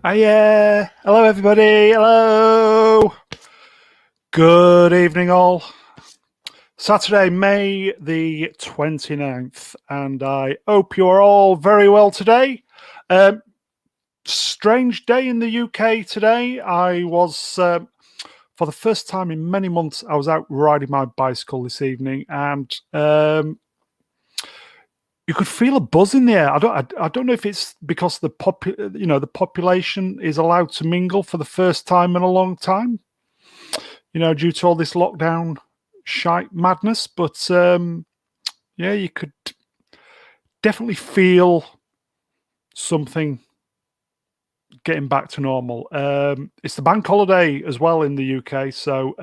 Hello everybody, hello. Good evening all. Saturday, May the 29th, and I hope you are all very well today. Strange day in the UK today. I was, for the first time in many months, I was out riding my bicycle this evening, and you could feel a buzz in the air. I don't know if it's because the population is allowed to mingle for the first time in a long time, due to all this lockdown shite madness. But yeah, you could definitely feel something getting back to normal. It's the bank holiday as well in the UK, so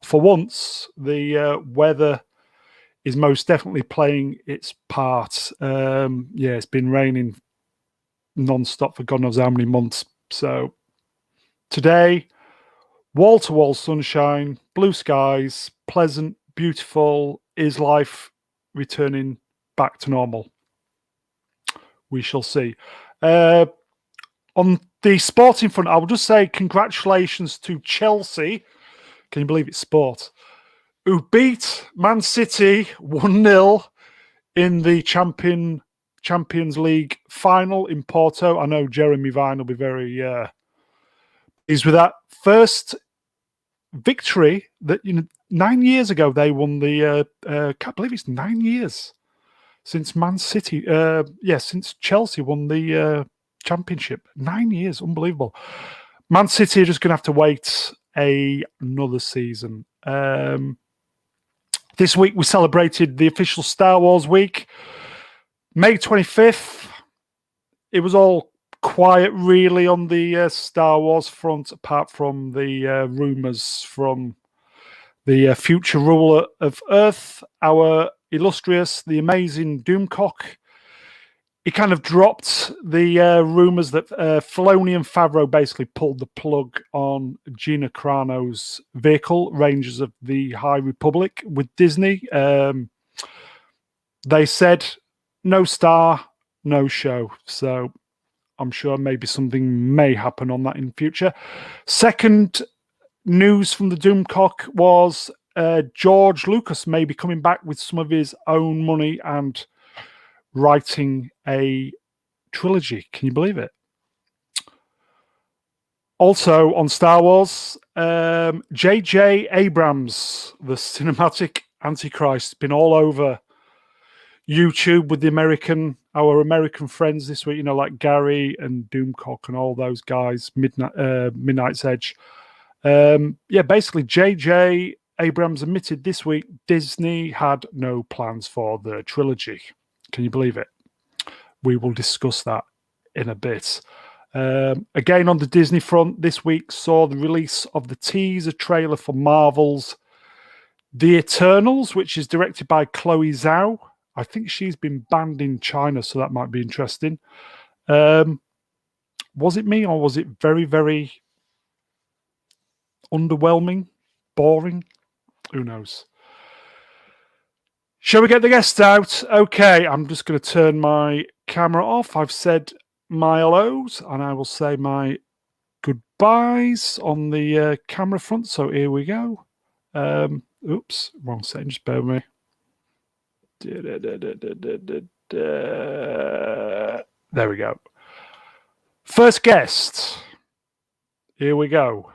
for once the weather is most definitely playing its part. Yeah, it's been raining non-stop for God knows how many months. So today, wall-to-wall sunshine, blue skies, pleasant, beautiful. Is life returning back to normal? We shall see. On the sporting front, I will just say congratulations to Chelsea. Can you believe it's sport? Who beat Man City 1-0 in the Champions League final in Porto. I know Jeremy Vine will be very pleased with that. First victory that 9 years ago they won the can't believe it's 9 years since Man City since Chelsea won the championship. 9 years, unbelievable. Man City are just gonna have to wait another season. This week we celebrated the official Star Wars week, May 25th. It was all quiet really on the Star Wars front, apart from the rumours from the future ruler of Earth, our illustrious, the amazing Doomcock. He kind of dropped the rumours that Filoni and Favreau basically pulled the plug on Gina Carano's vehicle, Rangers of the High Republic, with Disney. They said, no star, no show. So I'm sure maybe something may happen on that in future. Second news from the Doomcock was George Lucas may be coming back with some of his own money and writing a trilogy. Can you believe it? Also on Star Wars, J.J. Abrams, the cinematic Antichrist, been all over YouTube with our American friends this week, like Gary and Doomcock and all those guys, Midnight's Edge. Basically J.J. Abrams admitted this week Disney had no plans for the trilogy. Can you believe it? We will discuss that in a bit. Again, on the Disney front, this week saw the release of the teaser trailer for Marvel's The Eternals, which is directed by Chloe Zhao. I think she's been banned in China, so that might be interesting. Was it me, or was it very, very underwhelming? Boring? Who knows? Shall we get the guests out? Okay, I'm just going to turn my camera off. I've said my hellos, and I will say my goodbyes on the camera front. So here we go. Oops, wrong setting. Just bear with me. There we go. First guest. Here we go.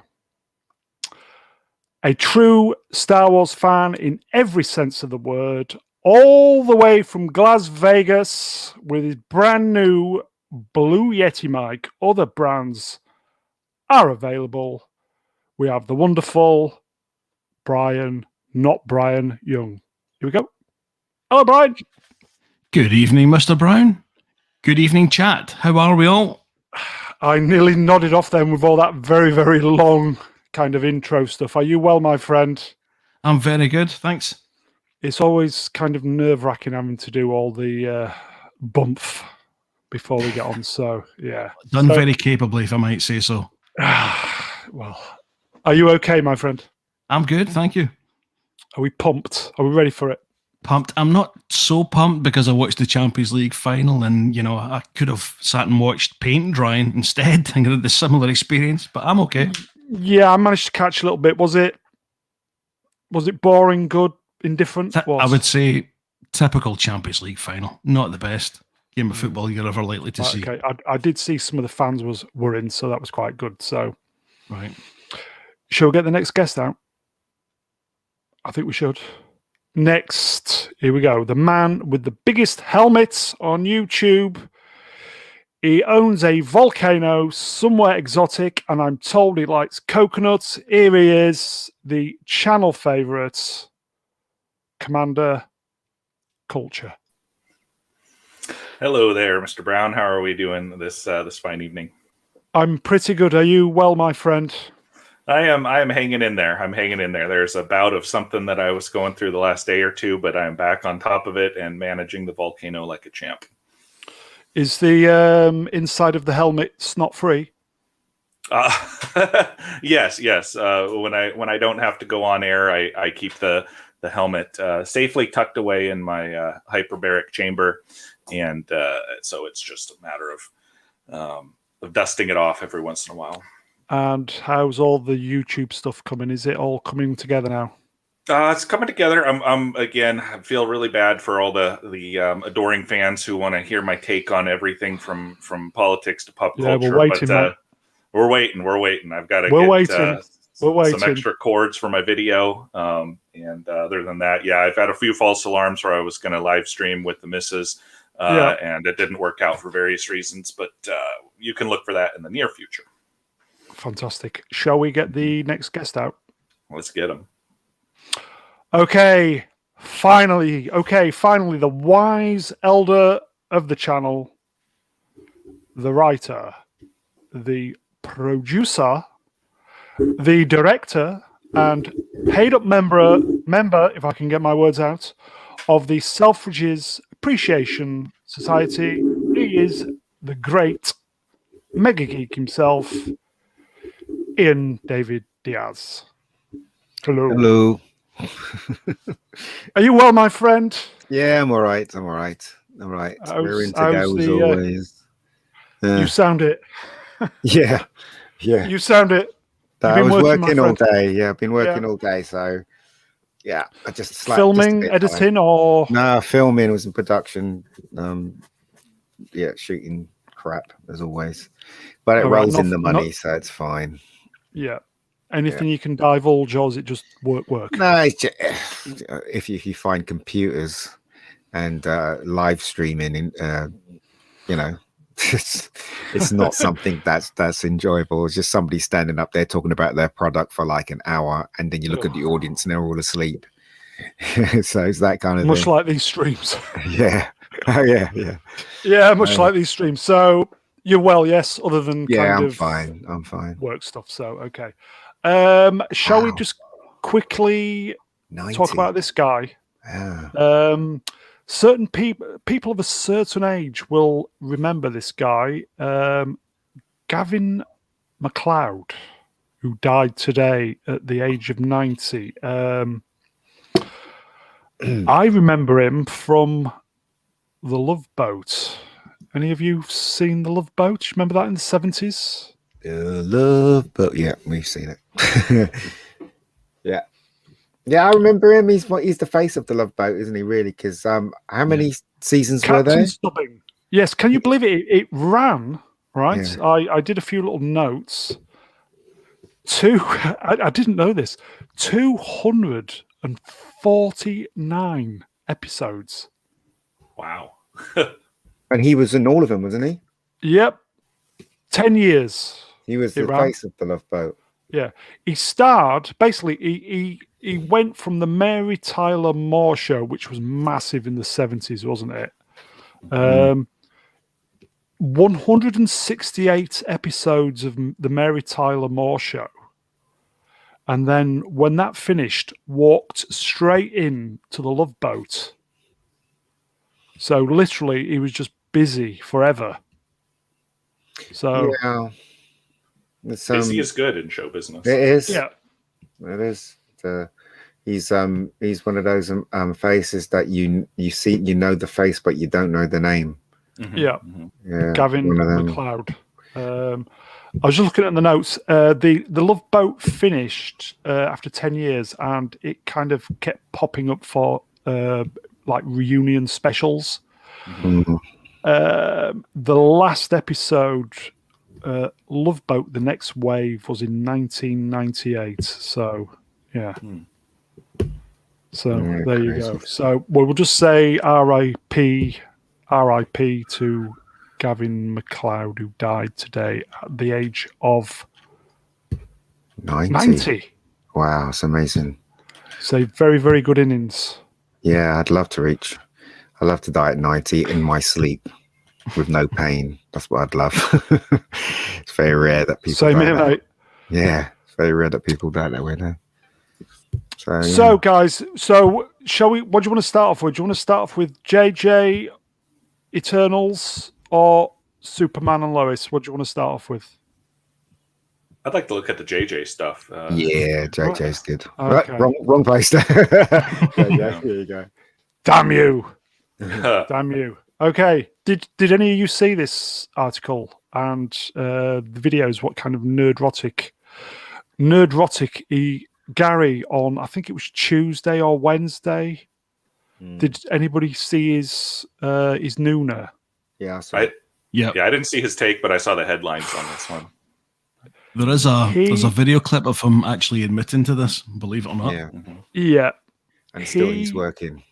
A true Star Wars fan in every sense of the word, all the way from Las Vegas with his brand new Blue Yeti mic. Other brands are available. We have the wonderful Brian, not Brian Young. Here we go. Hello, Brian. Good evening, Mr. Brown. Good evening, chat. How are we all? I nearly nodded off then with all that very, very long kind of intro stuff. Are you well, my friend? I'm very good, thanks. It's always kind of nerve-wracking having to do all the bump before we get on. So, yeah. Done very capably, if I might say so. Well, are you okay, my friend? I'm good, thank you. Are we pumped? Are we ready for it? pumped. I'm not so pumped because I watched the Champions League final, and I could have sat and watched paint drying instead and had the similar experience. But I'm okay. Yeah, I managed to catch a little bit. Was it boring, good, indifferent? I would say typical Champions League final. Not the best game of football you're ever likely to see. Okay, I did see some of the fans were in, so that was quite good. So, right. Shall we get the next guest out? I think we should. Next, here we go. The man with the biggest helmets on YouTube. He owns a volcano somewhere exotic, and I'm told he likes coconuts. Here he is, the channel favourite, Commander Culture. Hello there, Mr. Brown. How are we doing this fine evening? I'm pretty good. Are you well, my friend? I am hanging in there. I'm hanging in there. There's a bout of something that I was going through the last day or two, but I'm back on top of it and managing the volcano like a champ. Is the inside of the helmet snot free? Yes. When I don't have to go on air, I keep the helmet safely tucked away in my hyperbaric chamber, and so it's just a matter of dusting it off every once in a while. And how's all the YouTube stuff coming? Is it all coming together now? It's coming together. I feel really bad for all the adoring fans who want to hear my take on everything from politics to pop culture. We're waiting, but we're waiting. I've got to get some extra cords for my video. And other than that, I've had a few false alarms where I was going to live stream with the missus, and it didn't work out for various reasons. But you can look for that in the near future. Fantastic. Shall we get the next guest out? Let's get him. Okay, finally, the wise elder of the channel, the writer, the producer, the director, and paid up member, if I can get my words out, of the Selfridges Appreciation Society. He is the great MegaGeek himself, Ian David Diaz. Hello. Are you well, my friend? Yeah, I'm all right. We're in to go as always. You sound it. Yeah. You sound it. I was working all day. Yeah, I've been working all day. So, yeah, I just filming, editing, or no, filming was in production. Shooting crap as always, but it rolls in the money, so it's fine. Yeah. Anything you can divulge, or is it just work? No, it's just, if you find computers and live streaming, it's not something that's enjoyable. It's just somebody standing up there talking about their product for like an hour, and then you look at the audience and they're all asleep. So it's that kind of much thing. Like these streams. Yeah. Oh yeah. Yeah, much like these streams. So you're well, yes. Other than I'm fine. Work stuff. So okay. Shall we just quickly 90. talk about this guy? Yeah. Certain people of a certain age will remember this guy, Gavin Macleod, who died today at the age of 90. I remember him from The Love Boat. Any of you seen The Love Boat? Remember that in the 70s? Love Boat. Yeah, we've seen it. Yeah, I remember him. He's the face of The Love Boat, isn't he? Really? Because how many seasons were there? Stubbing. Yes. Can you believe it? It ran right. Yeah. I did a few little notes. I didn't know this. 249 episodes. Wow. And he was in all of them, wasn't he? Yep. 10 years. He was the face of The Love Boat. Yeah. He starred, basically, he went from the Mary Tyler Moore Show, which was massive in the 70s, wasn't it? 168 episodes of the Mary Tyler Moore Show. And then when that finished, walked straight in to The Love Boat. So literally, he was just busy forever. So yeah. Busy is good in show business. It is. Yeah. It is. He's one of those faces that you see, you know the face, but you don't know the name. Yeah. Gavin Macleod. I was just looking at the notes. The Love Boat finished after 10 years, and it kind of kept popping up for like reunion specials. The last episode, Love Boat: The Next Wave, was in 1998. So yeah. So there you go. So we'll just say R.I.P. to Gavin Macleod, who died today at the age of 90. Wow, that's amazing. So very, very good innings. Yeah, I'd love to die at 90 in my sleep with no pain. That's what I'd love. It's very rare that people Same here, mate. Yeah, it's very rare that people die that way now. So guys, shall we? What do you want to start off with? Do you want to start off with JJ Eternals or Superman and Lois? What do you want to start off with? I'd like to look at the JJ stuff. Yeah, JJ's good. Okay. Right, wrong place. Here you go. Damn you! Damn you! Okay. Did any of you see this article and the videos? What kind of nerdrotic Gary on, I think it was Tuesday or Wednesday. Did anybody see his Nooner? Yeah, I saw it. Yeah, I didn't see his take, but I saw the headlines on this one. There's a video clip of him actually admitting to this, believe it or not. Yeah. And still he's working.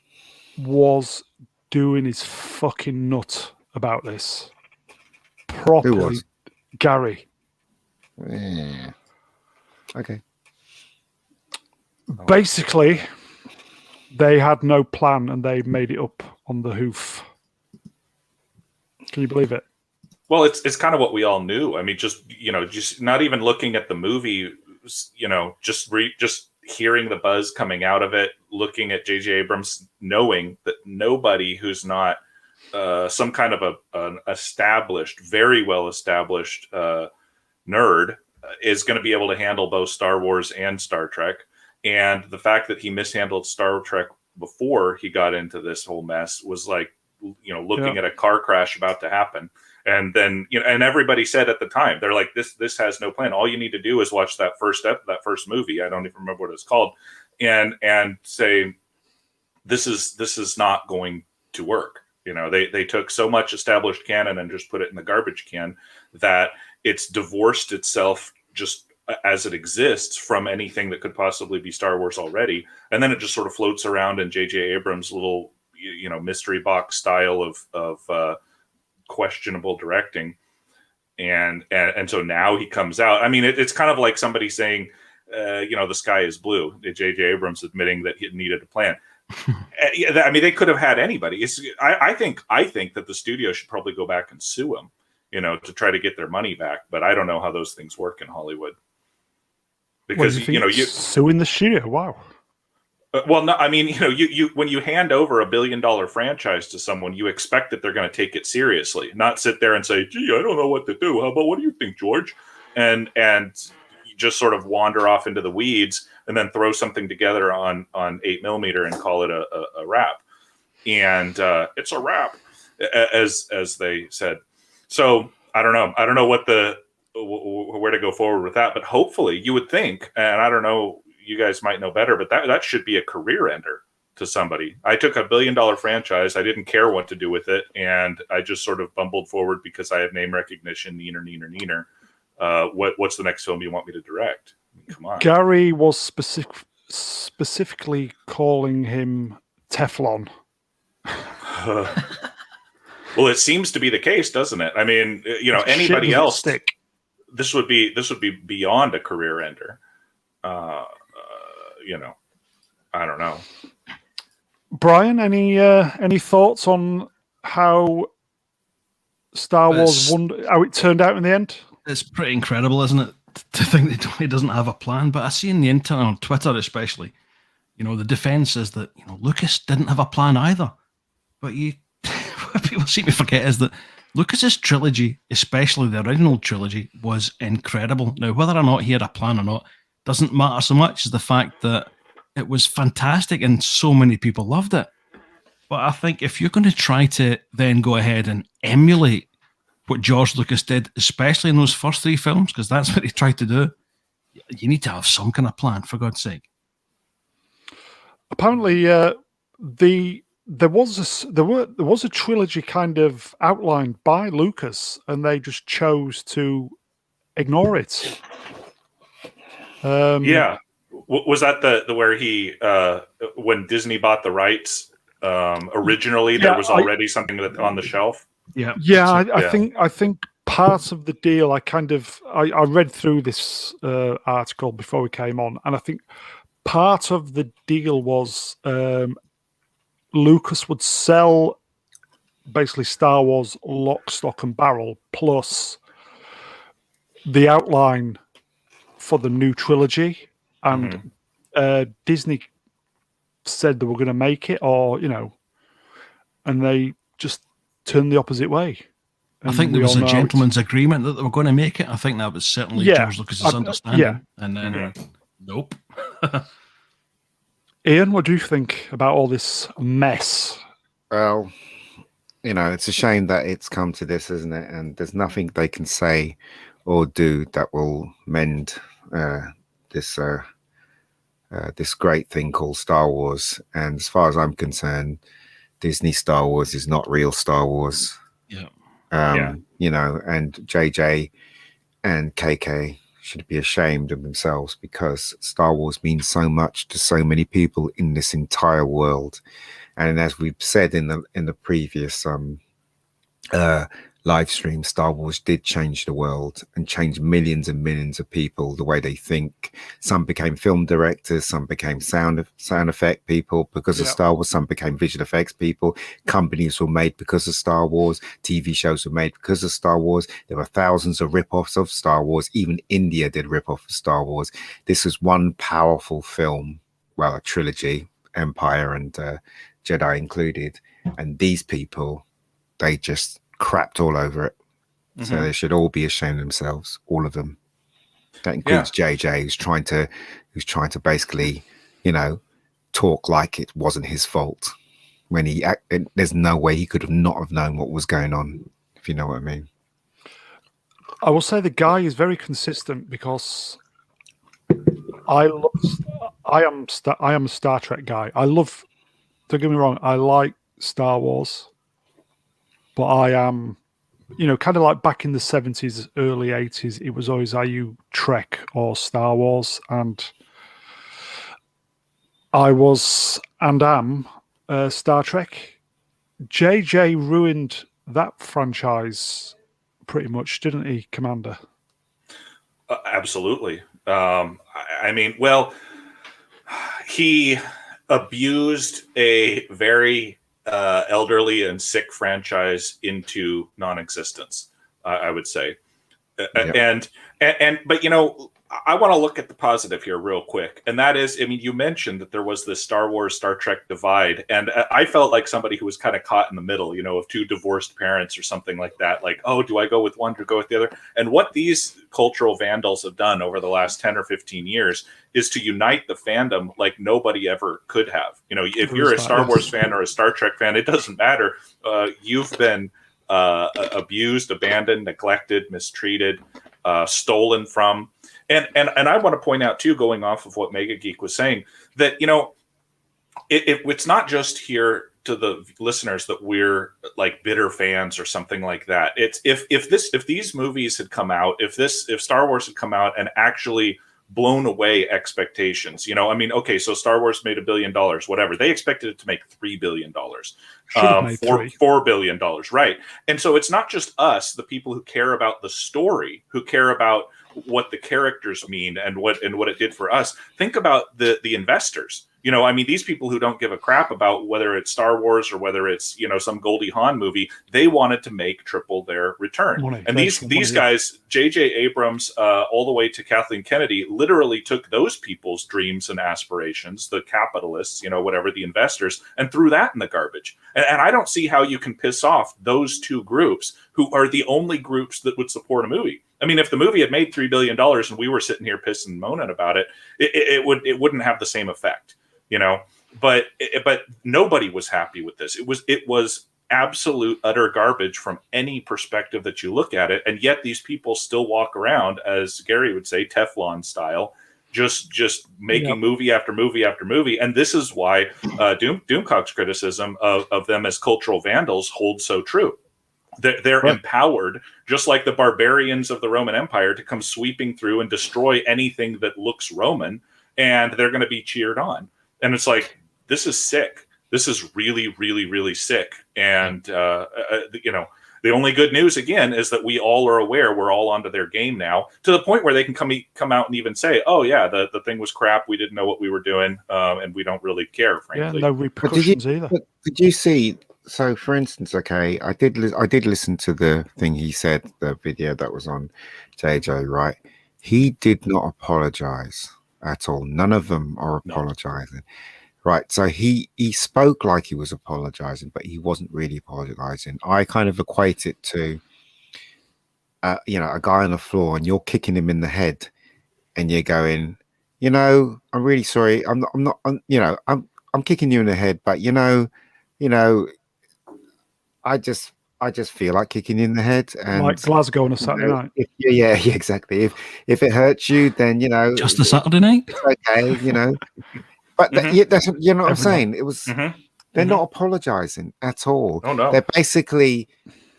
Was doing his fucking nut about this. Properly. Who was? Gary. Yeah. Okay. Basically, they had no plan and they made it up on the hoof. Can you believe it? Well, it's kind of what we all knew. I mean, just not even looking at the movie, just hearing the buzz coming out of it, looking at J.J. Abrams, knowing that nobody who's not some kind of an established, very well established nerd is going to be able to handle both Star Wars and Star Trek. And the fact that he mishandled Star Trek before he got into this whole mess was like, looking at a car crash about to happen. And then, and everybody said at the time, they're like, this has no plan. All you need to do is watch that first movie. I don't even remember what it's called. And say, this is not going to work. They took so much established canon and just put it in the garbage can that it's divorced itself just as it exists from anything that could possibly be Star Wars already. And then it just sort of floats around in J.J. Abrams' little, mystery box style of questionable directing. And so now he comes out. I mean, it's kind of like somebody saying, the sky is blue. J.J. Abrams admitting that he needed a plan. I mean, they could have had anybody. I think that the studio should probably go back and sue him, to try to get their money back. But I don't know how those things work in Hollywood. Because you suing the studio. Wow. Well, no, I mean, you when you hand over $1 billion franchise to someone, you expect that they're going to take it seriously, not sit there and say, "Gee, I don't know what to do. How about what do you think, George?" And you just sort of wander off into the weeds and then throw something together on 8mm and call it a wrap. And it's a wrap, as they said. So I don't know. I don't know where to go forward with that, but hopefully you would think, and I don't know, you guys might know better, but that should be a career ender to somebody. I took $1 billion franchise. I didn't care what to do with it. And I just sort of bumbled forward because I have name recognition, neener. What's the next film you want me to direct? I mean, come on. Gary was specifically calling him Teflon. Well, it seems to be the case, doesn't it? I mean, anybody else, this would be beyond a career ender. I don't know. Brian, any thoughts on how Star Wars how it turned out in the end? It's pretty incredible, isn't it, to think that he doesn't have a plan? But I see in the internet, on Twitter especially, the defense is that Lucas didn't have a plan either. But what people seem to forget is that Lucas's trilogy, especially the original trilogy, was incredible. Now, whether or not he had a plan or not doesn't matter so much as the fact that it was fantastic and so many people loved it. But I think if you're going to try to then go ahead and emulate what George Lucas did, especially in those first 3 films, because that's what he tried to do, you need to have some kind of plan, for God's sake. Apparently, there was a trilogy kind of outlined by Lucas, and they just chose to ignore it. Yeah, was that the where he when Disney bought the rights originally? There was already something on the shelf. I think part of the deal. I read through this article before we came on, and I think part of the deal was Lucas would sell basically Star Wars lock, stock, and barrel, plus the outline for the new trilogy, and Disney said they were going to make it, or and they just turned the opposite way. I think there was a gentleman's agreement that they were going to make it. I think that was certainly George Lucas's understanding. And then, nope. Ian, what do you think about all this mess? Well, it's a shame that it's come to this, isn't it? And there's nothing they can say or do that will mend this great thing called Star Wars. And as far as I'm concerned, Disney Star Wars is not real Star Wars. And JJ and KK should be ashamed of themselves, because Star Wars means so much to so many people in this entire world. And as we've said in the previous live stream, Star Wars did change the world and change millions and millions of people the way they think. Some became film directors, some became sound effect people because of Star Wars, some became visual effects people. Companies were made because of Star Wars, TV shows were made because of Star Wars. There were thousands of rip-offs of Star Wars. Even India did rip-off of Star Wars. This was one powerful film, well, a trilogy, Empire and Jedi included, and these people, they just crapped all over it. So they should all be ashamed of themselves, all of them. That includes JJ, who's trying to basically, talk like it wasn't his fault, when there's no way he could have not have known what was going on, if you know what I mean. I will say the guy is very consistent, because I am a Star Trek guy. Don't get me wrong, I like Star Wars, but I am, kind of like back in the 70s, early 80s, it was always, are you Trek or Star Wars? And I was and am Star Trek. JJ ruined that franchise pretty much, didn't he, Commander? Absolutely. He abused a very elderly and sick franchise into non-existence, I would say. But I want to look at the positive here real quick. And that is, you mentioned that there was this Star Wars, Star Trek divide. And I felt like somebody who was kind of caught in the middle, of two divorced parents or something like that. Like, oh, do I go with one, do I go with the other? And what these cultural vandals have done over the last 10 or 15 years is to unite the fandom like nobody ever could have. If you're a Star Wars fan or a Star Trek fan, it doesn't matter. You've been abused, abandoned, neglected, mistreated, stolen from. And I want to point out, too, going off of what MegaGeek was saying, that, it's not just here to the listeners that we're like bitter fans or something like that. It's if these movies had come out, if Star Wars had come out and actually blown away expectations, okay, so Star Wars made $1 billion, whatever. They expected it to make $3 billion, $4 billion, right? And so it's not just us, the people who care about the story, who care about what the characters mean and what it did for us. Think about the investors. These people who don't give a crap about whether it's Star Wars or whether it's, some Goldie Hawn movie, they wanted to make triple their return. And these guys, J.J. Abrams, all the way to Kathleen Kennedy, literally took those people's dreams and aspirations, the capitalists, whatever, the investors, and threw that in the garbage. And I don't see how you can piss off those two groups, who are the only groups that would support a movie. If the movie had made $3 billion and we were sitting here pissing and moaning about it, it wouldn't have the same effect. But nobody was happy with this. It was absolute utter garbage from any perspective that you look at it, and yet these people still walk around, as Gary would say, Teflon style, just making movie after movie after movie. And this is why Doomcock's criticism of them as cultural vandals holds so true. They're empowered, just like the barbarians of the Roman Empire, to come sweeping through and destroy anything that looks Roman, and they're going to be cheered on. And it's like, this is sick. This is really, really, really sick. And, the only good news, again, is that we all are aware we're all onto their game now, to the point where they can come out and even say, oh, yeah, the thing was crap. We didn't know what we were doing, and we don't really care, frankly. Yeah, no repercussions either. Did you see... So, for instance, okay, I did listen to the thing he said, the video that was on JJ, right? He did not apologize at all. None of them are apologizing, right? So he spoke like he was apologizing, but he wasn't really apologizing. I kind of equate it to, a guy on the floor, and you're kicking him in the head, and you're going, I'm really sorry. I'm kicking you in the head, but I just feel like kicking you in the head, and like Glasgow on a Saturday night. Yeah, exactly. If it hurts you, then just a Saturday night. It's okay, But that's what I'm saying. It was they're not apologizing at all. Oh no, they're basically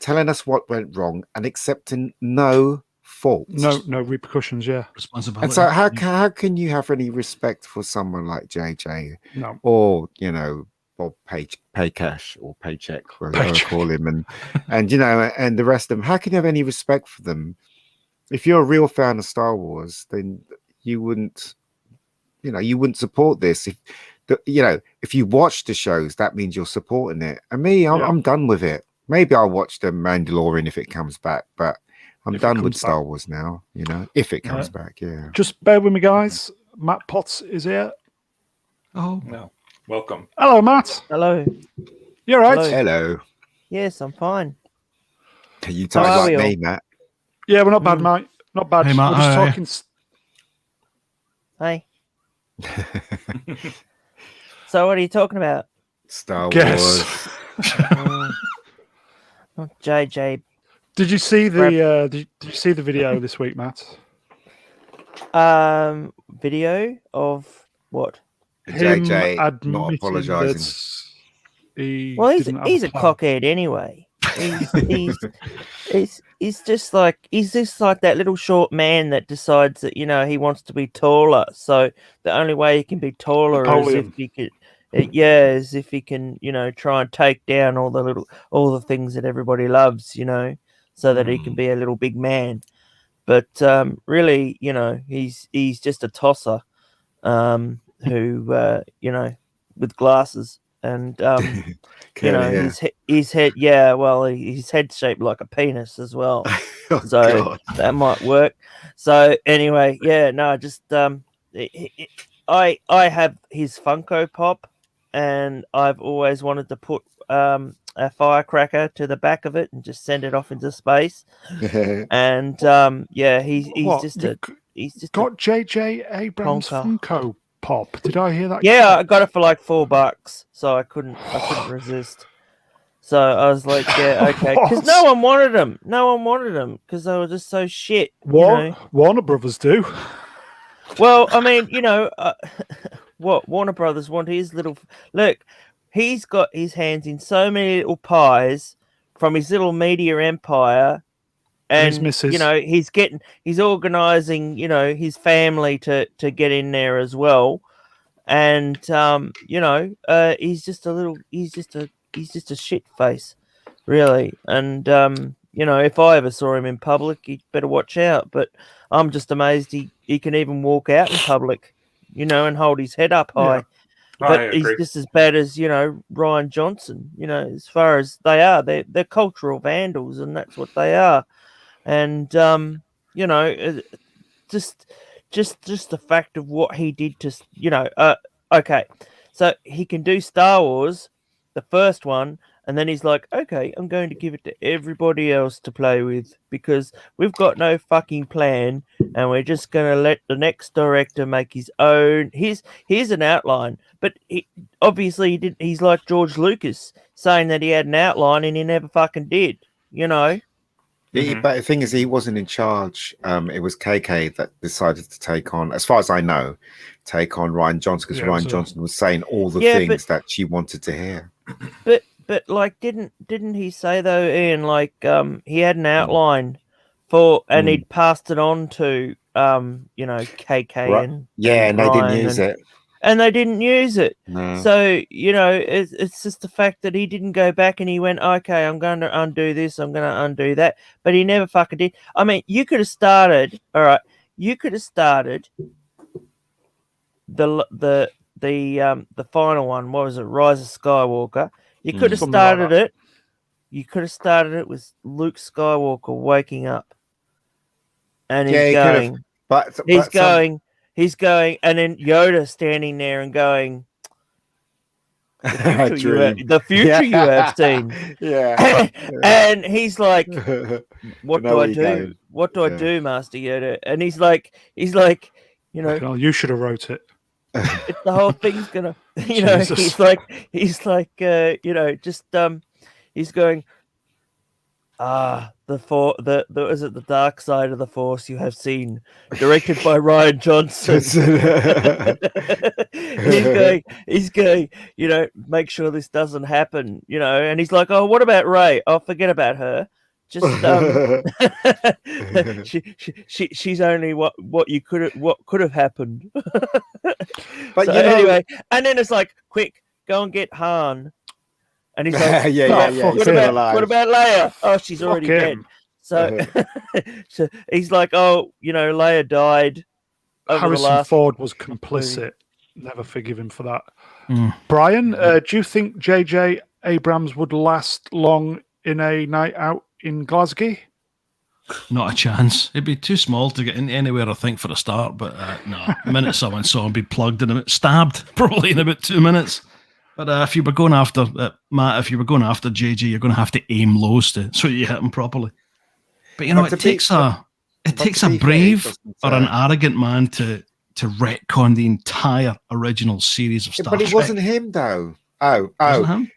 telling us what went wrong and accepting no fault, no repercussions. Yeah, responsibility. And so how can you have any respect for someone like JJ? No, or Bob Paycash or Paycheck, whatever I call him, and the rest of them. How can you have any respect for them? If you're a real fan of Star Wars, then you wouldn't support this. If you watch the shows, that means you're supporting it. And me, I'm done with it. Maybe I'll watch the Mandalorian if it comes back, but I'm done with Star Wars now. If it comes back, yeah. Just bear with me, guys. Matt Potts is here. Oh no. Welcome. Hello, Matt. Hello. You're right. Hello. Yes, I'm fine. Can you talk like me, Matt? Yeah, we're not bad, mate. Not bad. Hey, Matt, we're just Hey. talking. So, what are you talking about? Star Guess. Wars. JJ. Did you see the did you see the video this week, Matt? Video of what? JJ not apologizing. He's a cockhead anyway. He's just like that little short man that decides that he wants to be taller. So the only way he can be taller is if he could. Is if he can try and take down all the things that everybody loves, so that he can be a little big man. But really, he's just a tosser. Who with glasses and his head his head's shaped like a penis as well. God. That might work. So anyway, I have his Funko Pop, and I've always wanted to put a firecracker to the back of it and just send it off into space. And he's just got JJ Abrams Funko Pop. Did I hear that? Yeah, I got it for like $4, so I couldn't resist. So I was like, yeah, okay, because no one wanted them because they were just so shit. Warner Brothers do. Well, I mean, what Warner Brothers want his little look. He's got his hands in so many little pies from his little media empire. And he's organizing, his family to get in there as well, and he's just a shit face, really. And if I ever saw him in public, he'd better watch out. But I'm just amazed he can even walk out in public, and hold his head up high. Yeah. But he's just as bad as Ryan Johnson. as far as they're cultural vandals, and that's what they are. And just the fact of what he did to okay, so he can do Star Wars, the first one, And then he's like, okay, I'm going to give it to everybody else to play with because we've got no fucking plan and we're just going to let the next director make his own. Here's an outline. But obviously he didn't. He's like George Lucas saying that he had an outline and he never fucking did, you know? But the thing is, he wasn't in charge. It was KK that decided to take on, as far as I know, take on Rian Johnson because Rian Johnson was saying all the things that she wanted to hear. But like, didn't he say though, Ian? Like, he had an outline for, and he'd passed it on to, KK and and they didn't use it. And they didn't use it. No. So, it's just the fact that he didn't go back and he went, okay, I'm going to undo this, I'm going to undo that. But he never fucking did. I mean, you could have started, all right, the final one, what was it, Rise of Skywalker. You could have started it. You could have started it with Luke Skywalker waking up. And he's going. He's going, and then Yoda standing there and going, the future you have seen. Yeah. And he's like, what do I do? What do I do, Master Yoda? And he's like, you should have wrote it. It's the whole thing's gonna, Jesus. he's going, the dark side of the Force you have seen, directed by Rian Johnson. he's going, make sure this doesn't happen, and he's like, oh, what about Rey? Oh, forget about her. Just she's only what could have happened. But so anyway, and then it's like, quick, go and get Han. And he's like, what about Leia? Oh, she's already dead. So, so he's like, oh, Leia died. Harrison Ford was complicit. Never forgive him for that. Brian, do you think J.J. Abrams would last long in a night out in Glasgow? Not a chance. It'd be too small to get into anywhere, I think, for a start. But no, the minute someone saw him be plugged in, stabbed probably in about 2 minutes. But if you were going after Matt, if you were going after JJ, you're going to have to aim low so you hit him properly. But it takes a brave or an arrogant man to retcon the entire original series of Star Trek. But it wasn't him though. Wasn't him?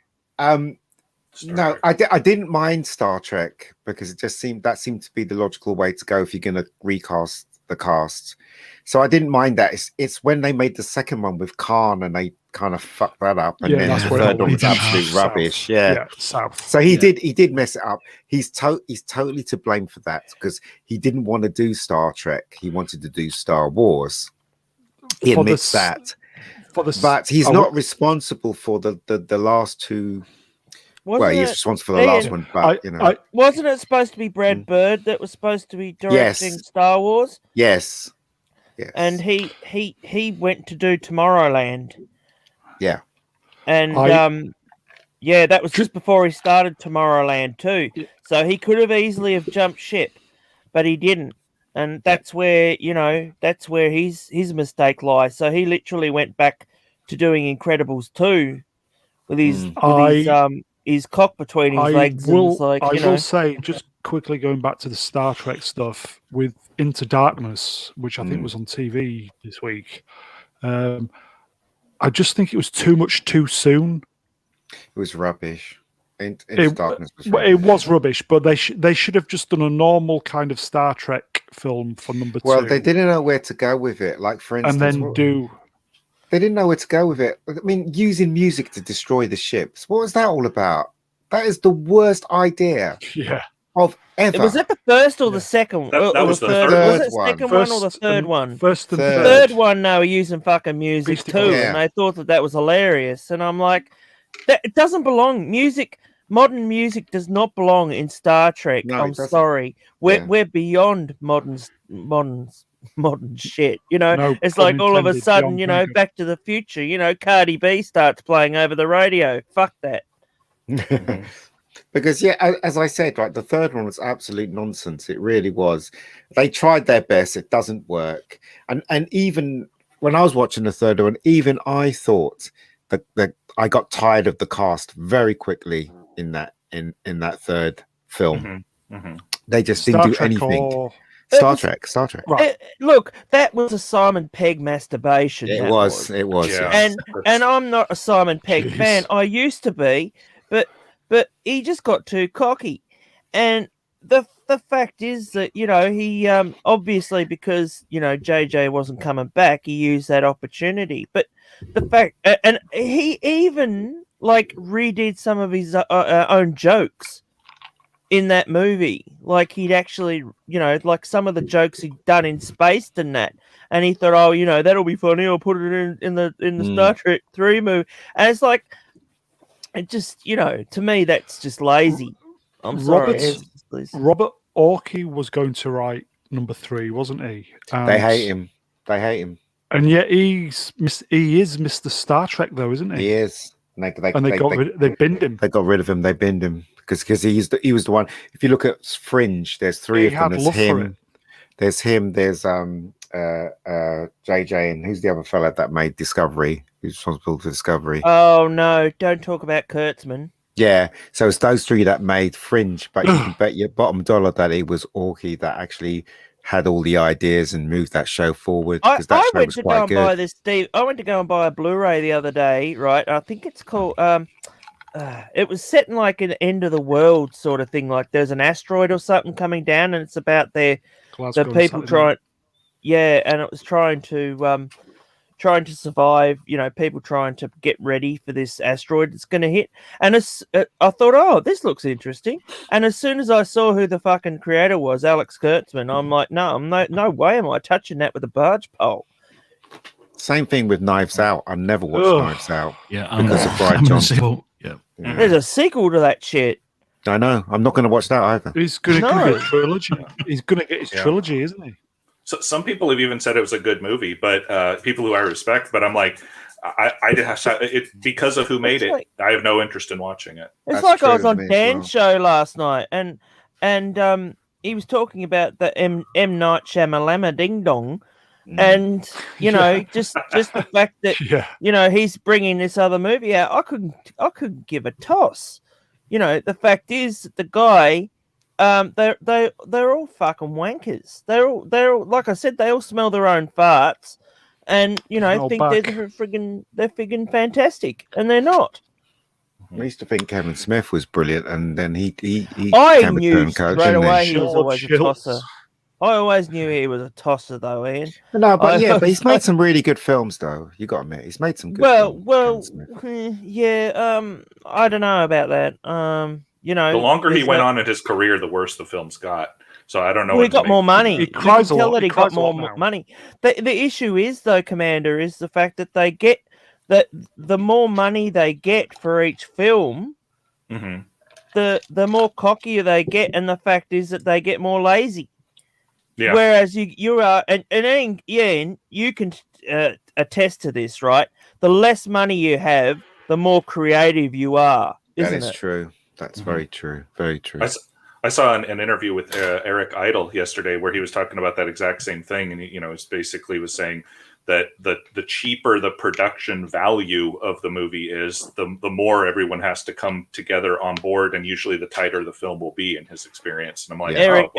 No, I didn't mind Star Trek because that seemed to be the logical way to go if you're going to recast the cast. So I didn't mind that. It's when they made the second one with Khan and they kind of fucked that up, and then the third one was absolute rubbish. So he did mess it up. He's totally to blame for that because he didn't want to do Star Trek. He wanted to do Star Wars. He admits that, but he's not responsible for the last two. He's responsible for the last one, but wasn't it supposed to be Brad Bird that was supposed to be directing Star Wars? Yes. And he went to do Tomorrowland. Yeah. And that was just before he started Tomorrowland too. So he could have easily have jumped ship, but he didn't. And that's where, his mistake lies. So he literally went back to doing Incredibles 2 with his cock between his legs. I will say, just quickly going back to the Star Trek stuff with Into Darkness, which I think was on TV this week. I just think it was too much too soon. It was rubbish. Into Darkness was rubbish. It was rubbish, but they should have just done a normal kind of Star Trek film for number 2. Well, they didn't know where to go with it. Like, for instance, they didn't know where to go with it. I mean, using music to destroy the ships. What was that all about? That is the worst idea. Of ever. Was it the first or the second? That was the third one. Was it the second one or the third one? First and third. Third one, they were using fucking music too, and they thought that was hilarious. And I'm like, it doesn't belong. Modern music does not belong in Star Trek. No, I'm sorry. We're beyond modern shit. It's like all of a sudden, Back to the Future. Cardi B starts playing over the radio. Fuck that. Because as I said, right, the third one was absolute nonsense. It really was. They tried their best. It doesn't work. And even when I was watching the third one, even I thought that I got tired of the cast very quickly. in that third film. They just Star didn't do Trek anything. Star Trek. Right. Look, that was a Simon Pegg masturbation. It was. Yeah. And I'm not a Simon Pegg fan. I used to be, but he just got too cocky. And the fact is that, you know, he obviously, because, you know, JJ wasn't coming back, he used that opportunity. But the fact, and he even like redid some of his own jokes in that movie. Like, he'd actually, you know, like some of the jokes he'd done in Spaced and that, and he thought, oh, you know, that'll be funny, I'll put it in the Star Trek 3 movie. And it's like, it just, you know, to me, that's just lazy. I'm sorry. Robert Orkey was going to write number 3, wasn't he? And they hate him. And yet he is Mr. Star Trek, though, isn't he? He is. They binned him. They got rid of him. They binned him because he was the one. If you look at Fringe, there's 3 of them. There's him. There's him. There's JJ, and who's the other fella that made Discovery? Who's responsible for Discovery? Oh no! Don't talk about Kurtzman. Yeah, so it's those 3 that made Fringe, but you can bet your bottom dollar that it was Orkey that actually had all the ideas and moved that show forward. I went to go and buy a Blu-ray the other day, right? I think it's called. It was set in like an end of the world sort of thing. Like there's an asteroid or something coming down, and it's about the people trying. Yeah, and it was trying to survive, you know, people trying to get ready for this asteroid that's going to hit. And I thought, oh, this looks interesting. And as soon as I saw who the fucking creator was, Alex Kurtzman, I'm like, no way am I touching that with a barge pole. Same thing with Knives Out. I never watched Knives Out. Yeah, because of Brian Johnson. Yeah. There's a sequel to that shit. I know. I'm not going to watch that either. He's going to get a trilogy. He's going to get his trilogy, isn't he? So some people have even said it was a good movie, but people who I respect. But I'm like, I did have it because of who made it. I have no interest in watching it. It's like I was on Dan's show last night, and he was talking about the M Night Shyamalan Ding Dong, and you know, just the fact that you know he's bringing this other movie out. I couldn't give a toss. You know, the fact is that the guy. They're all fucking wankers. They're all like I said. They all smell their own farts, and you know think they're friggin' fantastic, and they're not. I used to think Kevin Smith was brilliant, and then he I knew straight away he was always a tosser. I always knew he was a tosser, though, Ian. No, but but he's made some really good films, though. You got to admit, he's made some good films. Yeah. I don't know about that. You know, the longer he went on in his career, the worse the films got. So I don't know. Well, he got more money. He cries a lot. He got more money. The issue is, though, Commander, is the fact that they get that the more money they get for each film, the more cockier they get, and the fact is that they get more lazy. Yeah. Whereas you are, and Ian, you can attest to this, right? The less money you have, the more creative you are. Isn't it? That is true. That's very true. Very true. I saw an interview with Eric Idle yesterday where he was talking about that exact same thing, and he basically was saying that the cheaper the production value of the movie is, the more everyone has to come together on board, and usually the tighter the film will be in his experience. And I'm like, Eric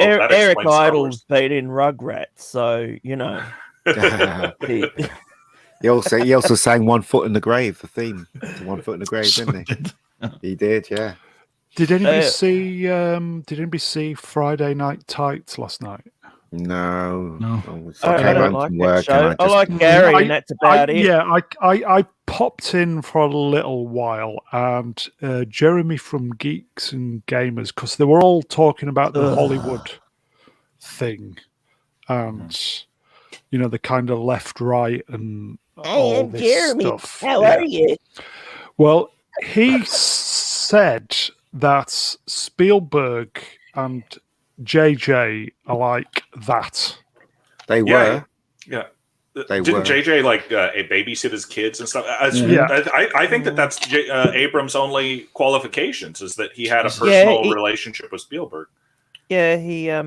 Idle's been in Rugrats, so you know. He also sang "One Foot in the Grave," the theme to "One Foot in the Grave," didn't he? He did, yeah. Did anybody see Friday Night Tights last night? No. I don't like that show. I like Gary, and that's about it. Yeah, I popped in for a little while, and Jeremy from Geeks and Gamers, because they were all talking about the Hollywood thing, and you know, the kind of left, right, and all this Jeremy. stuff. How are you? Well, he said that Spielberg and JJ are like that. They were. Yeah. Didn't JJ like babysit his kids and stuff? I think that's Abrams' only qualifications, is that he had a personal relationship with Spielberg. Yeah, he. I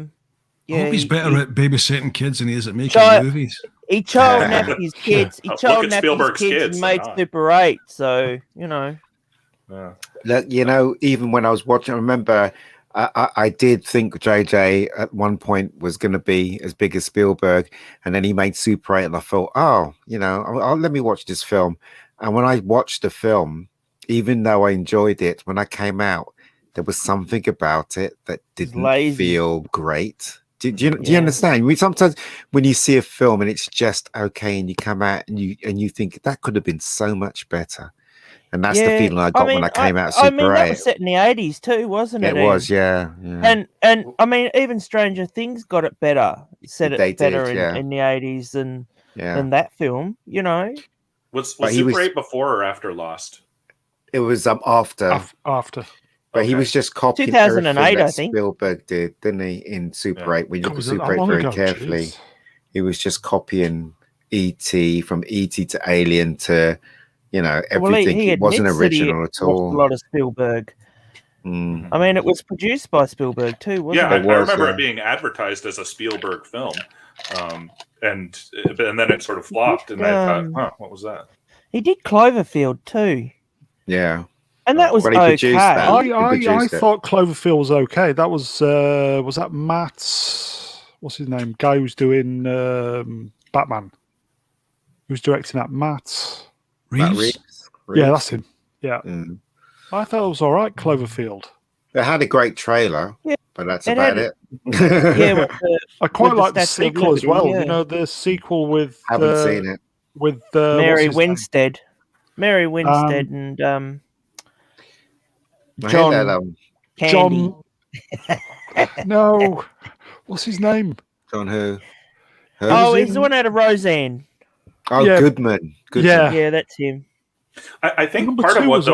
hope he's better at babysitting kids than he is at making movies. He child napped his kids. He child napped his kids and made Super 8. So you know. Look, even when I was watching, I remember I did think JJ at one point was going to be as big as Spielberg, and then he made Super 8, and I thought, let me watch this film. And when I watched the film, even though I enjoyed it, when I came out, there was something about it that didn't feel great. Do you understand? Sometimes when you see a film and it's just okay, and you come out and you think that could have been so much better. And that's the feeling I got when I came out of Super 8. That was set in the 80s too, wasn't it? It was, yeah. And I mean, even Stranger Things got it better. In the 80s than that film, Was Super 8 before or after Lost? It was after. After. But he was just copying 2008, I think. Spielberg did, didn't he, in Super 8? When you look at Super 8 very carefully, he was just copying E.T. from E.T. to Alien to... everything. He it wasn't original at all. A lot of Spielberg. I mean, it was produced by Spielberg too, wasn't it? I remember it being advertised as a Spielberg film, and then it sort of flopped. And I thought, what was that? He did Cloverfield too. Yeah, and that was okay. I thought Cloverfield was okay. That was that Matt's? What's his name? Guy who's doing Batman. Who's directing that? Matt Reeves. Yeah, that's him. Yeah. I thought it was all right, Cloverfield. It had a great trailer, but that's about it. I quite like the sequel as well. Yeah. The sequel with... Haven't seen it. With Mary Winstead. Mary Winstead and John Candy. No. What's his name? John who? He's the one out of Roseanne. Oh, yeah. Goodman. Yeah, that's him. I think part of what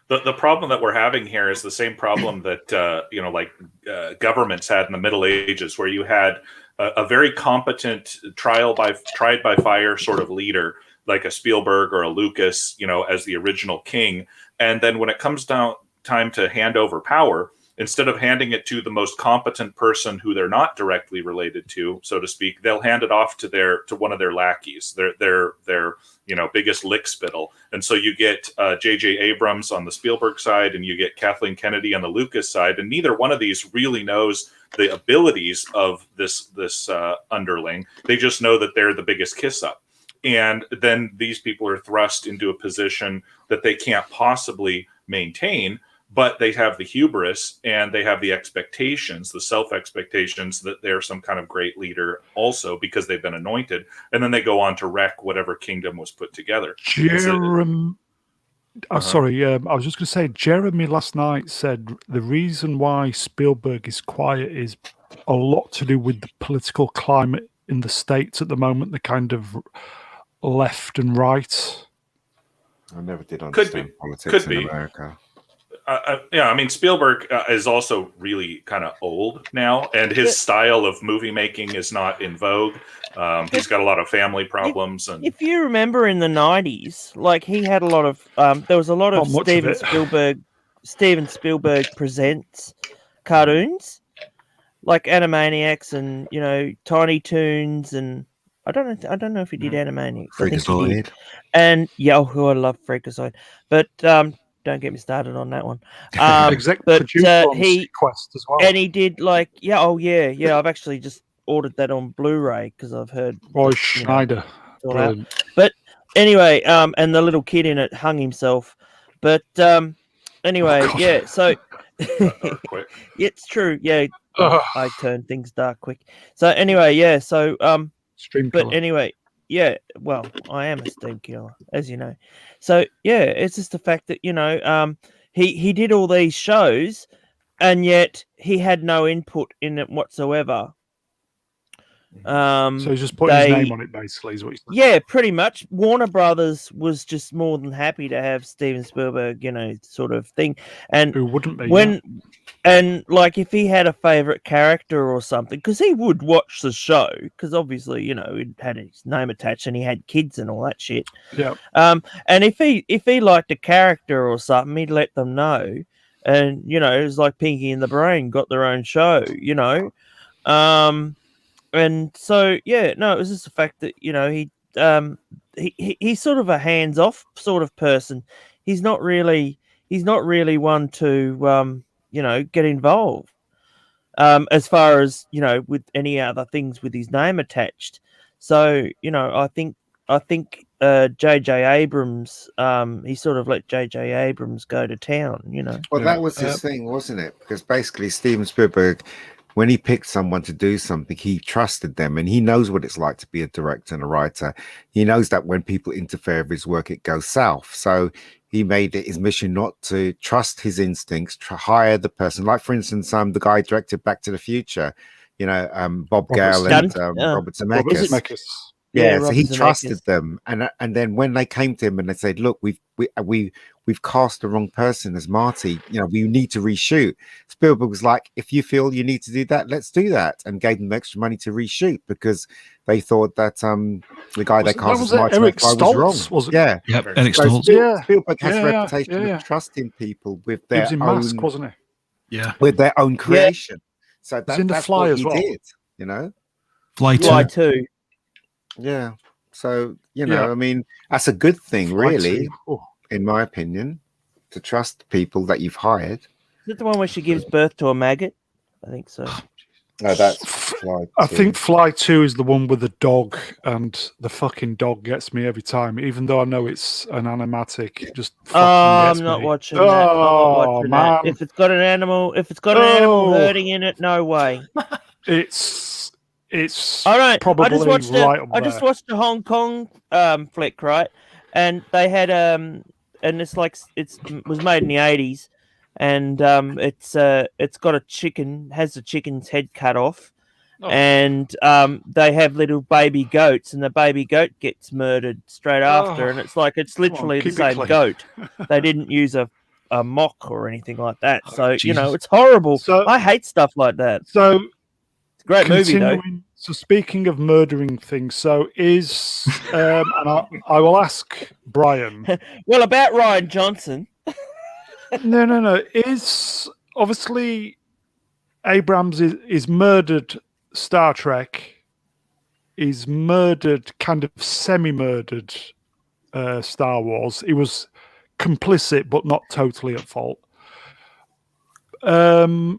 the problem that we're having here is the same problem that governments had in the Middle Ages, where you had a very competent tried by fire sort of leader, like a Spielberg or a Lucas, as the original king, and then when it comes down time to hand over power, instead of handing it to the most competent person who they're not directly related to, so to speak, they'll hand it off to one of their lackeys, their biggest lickspittle. And so you get J.J. Abrams on the Spielberg side, and you get Kathleen Kennedy on the Lucas side, and neither one of these really knows the abilities of this underling. They just know that they're the biggest kiss up. And then these people are thrust into a position that they can't possibly maintain, but they have the hubris and they have the expectations, the self-expectations that they're some kind of great leader also because they've been anointed. And then they go on to wreck whatever kingdom was put together. Sorry. I was just going to say, Jeremy last night said the reason why Spielberg is quiet is a lot to do with the political climate in the States at the moment, the kind of left and right. I never did understand politics in America. Spielberg is also really kind of old now, and his style of movie making is not in vogue. He's got a lot of family problems. And if you remember in the 90s, like he had a lot of, there was a lot of Steven Spielberg presents cartoons, like Animaniacs and Tiny Toons, and I don't know if he did Animaniacs. Freakazoid. And I love Freakazoid, but don't get me started on that one. But he Quest as well, and he did I've actually just ordered that on Blu-ray because I've heard Roy Schneider. But anyway, and the little kid in it hung himself. But anyway, so it's true. Yeah, I turn things dark quick. So anyway, so Stream but killer. anyway. Yeah, well, I am a steam killer, as you know. So yeah, it's just the fact that he did all these shows, and yet he had no input in it whatsoever. So he's just putting his name on it, basically, is what he's saying. Yeah, pretty much. Warner Brothers was just more than happy to have Steven Spielberg, sort of thing. And who wouldn't be? And like if he had a favorite character or something, because he would watch the show, because obviously it had his name attached and he had kids and all that shit. Yeah. And if he liked a character or something, he'd let them know. And it was like Pinky and the Brain got their own show. And so, it was just the fact that, he's sort of a hands-off sort of person. he's not really one to get involved. As far as with any other things with his name attached. So I think J.J. Abrams, he sort of let J.J. Abrams go to town. Well, that was his thing, wasn't it? Because basically, Steven Spielberg, when he picked someone to do something, he trusted them, and he knows what it's like to be a director and a writer. He knows that when people interfere with his work, it goes south. So he made it his mission not to trust his instincts, hire the person. Like, for instance, the guy who directed Back to the Future, Bob Gale and Robert Zemeckis. Yeah, so he trusted them, and then when they came to him and they said, "Look, we've cast the wrong person as Marty. We need to reshoot." Spielberg was like, "If you feel you need to do that, let's do that," and gave them extra money to reshoot because they thought that the guy they cast as Marty McFly was wrong. Was it? Yeah, Eric so Stoltz. Spielberg has a reputation of trusting people with their own mask, wasn't he? Yeah, with their own creation. So that's in the Fly as well. Did, Fly 2. Yeah. So, I mean, that's a good thing, really, in my opinion, to trust people that you've hired. Is it the one where she gives birth to a maggot? I think so. No, that's Fly 2. I think Fly 2 is the one with the dog, and the fucking dog gets me every time, even though I know it's an animatic. Just I'm not watching that. Oh, man. That. If it's got an animal hurting in it, no way. It's all right. Probably I just watched a Hong Kong flick, right? And they had and it's like it was made in the 80s, and it's got a chicken, has the chicken's head cut off, and they have little baby goats, and the baby goat gets murdered straight after, and it's literally the same goat. They didn't use a mock or anything like that, so it's horrible. So, I hate stuff like that. So. Great movie, though. So, speaking of murdering things, so is and I will ask Brian. Well, about Rian Johnson. No. Is obviously Abrams is murdered Star Trek. Is murdered, kind of semi-murdered Star Wars. He was complicit, but not totally at fault.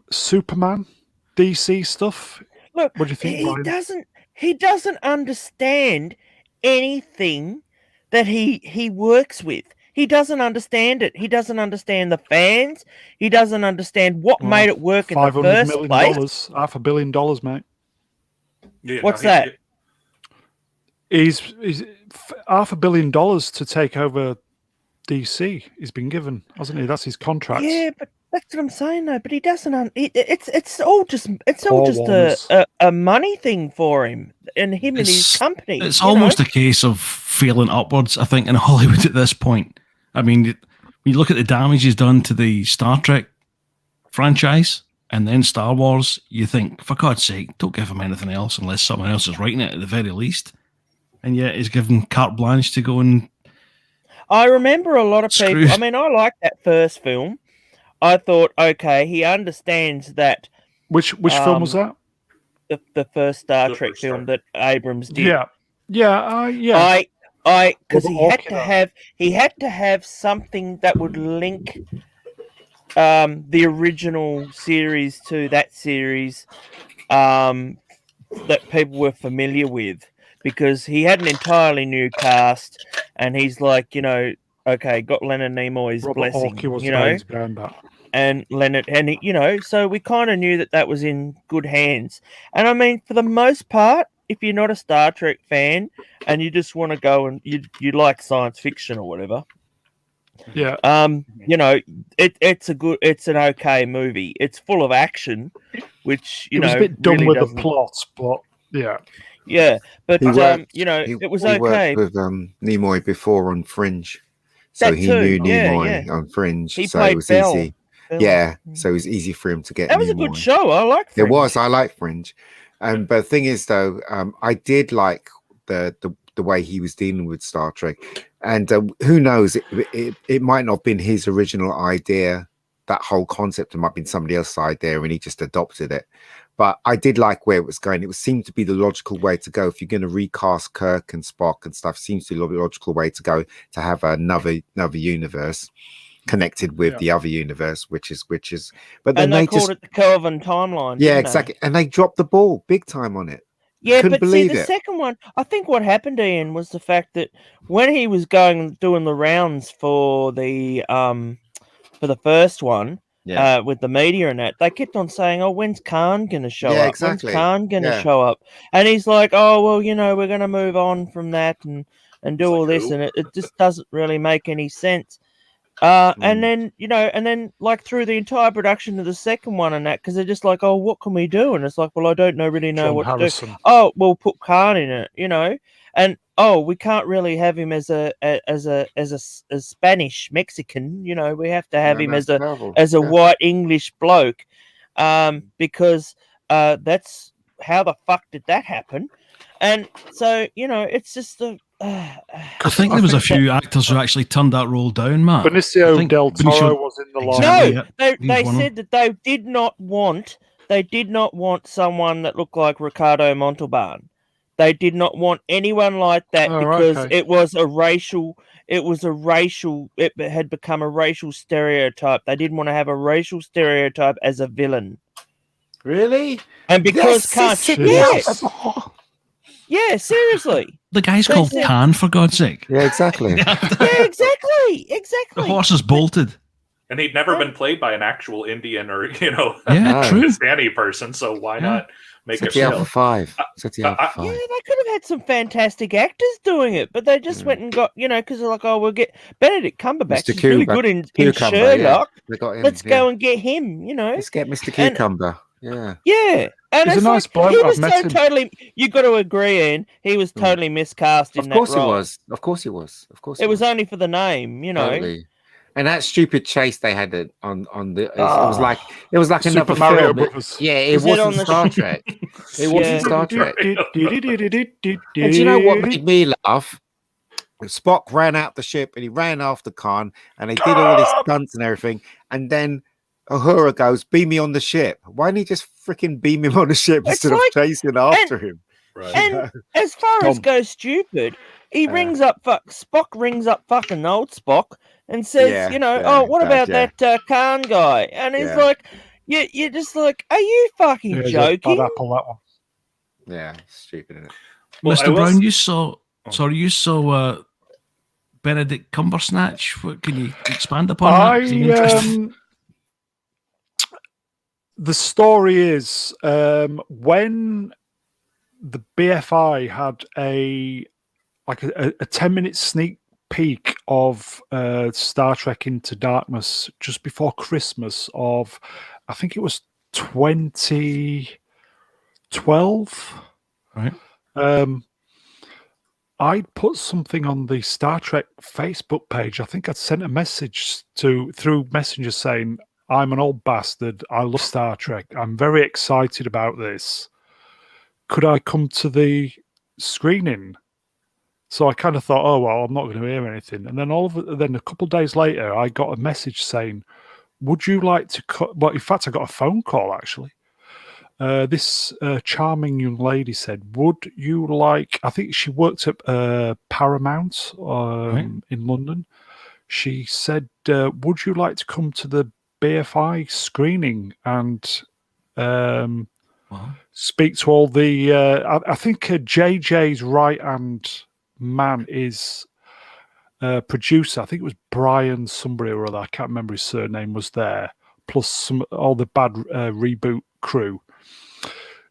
Superman, DC stuff. Look, what do you think, Brian? He doesn't understand anything that he works with. He doesn't understand it. He doesn't understand the fans. He doesn't understand what made it work in the first place. $500 million, mate. Yeah, what's that? He's $500 million to take over DC. He's been given, hasn't he? That's his contract. Yeah, but that's what I'm saying, though. But he doesn't. It's all just a money thing for him and his company. It's almost a case of failing upwards, I think, in Hollywood at this point. I mean, when you look at the damage he's done to the Star Trek franchise and then Star Wars, you think, for God's sake, don't give him anything else unless someone else is writing it at the very least. And yet he's given carte blanche to go and. I remember a lot of people. I mean, I liked that first film. I thought, okay, he understands that. Which film was that? The first Star Trek film that Abrams did. Yeah. Because he had to have something that would link the original series to that series that people were familiar with, because he had an entirely new cast, and he's like, okay, got Leonard Nimoy's blessing, and Leonard, and so we kind of knew that was in good hands. And I mean, for the most part, if you're not a Star Trek fan and you just want to go and you like science fiction or whatever, it's an okay movie. It's full of action, which it was a bit dumb with the plot, but but it was okay. He worked with Nimoy before on Fringe, so he knew Nimoy on Fringe. So it was easy. Yeah, so it was easy for him to get. That was Nimoy. A good show. I liked Fringe. It was. I liked Fringe. But the thing is, though, I did like the way he was dealing with Star Trek, and who knows, it might not have been his original idea that whole concept. There might have been somebody else's idea and he just adopted it. But I did like where it was going. It seemed to be the logical way to go. If you're going to recast Kirk and Spock and stuff, seems to be the logical way to go, to have another universe connected with the other universe, which is. But then they called it the Kelvin timeline. Yeah, exactly. And they dropped the ball big time on it. Yeah, but see, the second one, I think what happened, Ian, was the fact that when he was doing the rounds for the first one, with the media and that, they kept on saying, "Oh, when's Khan going to show up? Exactly. When's Khan going to show up?" And he's like, "Oh, well, we're going to move on from that and do all this," and it just doesn't really make any sense. And then like through the entire production of the second one and that, because they're just like, "Oh, what can we do?" And it's like, "Well, I don't really know what to do." Oh, we'll put Khan in it, and we can't really have him as a Spanish Mexican, we have to have him as a white English bloke, because that's how the fuck did that happen? And so it's just I think there was a few actors who actually turned that role down, Matt. Benicio del Toro was in the line. No, they said that they did not want someone that looked like Ricardo Montalban. They did not want anyone like that because it had become a racial stereotype. They didn't want to have a racial stereotype as a villain. Really? And because yeah, seriously. The guy's called Khan, for God's sake. Yeah, exactly. Exactly. The horse is bolted. And he'd never been played by an actual Indian or, Hispanic person, so why not make it real? 5. Yeah, they could have had some fantastic actors doing it, but they just went and got, because they're like, "Oh, we'll get Benedict Cumberbatch. He's really good in Sherlock. Let's go and get him, Let's get Mr. Cucumber." Yeah. And he's a nice bloke. He was totally. You got to agree, Ian. He was totally miscast in that role. Of course he was. It was only for the name, Totally. And that stupid chase they had on the it was like another Super Mario film. Brothers. Yeah, it wasn't Star Trek. It wasn't Star Trek. And do you know what made me laugh? Spock ran out the ship and he ran after Khan and they did all these stunts and everything, and then Uhura goes, "Beam me on the ship." Why didn't he just freaking beam him on the ship instead of chasing after him? Right. And as far as goes stupid, he rings up Spock rings up fucking old Spock and says, what about that Khan guy? And he's like, you're just like, are you fucking joking? Bad apple, that one. Yeah, stupid, isn't it? Well, Mr. Brown, you saw Benedict Cumbersnatch. What can you expand upon that? The story is when the BFI had a 10-minute sneak peek of Star Trek Into Darkness just before Christmas of, I think it was 2012. Right. I'd put something on the Star Trek Facebook page. I think I'd sent a message through Messenger saying, "I'm an old bastard. I love Star Trek. I'm very excited about this. Could I come to the screening?" So I kind of thought, "Oh well, I'm not going to hear anything." And then then a couple of days later, I got a message saying, "Would you like to?" Well, in fact, I got a phone call actually. This charming young lady said, "Would you like?" I think she worked at Paramount in London. She said, "Would you like to come to the BFI screening and speak to all the?" I think JJ's right hand man is producer. I think it was Brian somebody or other. I can't remember his surname. Was there plus all the bad reboot crew.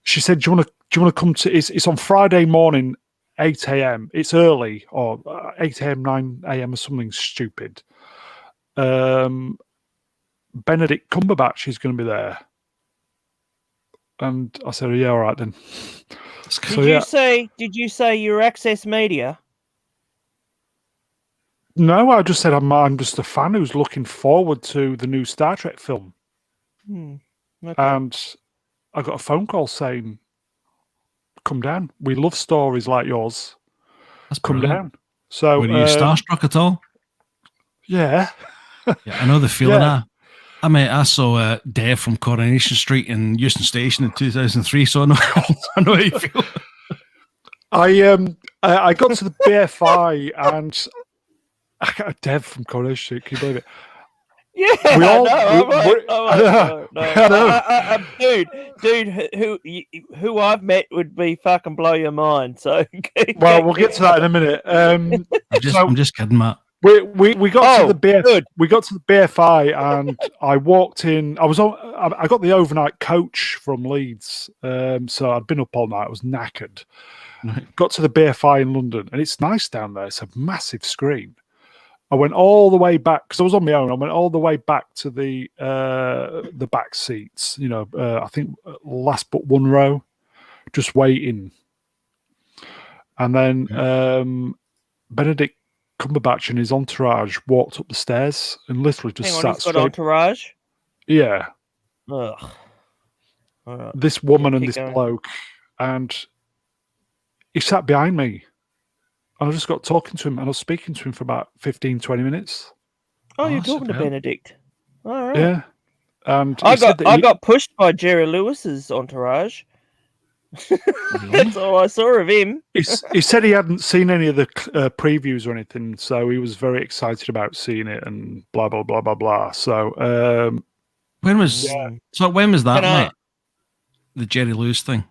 She said, "Do you want to come to?" It's on Friday morning, 8 a.m. It's early, or 8 a.m., 9 a.m. or something stupid. Benedict Cumberbatch is going to be there, and I said, "Yeah, all right then." Did you say your Access Media? No, I just said I'm just a fan who's looking forward to the new Star Trek film. Okay. And I got a phone call saying, "Come down. We love stories like yours. That's come brilliant. down." So, were you starstruck at all? Yeah. Yeah, I know the feeling. I saw Dev from Coronation Street in Euston Station in 2003, so I know, I know how you feel. I got to the BFI and I got a Dev from Coronation Street. Can you believe it? Yeah, dude, who I've met would be fucking blow your mind. So, well, we'll get to that in a minute. I'm just kidding, Matt. We got to the BFI and I walked in. I got the overnight coach from Leeds, so I'd been up all night. I was knackered. Right. Got to the BFI in London, and it's nice down there. It's a massive screen. I went all the way back because I was on my own. I went all the way back to the back seats. You know, I think last but one row, just waiting. And then Benedict Cumberbatch and his entourage walked up the stairs and literally just sat straight. Entourage? Yeah. Ugh. Right. This woman and this bloke, and he sat behind me. And I just got talking to him, and I was speaking to him for about 15, 20 minutes. Oh, you're talking to Benedict. All right. Yeah. And I got pushed by Jerry Lewis's entourage. That's all I saw of him. He said he hadn't seen any of the previews or anything, so he was very excited about seeing it and blah, blah, blah, blah, blah. So, when was that, Matt? The Jerry Lewis thing?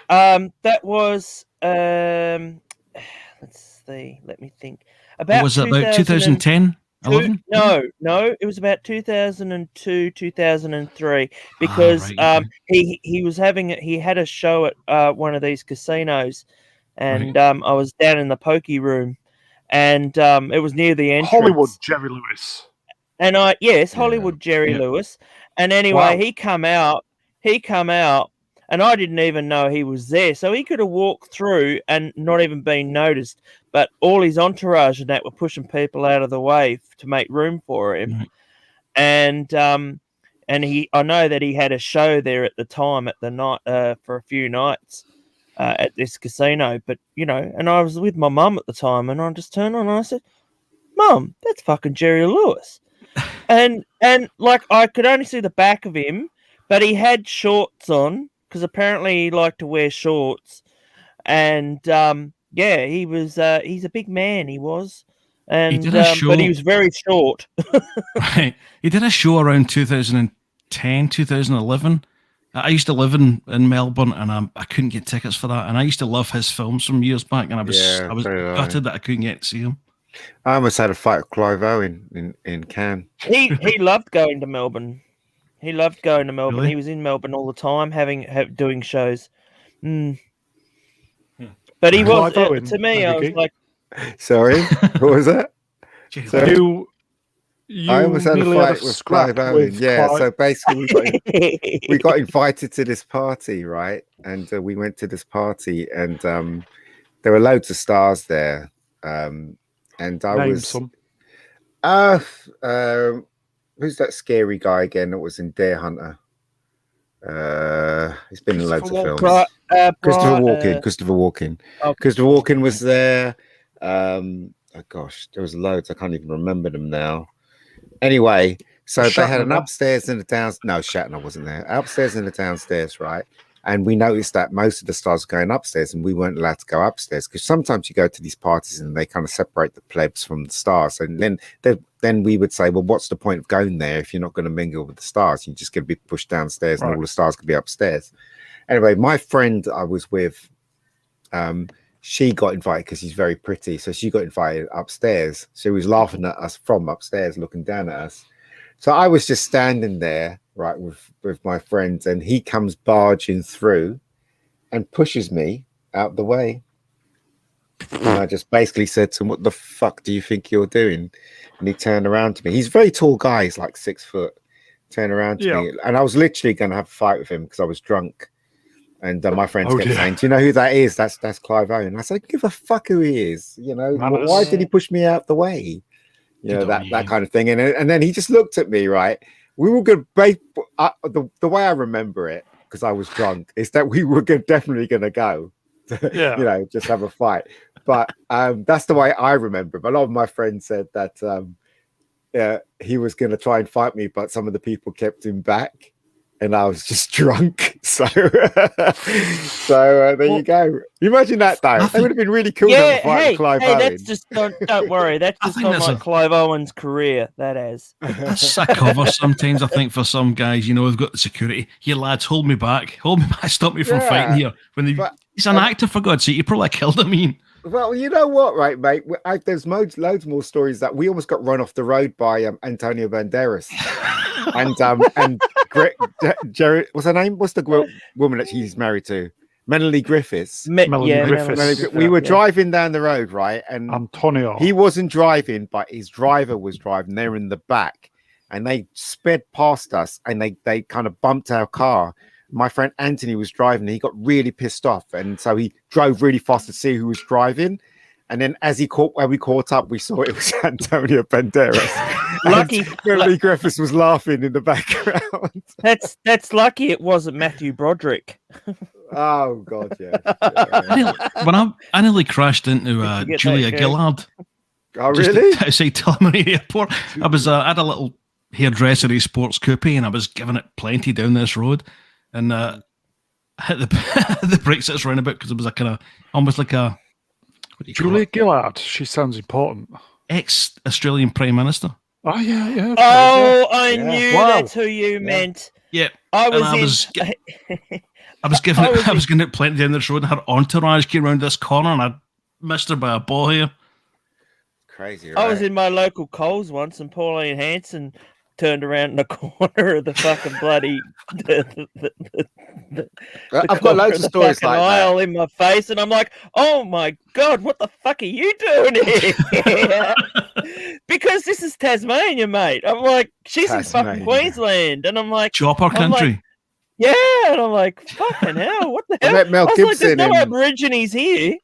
That was... let's see. Let me think. Was it about 2010? 11? No. It was about 2002, 2003 because he had a show at one of these casinos, and I was down in the pokey room, and it was near the entrance. Hollywood Jerry Lewis. And Hollywood Jerry Lewis. And anyway, he come out. And I didn't even know he was there. So he could have walked through and not even been noticed. But all his entourage and that were pushing people out of the way to make room for him. Right. And I know that he had a show there at the time at the night for a few nights at this casino. But, you know, and I was with my mum at the time, and I just turned on and I said, "Mum, that's fucking Jerry Lewis." and like I could only see the back of him, but he had shorts on. Because apparently he liked to wear shorts, and he was. He's a big man. He was, and but he was very short. Right, he did a show around 2010, 2011. I used to live in Melbourne, and I couldn't get tickets for that. And I used to love his films from years back, and I was gutted that I couldn't get to see him. I almost had a fight with Clive Owen in Cannes. He loved going to Melbourne. He loved going to Melbourne. Really? He was in Melbourne all the time, doing shows. But he was to me. I was like, "Sorry, what was that?" So I almost had a fight with Clive Owen. Yeah, so basically we got invited to this party, right? And we went to this party, and there were loads of stars there. And I was some. Who's that scary guy again that was in Dare Hunter? He's been in loads of films. Christopher Walken. Okay. Christopher Walken was there. Oh gosh, there was loads. I can't even remember them now. Anyway, so they had an upstairs and a downstairs. No, Shatner wasn't there. Upstairs and a downstairs, right? And we noticed that most of the stars were going upstairs, and we weren't allowed to go upstairs because sometimes you go to these parties and they kind of separate the plebs from the stars. And then we would say, well, what's the point of going there if you're not going to mingle with the stars? You're just going to be pushed downstairs, and all the stars could be upstairs. Anyway, my friend I was with, she got invited because she's very pretty, so she got invited upstairs. She was laughing at us from upstairs, looking down at us. So I was just standing there, right, with my friends, and he comes barging through and pushes me out the way. And I just basically said to him, "What the fuck do you think you're doing?" And he turned around to me. He's a very tall guy. He's like 6 foot. Turned around to me. And I was literally going to have a fight with him because I was drunk. And my friends kept saying, "Do you know who that is? That's Clive Owen." I said, "Give a fuck who he is. You know, why did he push me out the way?" You know, that kind of thing. And then he just looked at me, right? We were good. The way I remember it, because I was drunk, is that we were definitely going to go. You know, just have a fight. But that's the way I remember. But a lot of my friends said that he was going to try and fight me, but some of the people kept him back. And I was just drunk, so there you go. You imagine that, though. That would have been really cool to have a fight with Clive Owen. That's just don't worry. That's just on like Clive Owen's career. That has. That's a cover sometimes. I think for some guys, they've got the security. Here, lads, hold me back, stop me from fighting here. He's an actor, for God's sake. You probably killed him, Ian. Well, you know what, right, mate? There's loads more stories that we almost got run off the road by Antonio Banderas and Jerry. What's her name? What's the woman that she's married to? Melanie Griffiths. Melanie Griffiths. We were driving down the road, right? And Antonio. He wasn't driving, but his driver was driving. They're in the back, and they sped past us, and they kind of bumped our car. My friend Anthony was driving. He got really pissed off, and so he drove really fast to see who was driving. And then when we caught up, we saw it was Antonio Banderas. Lucky Melanie Griffiths was laughing in the background. That's lucky it wasn't Matthew Broderick. Oh God, yeah. I nearly crashed into Julia Gillard. Oh really? Outside Tullamarine Airport. I had a little hairdressery sports coupe, and I was giving it plenty down this road, and hit the brakes at its roundabout because it was a kind of almost like a. Julia Gillard. She sounds important. Ex-Australian Prime Minister. Oh yeah. Okay, I knew that's who you meant. Yeah, I was giving it plenty down this road, and her entourage came around this corner, and I missed her by a ball here. Crazy. Right? I was in my local Coles once, and Pauline Hanson turned around in the corner of the fucking bloody. I've got loads of stories like aisle that in my face, and I'm like, "Oh my God, what the fuck are you doing here?" Because this is Tasmania, mate. I'm like, she's in fucking Queensland, and I'm like, chopper country. Like, yeah, and I'm like, fucking hell, what the hell? I met Mel Gibson. There's no Aborigines here.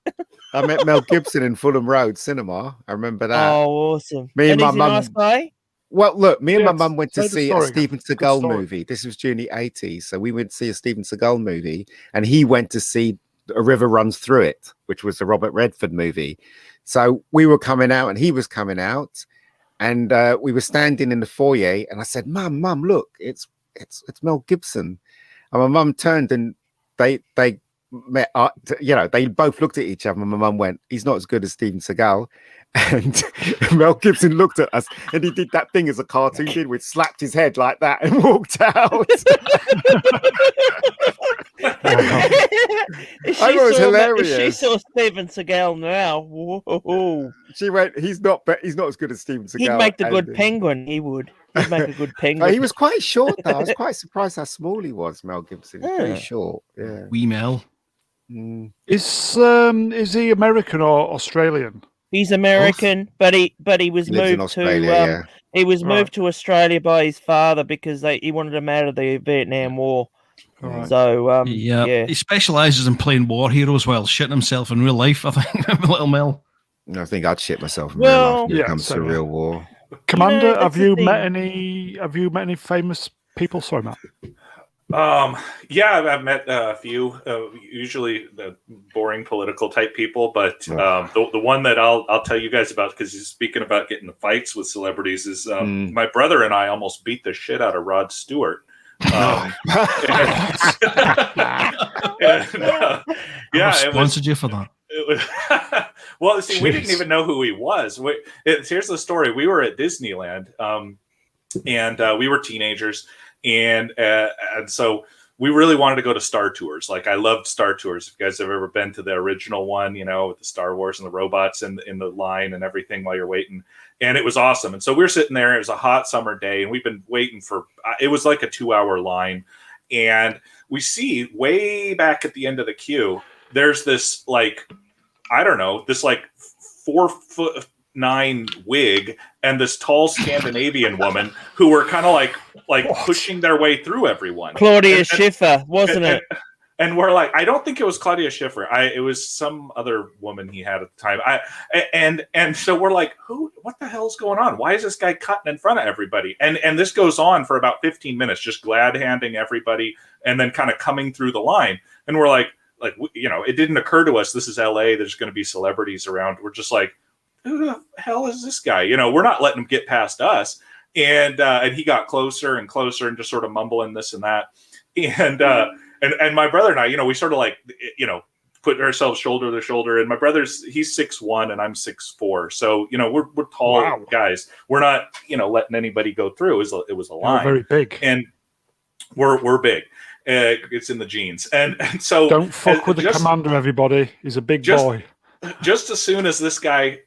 I met Mel Gibson in Fulham Road Cinema. I remember that. Oh, awesome. Me and my mum. Nice guy? Well, look, me and my mum went to see a Steven Seagal movie. This was during the 80s. So we went to see a Steven Seagal movie, and he went to see A River Runs Through It, which was the Robert Redford movie. So we were coming out, and he was coming out, and we were standing in the foyer, and I said, Mum, look, it's Mel Gibson. And my mum turned, and they met, they both looked at each other, and my mum went, he's not as good as Steven Seagal. And Mel Gibson looked at us, and he did that thing as a cartoon did, which slapped his head like that and walked out. I thought it was hilarious. If she saw Steven Seagal now, whoa. She went, he's not as good as Steven Seagal. He'd make the good penguin. He would. He'd make a good penguin. He was quite short, though. I was quite surprised how small he was, Mel Gibson. He was pretty short. Yeah. Wee Mel. Is he American or Australian? He's American, but he was moved to he was moved to Australia by his father because he wanted him out of the Vietnam War. Right. So he specialises in playing war heroes while shitting himself in real life. I think Little Mel. I think I'd shit myself in real life when it comes to real war. Commander, have you met any famous people? Sorry, Matt. Yeah, I've met a few, usually the boring political type people, but the one that I'll tell you guys about, because he's speaking about getting the fights with celebrities, is my brother and I almost beat the shit out of Rod Stewart. Sponsored you for that. Well, see, we didn't even know who he was. Here's the story. We were at Disneyland, and we were teenagers. And so we really wanted to go to Star Tours. Like, I loved Star Tours. If you guys have ever been to the original one, with the Star Wars and the robots in the line and everything while you're waiting. And it was awesome. And so we were sitting there. It was a hot summer day, and we've been waiting for, it was like a 2-hour line. And we see way back at the end of the queue, there's this, like, I don't know, this like 4'9" wig and this tall Scandinavian woman who were kind of like pushing their way through everyone. Claudia Schiffer, wasn't it? And we're like, I don't think it was Claudia Schiffer. It was some other woman he had at the time. And so we're like, what the hell's going on? Why is this guy cutting in front of everybody? And this goes on for about 15 minutes, just glad handing everybody and then kind of coming through the line. And we're like, it didn't occur to us, this is LA, there's going to be celebrities around. We're just like, who the hell is this guy? You know, we're not letting him get past us. And he got closer and closer and just sort of mumbling this and that. And my brother and I, you know, we sort of like, you know, put ourselves shoulder to shoulder. And my he's 6'1" and I'm 6'4". So, you know, we're tall guys. We're not, you know, letting anybody go through. It was a line. Very big. And we're big. It's in the genes. And so don't fuck with the commander, everybody. He's a big boy. Just as soon as this guy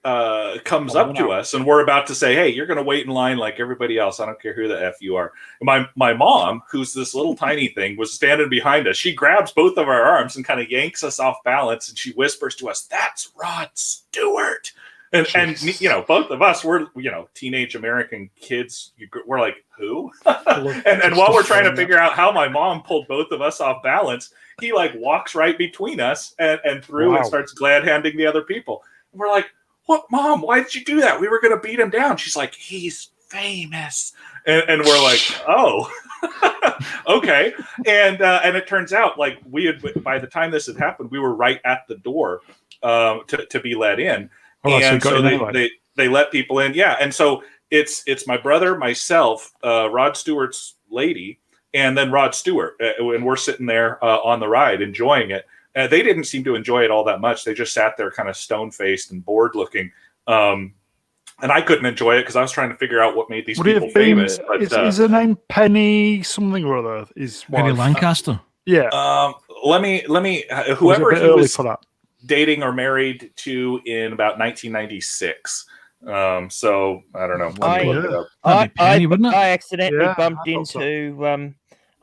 comes up to us and we're about to say, hey, you're going to wait in line like everybody else. I don't care who the F you are. My mom, who's this little tiny thing, was standing behind us. She grabs both of our arms and kind of yanks us off balance. And she whispers to us, that's Rod Stewart. And you know, both of us, we're, you know, teenage American kids. We're like, who? and while we're trying to figure out how my mom pulled both of us off balance, he like walks right between us and through and starts glad handing the other people. And we're like, what, Mom? Why did you do that? We were going to beat him down. She's like, he's famous. And we're like, oh, okay. And it turns out like by the time this had happened, we were right at the door to be let in. And so they let people in. Yeah. And so it's my brother, myself, Rod Stewart's lady, and then Rod Stewart. And we're sitting there on the ride enjoying it. They didn't seem to enjoy it all that much. They just sat there kind of stone-faced and bored looking. And I couldn't enjoy it because I was trying to figure out what made these people famous. But, is her name Penny something or other? Penny Lancaster? Yeah. Let me whoever he was dating or married to in about 1996. So I don't know. I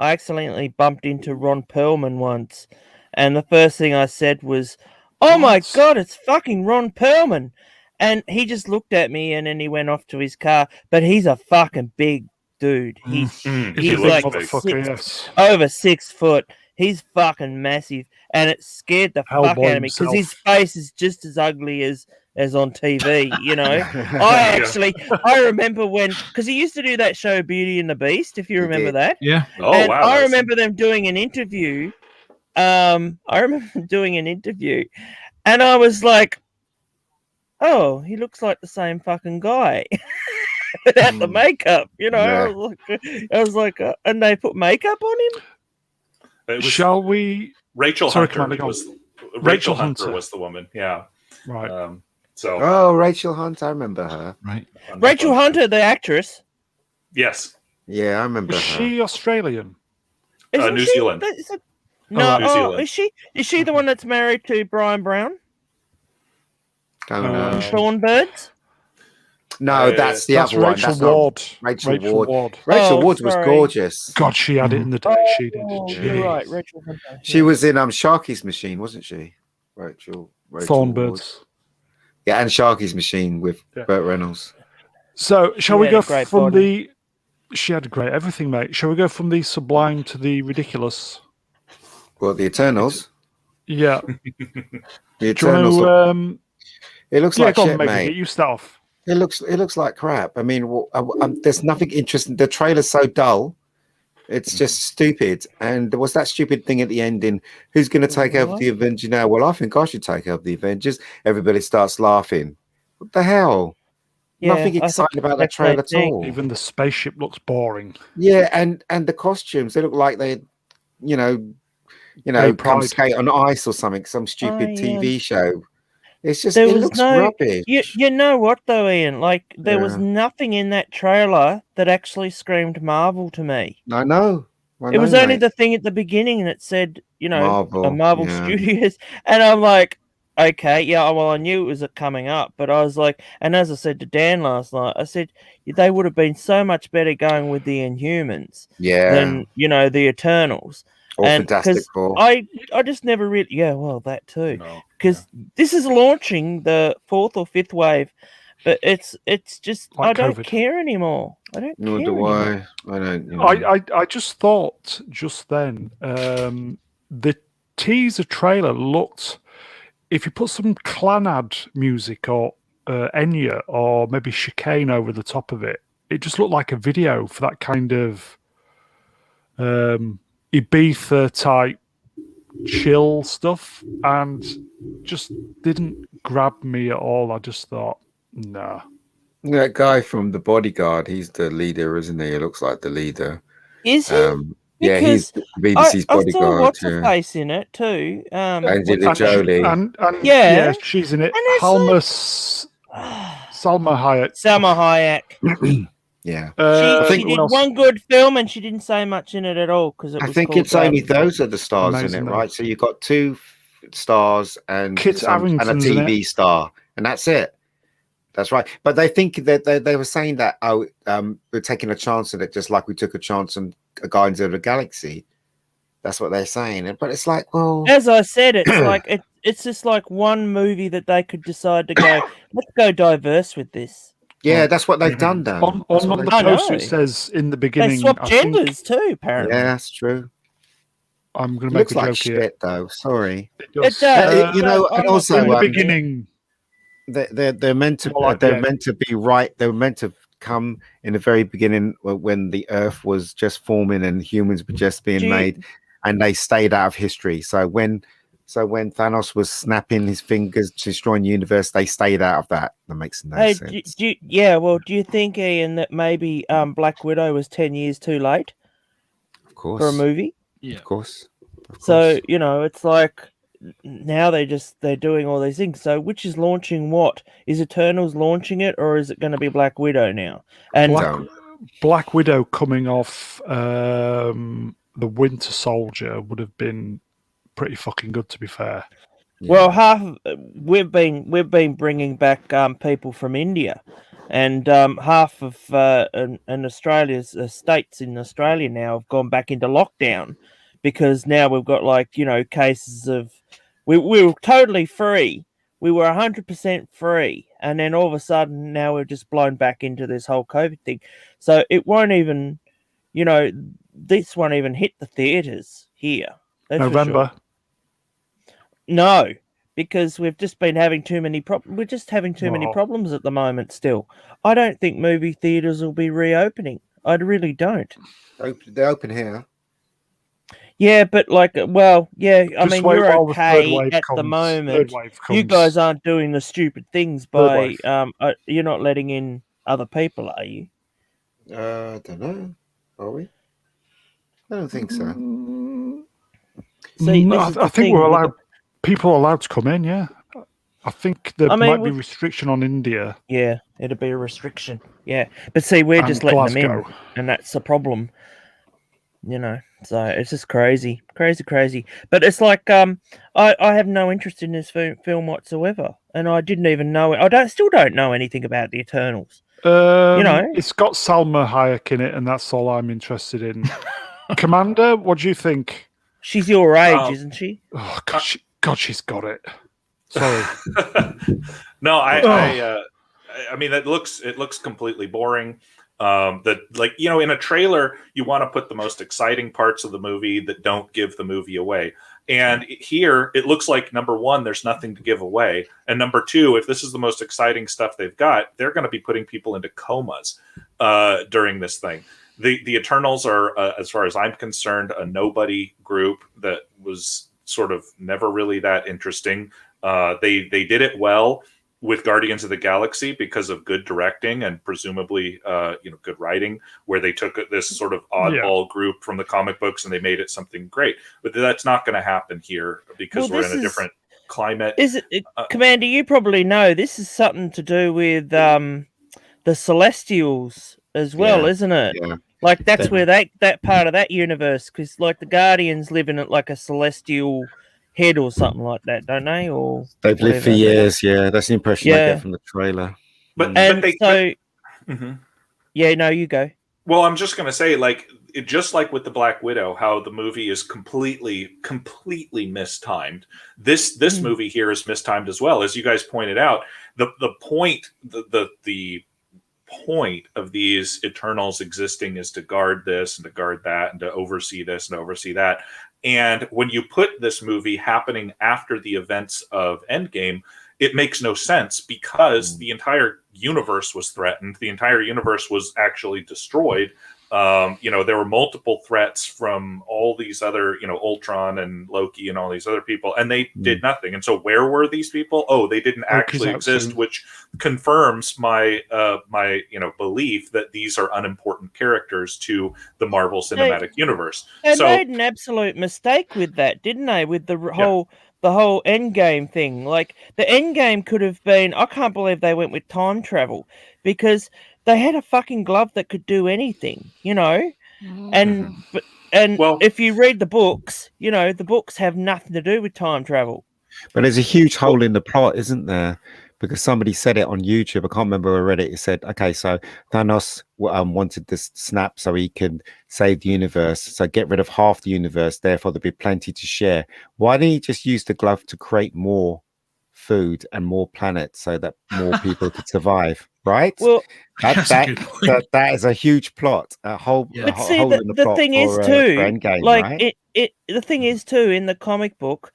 accidentally bumped into Ron Perlman once, and the first thing I said was, "Oh my God, it's fucking Ron Perlman!" And he just looked at me, and then he went off to his car. But he's a fucking big dude. He's like over 6 foot. He's fucking massive, and it scared the fuck out of me because his face is just as ugly as on TV, you know. I remember because he used to do that show Beauty and the Beast, if you remember that. Yeah. Oh, and wow. I remember them doing an interview. And I was like, oh, he looks like the same fucking guy. Without the makeup, you know. Yeah. I was like, and they put makeup on him? Shall we? Rachel Hunter was the woman. Yeah. Right. Rachel Hunter. I remember her. Right. Rachel Hunter, the actress. Yes. Yeah, I remember her. Is she Australian? New Zealand. New Zealand. Is she the one that's married to Brian Brown? Sean Birds? No, that's the other one. Rachel Ward. Rachel Ward. Rachel Ward was gorgeous. God, she had it in the day. She did. You're right, Rachel. She was in Sharky's Machine, wasn't she? Rachel Thornbirds. Yeah, and Sharky's Machine with Burt Reynolds. So, shall we go from the... She had great everything, mate. Shall we go from the sublime to the ridiculous? Well, the Eternals. Yeah. The Eternals. It looks like shit, mate. You start off. It looks like crap. I mean, there's nothing interesting. The trailer's so dull. It's just stupid. And there was that stupid thing at the ending. Who's going to take over the Avengers now? Well, I think I should take over the Avengers. Everybody starts laughing. What the hell? Yeah, nothing exciting about that trailer at all. Even the spaceship looks boring. Yeah, and the costumes, they look like they, come skate on ice or something. Some stupid TV show. It's just, it looks rubbish. You know what, though, Ian? Like, there was nothing in that trailer that actually screamed Marvel to me. I know. It was only the thing at the beginning, and it said, Marvel Studios. And I'm like, okay, well, I knew it was coming up, but I was like, and as I said to Dan last night, I said, they would have been so much better going with the Inhumans than, the Eternals. Or Fantastic Four. I just never really... Yeah, well, that too. Because this is launching the 4th or 5th wave, but it's just... Like I don't care anymore. I don't care anymore. I don't... I just thought just then, the teaser trailer looked... If you put some Clannad music or Enya or maybe Chicane over the top of it, it just looked like a video for that kind of... Ibiza type chill stuff, and just didn't grab me at all. I just thought, No. That guy from The Bodyguard, he's the leader, isn't he? He looks like the leader. Is he? Yeah, he's BBC's I saw bodyguard. what's her face in it too. Angelina Jolie. And yeah, she's in it. And Salma Hayek. Salma Hayek. Yeah. She did one good film and she didn't say much in it at all because I think it's only those are the stars in it, right? So you've got 2 stars and Kit and a TV star, and that's it. That's right. But they think that they were saying that we're taking a chance on it, just like we took a chance on Guardians of the Galaxy. That's what they're saying. But it's like, well, as I said, it's like it's just like one movie that they could decide to go. Let's go diverse with this. Yeah, that's what they've done. Though on the poster, it says in the beginning they swap genders too. Apparently, yeah, that's true. I'm going to make a joke shit, here. Though, sorry. It does. And also in the beginning. They're meant to be right. They were meant to come in the very beginning when the Earth was just forming and humans were just being made, and they stayed out of history. So when Thanos was snapping his fingers, destroying the universe, they stayed out of that. That makes no sense. Do you think, Ian, that maybe Black Widow was 10 years too late? Of course, for a movie. Yeah, of course. So it's like. Now they're doing all these things. So which is launching what? Is Eternals launching it, or is it going to be Black Widow now? And Black Widow coming off the Winter Soldier would have been pretty fucking good, to be fair. Well, we've been bringing back people from India, and half of and Australia's states in Australia now have gone back into lockdown. Because now we've got cases of we were totally free. We were 100% free. And then all of a sudden now we're just blown back into this whole COVID thing. So it won't even, this won't even hit the theatres here. November. Sure. No, because we've just been having too many problems. We're just having too many problems at the moment still. I don't think movie theatres will be reopening. I really don't. They're open here. Yeah, but I mean, you're okay at the moment. You guys aren't doing the stupid things by you're not letting in other people, are you? I don't know. Are we? I don't think so. See, I think we're allowed. People are allowed to come in. Yeah, I think there might be restriction on India. Yeah, it'll be a restriction. Yeah, but see, we're just letting them in, and that's the problem. So it's just crazy. But it's like I have no interest in this film whatsoever, and I didn't even know it. I still don't know anything about the Eternals. It's got Salma Hayek in it, and that's all I'm interested in. Commander, what do you think? She's your age, isn't she? Oh God, she's got it. Sorry. No, I mean, it looks completely boring. That in a trailer you want to put the most exciting parts of the movie that don't give the movie away, and here it looks like, number one, there's nothing to give away, and number two, if this is the most exciting stuff they've got, they're going to be putting people into comas during this thing. The Eternals are, as far as I'm concerned, a nobody group that was sort of never really that interesting. They did it well with Guardians of the Galaxy because of good directing and presumably good writing, where they took this sort of oddball group from the comic books and they made it something great. But that's not going to happen here because we're in a different climate. Is it, Commander? You probably know this is something to do with the Celestials as well, isn't it? Yeah. Like that's where that part of that universe, because like the Guardians live in it like a celestial head or something like that, don't they? Or they've lived for years. Yeah, that's the impression I get from the trailer. You go. Well, I'm just going to say, just like with the Black Widow, how the movie is completely mistimed. This movie here is mistimed as well, as you guys pointed out. The point of these Eternals existing is to guard this and to guard that and to oversee this and to oversee that. And when you put this movie happening after the events of Endgame, it makes no sense because the entire universe was threatened. The entire universe was actually destroyed there were multiple threats from all these other, Ultron and Loki and all these other people, and they did nothing. And so where were these people? Oh, they didn't actually exist, which confirms my belief that these are unimportant characters to the Marvel Cinematic Universe. They made an absolute mistake with that, didn't they? With the whole Endgame thing. Like, the Endgame could have been... I can't believe they went with time travel, because they had a fucking glove that could do anything, And if you read the books, the books have nothing to do with time travel. But there's a huge hole in the plot, isn't there? Because somebody said it on YouTube. I can't remember where I read it. It said, okay, so Thanos wanted this snap so he can save the universe. So get rid of half the universe. Therefore, there'll be plenty to share. Why didn't he just use the glove to create more food and more planets so that more people could survive? Right? Well, that is a huge plot. A hole in the plot. The thing is too, Endgame, like right? The thing is too, in the comic book,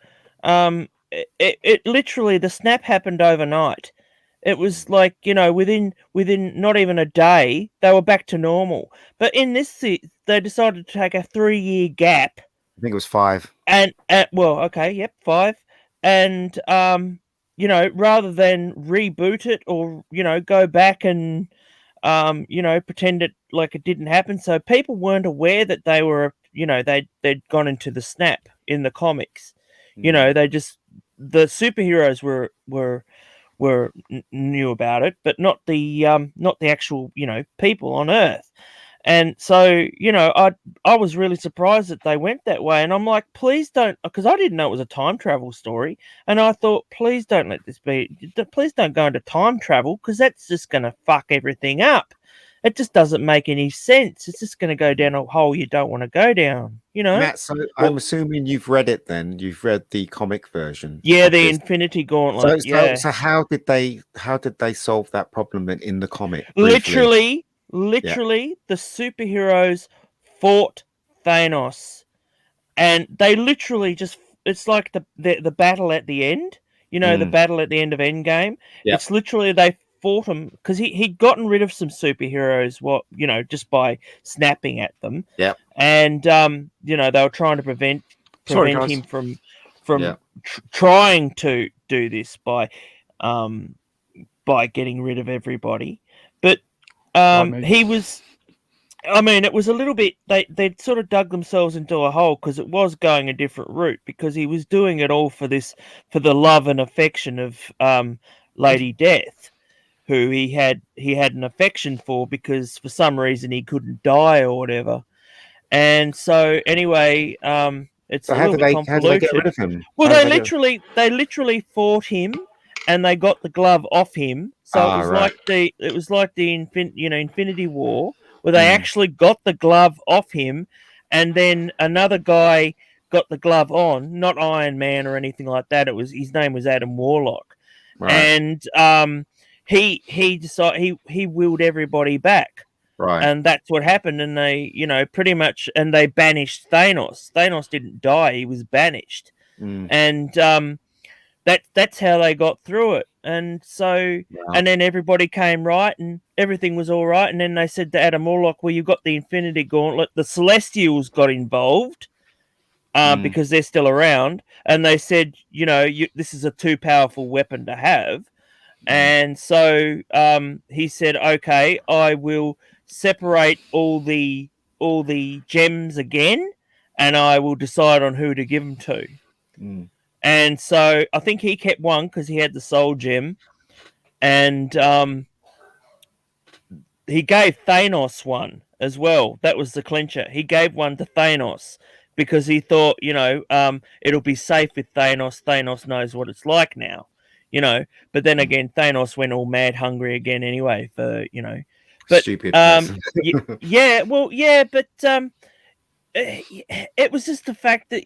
it literally, the snap happened overnight. It was like, within not even a day, they were back to normal. But in this, they decided to take a 3-year gap. I think it was 5. And 5. And rather than reboot it or, go back and, pretend it like it didn't happen. So people weren't aware that they were, they'd gone into the snap in the comics. They just, the superheroes were knew about it, but not the actual, people on Earth. And so, I was really surprised that they went that way. And I'm like, please don't, because I didn't know it was a time travel story. And I thought, please don't let this be, please don't go into time travel, because that's just going to fuck everything up. It just doesn't make any sense. It's just going to go down a hole you don't want to go down, Matt, so I'm assuming you've read it then. You've read the comic version. Yeah, the Infinity Gauntlet. So how did they solve that problem in the comic? Briefly? Literally, the superheroes fought Thanos, and they literally just, it's like the battle at the end, the battle at the end of Endgame. Yep. It's literally, they fought him because he'd gotten rid of some superheroes, just by snapping at them. Yeah. And, they were trying to prevent him from trying to do this by getting rid of everybody. But, he was, it was a little bit, they'd sort of dug themselves into a hole, because it was going a different route, because he was doing it all for the love and affection of Lady Death, who he had an affection for, because for some reason he couldn't die or whatever. And so anyway, it's a little bit convoluted. How did they get rid of him? Well, they literally fought him, and they got the glove off him. So it was like the Infinity War, where they actually got the glove off him, and then another guy got the glove on, not Iron Man or anything like that. His name was Adam Warlock, and he decided he willed everybody back, and that's what happened. And they pretty much, and they banished Thanos. Thanos didn't die; he was banished, and that's how they got through it. And so, and then everybody came right, and everything was all right. And then they said to Adam Warlock, well, you've got the Infinity Gauntlet. The Celestials got involved because they're still around. And they said, this is a too powerful weapon to have. And so he said, okay, I will separate all the gems again, and I will decide on who to give them to. And so I think he kept one because he had the soul gem, and he gave Thanos one as well. That was the clincher. He gave one to Thanos because he thought, it'll be safe with Thanos. Thanos knows what it's like now, But then again, Thanos went all mad hungry again anyway for, But, stupid. But it was just the fact that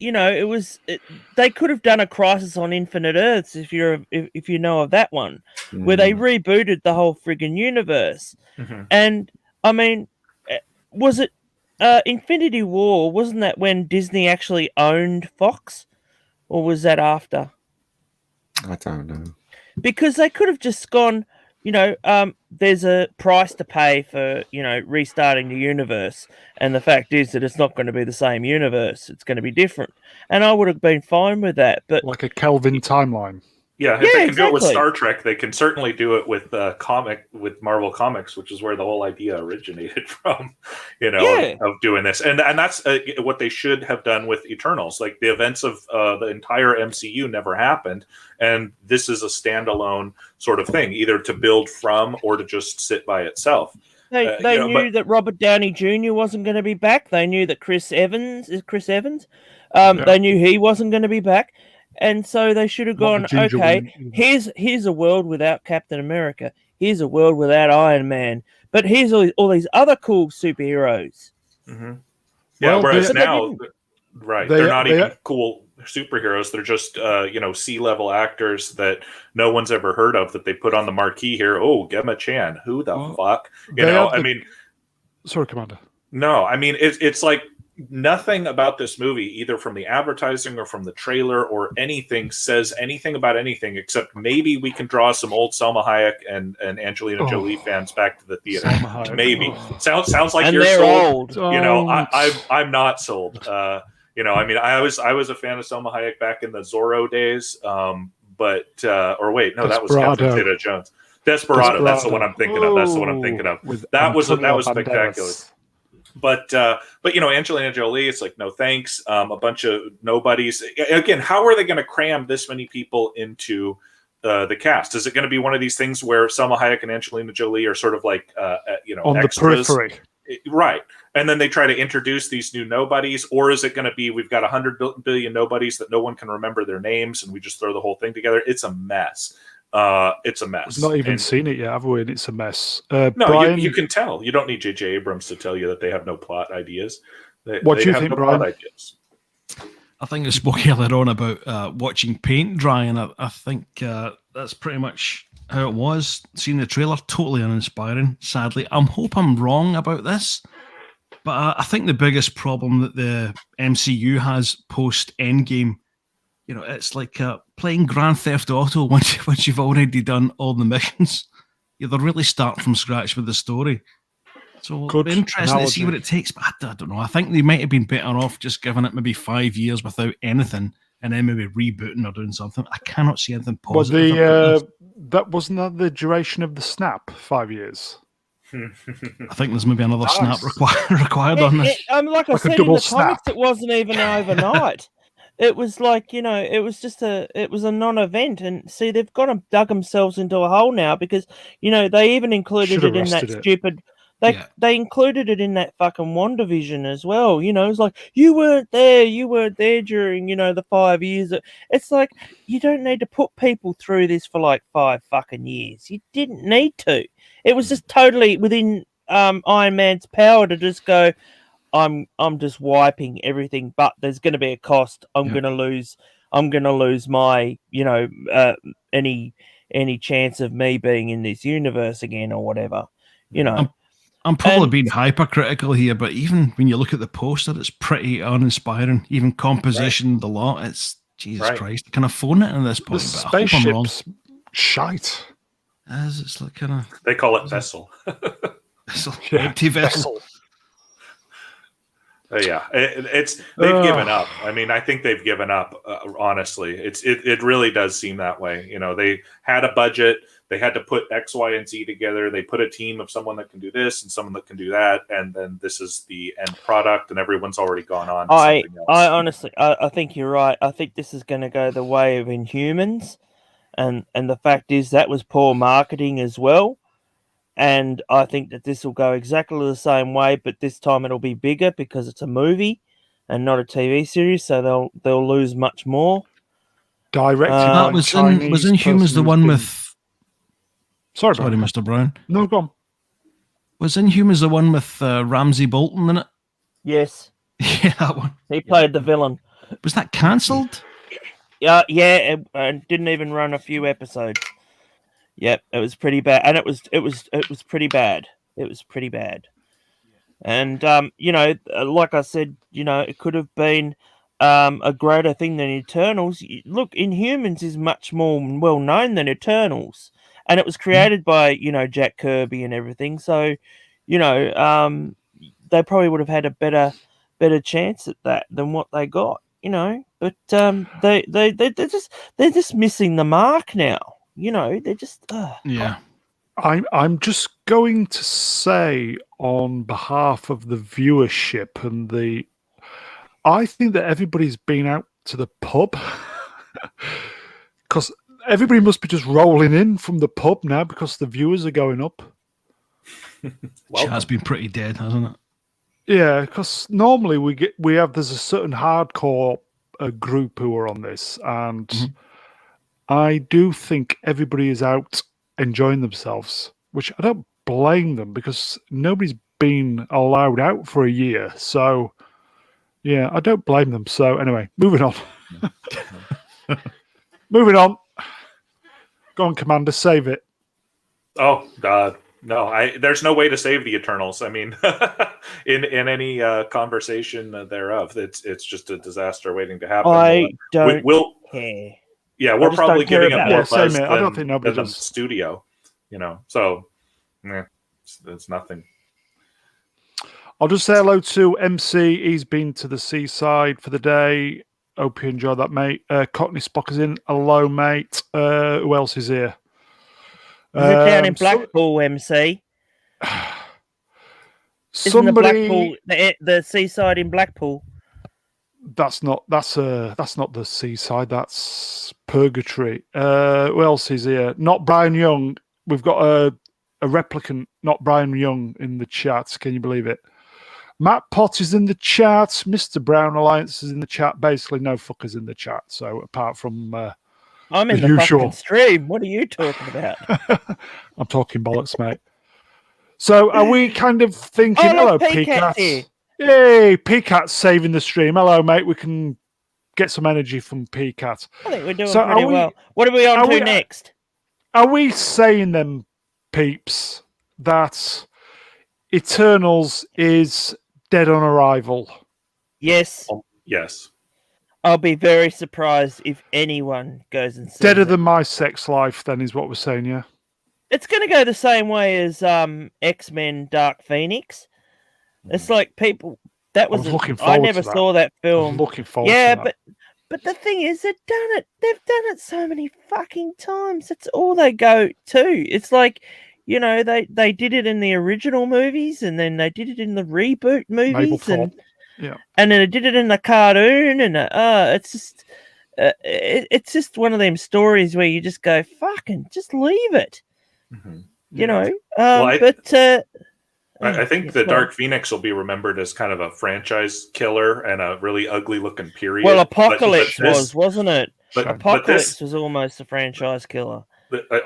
they could have done a Crisis on Infinite Earths if you know of that one, where they rebooted the whole friggin' universe. And was it Infinity War? Wasn't that when Disney actually owned Fox, or was that after? I don't know. Because they could have just gone, there's a price to pay for, restarting the universe. And the fact is that it's not going to be the same universe. It's going to be different. And I would have been fine with that. But like a Kelvin timeline. Yeah, if they can do it with Star Trek, they can certainly do it with Marvel Comics, which is where the whole idea originated from, of doing this. And that's what they should have done with Eternals. Like, the events of the entire MCU never happened, and this is a standalone sort of thing, either to build from or to just sit by itself. They knew that Robert Downey Jr. wasn't going to be back. They knew that Chris Evans. They knew he wasn't going to be back. And so they should have gone, okay, here's a world without Captain America. Here's a world without Iron Man. But here's all these other cool superheroes. Mm-hmm. Yeah, whereas now, they're not even cool superheroes. They're just, C-level actors that no one's ever heard of that they put on the marquee here. Oh, Gemma Chan. Who the fuck? Sorry, Commander. No, I mean, it's like, nothing about this movie, either from the advertising or from the trailer or anything, says anything about anything except maybe we can draw some old Selma Hayek and Angelina Jolie fans back to the theater. Maybe sounds like you're sold. I'm not sold. I was a fan of Selma Hayek back in the Zorro days. That was Catherine Zeta-Jones. Desperado. That's the one I'm thinking of. That was spectacular. But Angelina Jolie, it's like, no thanks. A bunch of nobodies. Again, how are they going to cram this many people into the cast? Is it going to be one of these things where Salma Hayek and Angelina Jolie are sort of like, on extras? The periphery? Right. And then they try to introduce these new nobodies, or is it going to be, we've got 100 billion nobodies that no one can remember their names, and we just throw the whole thing together? It's a mess. It's a mess. We've not even seen it yet, have we? And it's a mess. No, Brian, you can tell. You don't need J.J. Abrams to tell you that they have no plot ideas. What do you think, Brian? I think I spoke earlier on about watching paint dry, and I think that's pretty much how it was. Seeing the trailer, totally uninspiring, sadly. I hope I'm wrong about this, but I think the biggest problem that the MCU has post-Endgame, it's like playing Grand Theft Auto once you've already done all the missions. They're really starting from scratch with the story. So it'll be interesting to see what it takes, but I don't know. I think they might have been better off just giving it maybe 5 years without anything and then maybe rebooting or doing something. I cannot see anything positive. Well, that wasn't the duration of the snap, 5 years. I think there's maybe another snap required on this. Like I said, in the comics, it wasn't even overnight. It was like, it was a non-event. And see, they've got them dug themselves into a hole now because, they even included it in that stupid... They included it in that fucking WandaVision as well. It's like, you weren't there during, the 5 years. It's like, you don't need to put people through this for like 5 fucking years. You didn't need to. It was just totally within Iron Man's power to just go, I'm just wiping everything, but there's going to be a cost. I'm going to lose my, any chance of me being in this universe again or whatever, I'm probably being hypercritical here, but even when you look at the poster, it's pretty uninspiring. Even composition, the lot, it's Jesus Christ. Can I phone it at this point? The spaceship's shite. It's like kind of... They call it vessel. Empty vessel. They've given up. I mean, I think they've given up. Honestly, it really does seem that way. They had a budget. They had to put X, Y, and Z together. They put a team of someone that can do this and someone that can do that, and then this is the end product, and everyone's already gone on to something else. I honestly, I think you're right. I think this is going to go the way of Inhumans, and the fact is that was poor marketing as well. And I think that this will go exactly the same way, but this time it'll be bigger because it's a movie and not a TV series, so they'll lose much more. Directed was Inhumans the one with... Sorry, Mr. Brown. No, go on. Was Inhumans the one with Ramsay Bolton in it? Yes. Yeah, that one. He played the villain. Was that cancelled? Yeah, it didn't even run a few episodes. Yep, it was pretty bad, and it was pretty bad. It was pretty bad, and like I said, it could have been a greater thing than Eternals. Look, Inhumans is much more well known than Eternals, and it was created by Jack Kirby and everything. So, they probably would have had a better chance at that than what they got. But they're just missing the mark now. They're just yeah. I'm just going to say on behalf of the viewership and I think that everybody's been out to the pub because everybody must be just rolling in from the pub now because the viewers are going up. Which has been pretty dead, hasn't it? Yeah, because normally there's a certain hardcore group who are on this, and I do think everybody is out enjoying themselves, which I don't blame them because nobody's been allowed out for a year. So, yeah, I don't blame them. So, anyway, moving on. Moving on. Go on, Commander, save it. Oh, God. No, there's no way to save the Eternals. I mean, in any conversation thereof, it's just a disaster waiting to happen. I don't care. Yeah, we're probably giving it more buzz than I don't think nobody the does. studio. So it's nothing. I'll just say hello to MC. He's been to the seaside for the day. Hope you enjoyed that, mate. Cockney Spock is in. Hello, mate. Who else is here? Is it down in Blackpool, MC? Isn't the Blackpool the seaside in Blackpool? That's not the seaside. That's Purgatory. Who else is here? Not Brian Young. We've got a replicant, not Brian Young, in the chat. Can you believe it? Matt Pott is in the chat. Mr. Brown Alliance is in the chat. Basically, no fuckers in the chat. So apart from I'm in the fucking stream. What are you talking about? I'm talking bollocks, mate. So are we kind of thinking, hello, PCAT. Yay, PCAT's saving the stream. Hello, mate. We can get some energy from PCAT. I think we're doing pretty well. What are we on to next? Are we saying then, peeps, that Eternals is dead on arrival? Yes. Yes. I'll be very surprised if anyone goes and sees Deader it. than my sex life, then, is what we're saying, yeah? It's going to go the same way as X-Men Dark Phoenix. It's like people... I never saw that film. I was looking forward to that. But the thing is, they've done it so many fucking times. That's all they go to. It's like, they did it in the original movies, and then they did it in the reboot movies, and then they did it in the cartoon, and it's just one of them stories where you just go, fucking, just leave it. I think the Dark Phoenix will be remembered as kind of a franchise killer and a really ugly looking period. Well, Apocalypse wasn't it? But Apocalypse was almost a franchise killer.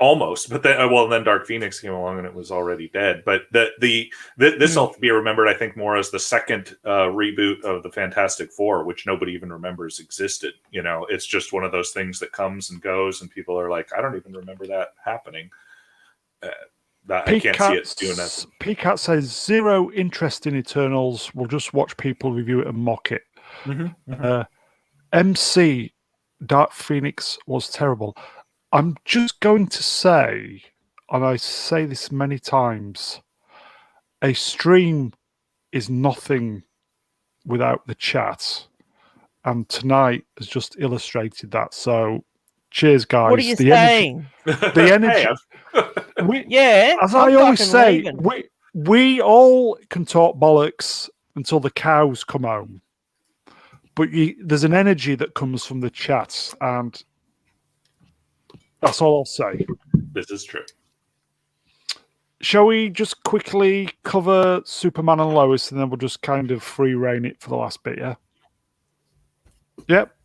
Almost, but then Dark Phoenix came along and it was already dead. But this will be remembered, I think, more as the second reboot of the Fantastic Four, which nobody even remembers existed. It's just one of those things that comes and goes, and people are like, I don't even remember that happening. I can't see it doing that. PCAT says zero interest in Eternals. We'll just watch people review it and mock it. MC Dark Phoenix was terrible. I'm just going to say, and I say this many times, a stream is nothing without the chat. And tonight has just illustrated that. So cheers, guys. What are you saying? The energy. As I always say, we all can talk bollocks until the cows come home. But there's an energy that comes from the chats, and that's all I'll say. This is true. Shall we just quickly cover Superman and Lois, and then we'll just kind of free reign it for the last bit, yeah? Yep.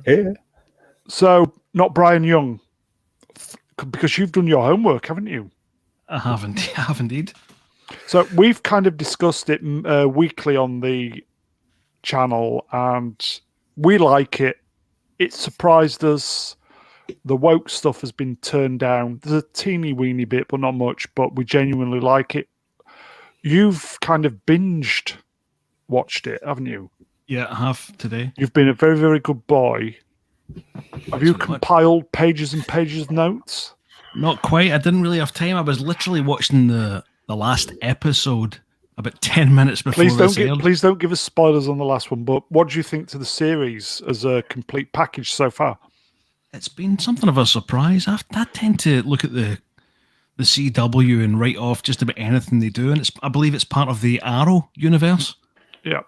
Yeah. So, not Brian Young, because you've done your homework, haven't you? I have indeed. So, we've kind of discussed it weekly on the channel, and we like it. It surprised us. The woke stuff has been turned down. There's a teeny weeny bit, but not much, but we genuinely like it. You've kind of binged watched it, haven't you? Yeah, I have today. You've been a very, very good boy. Have you compiled pages and pages of notes? Not quite. I didn't really have time. I was literally watching the last episode about 10 minutes before Please don't give us spoilers on the last one, but what do you think to the series as a complete package so far? It's been something of a surprise. I tend to look at the CW and write off just about anything they do, and I believe it's part of the Arrow universe. Yeah.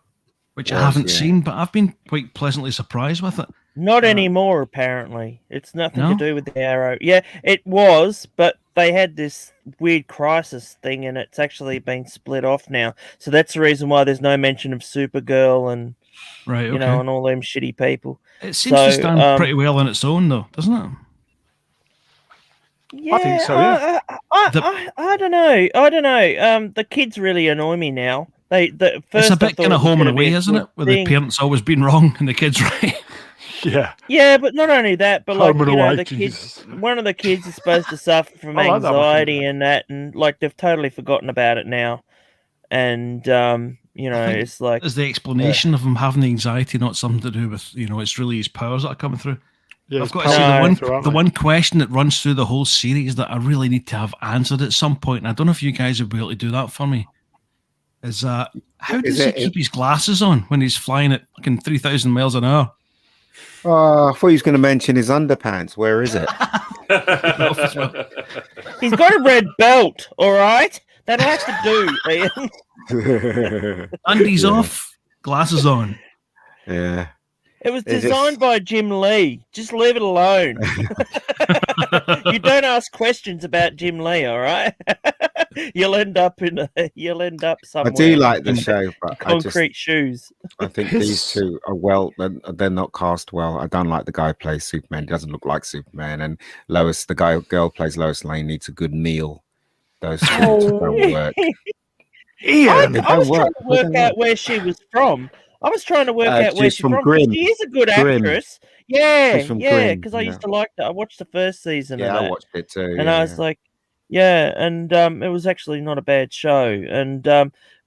Which I haven't seen, but I've been quite pleasantly surprised with it. Not anymore, apparently. It's nothing to do with the Arrow. Yeah, it was, but they had this weird crisis thing, and it's actually been split off now. So that's the reason why there's no mention of Supergirl and you know, and all them shitty people. It seems to stand pretty well on its own, though, doesn't it? Yeah, I think so. Yeah. I don't know. The kids really annoy me now. It's a bit kind of home and away, isn't it? Where the parents always been wrong and the kids right. Yeah. Yeah, but not only that, but like, you know, the Jesus. kids, one of the kids is supposed to suffer from anxiety and that, and like they've totally forgotten about it now. And you know, it's like, is the explanation of him having the anxiety not something to do with, you know, it's really his powers that are coming through? Yeah, I've got to say the one question that runs through the whole series that I really need to have answered at some point, and I don't know if you guys would be able to do that for me, is how does he keep his glasses on when he's flying at fucking 3,000 miles an hour? I thought he was going to mention his underpants. Where is it? He's got a red belt, all right? That'll have to do, Ian. Undies off, glasses on. Yeah. It was designed by Jim Lee. Just leave it alone. You don't ask questions about Jim Lee, all right? You'll end up somewhere. I do like the show, but concrete shoes. I think these two are they're not cast well. I don't like the guy who plays Superman. He doesn't look like Superman. And Lois, girl plays Lois Lane, needs a good meal. Those two don't work. I was trying to work out where she was from. I was trying to work out where she's from. She is a good actress. Yeah, because I used to like that. I watched the first season of that. I watched it too. And I was like, and it was actually not a bad show. And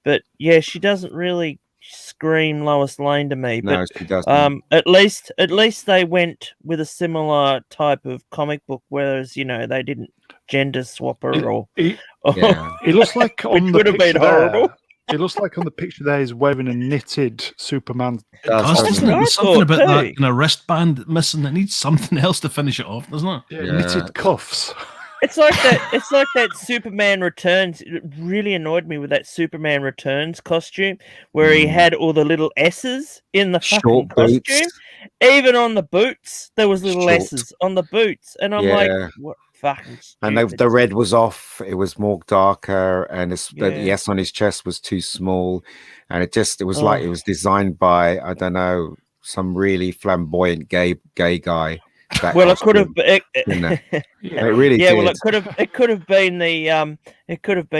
but yeah, she doesn't really scream Lois Lane to me. No, but, she doesn't. At least they went with a similar type of comic book, whereas, you know, they didn't gender swap her it looks like on the could have been horrible. It looks like on the picture there he's wearing a knitted Superman. There's something about that in a wristband missing. It needs something else to finish it off, doesn't it? Yeah. Knitted cuffs. It's like that. It's like that Superman Returns. It really annoyed me with that Superman Returns costume, where he had all the little S's in the fucking costume. Even on the boots, there was little S's on the boots, and I'm like, what? Fucking stupid. And the red was off. It was more darker, and the S on his chest was too small, and it was like it was designed by, I don't know, some really flamboyant gay guy. Well, it could have. It really did. Well, it could have been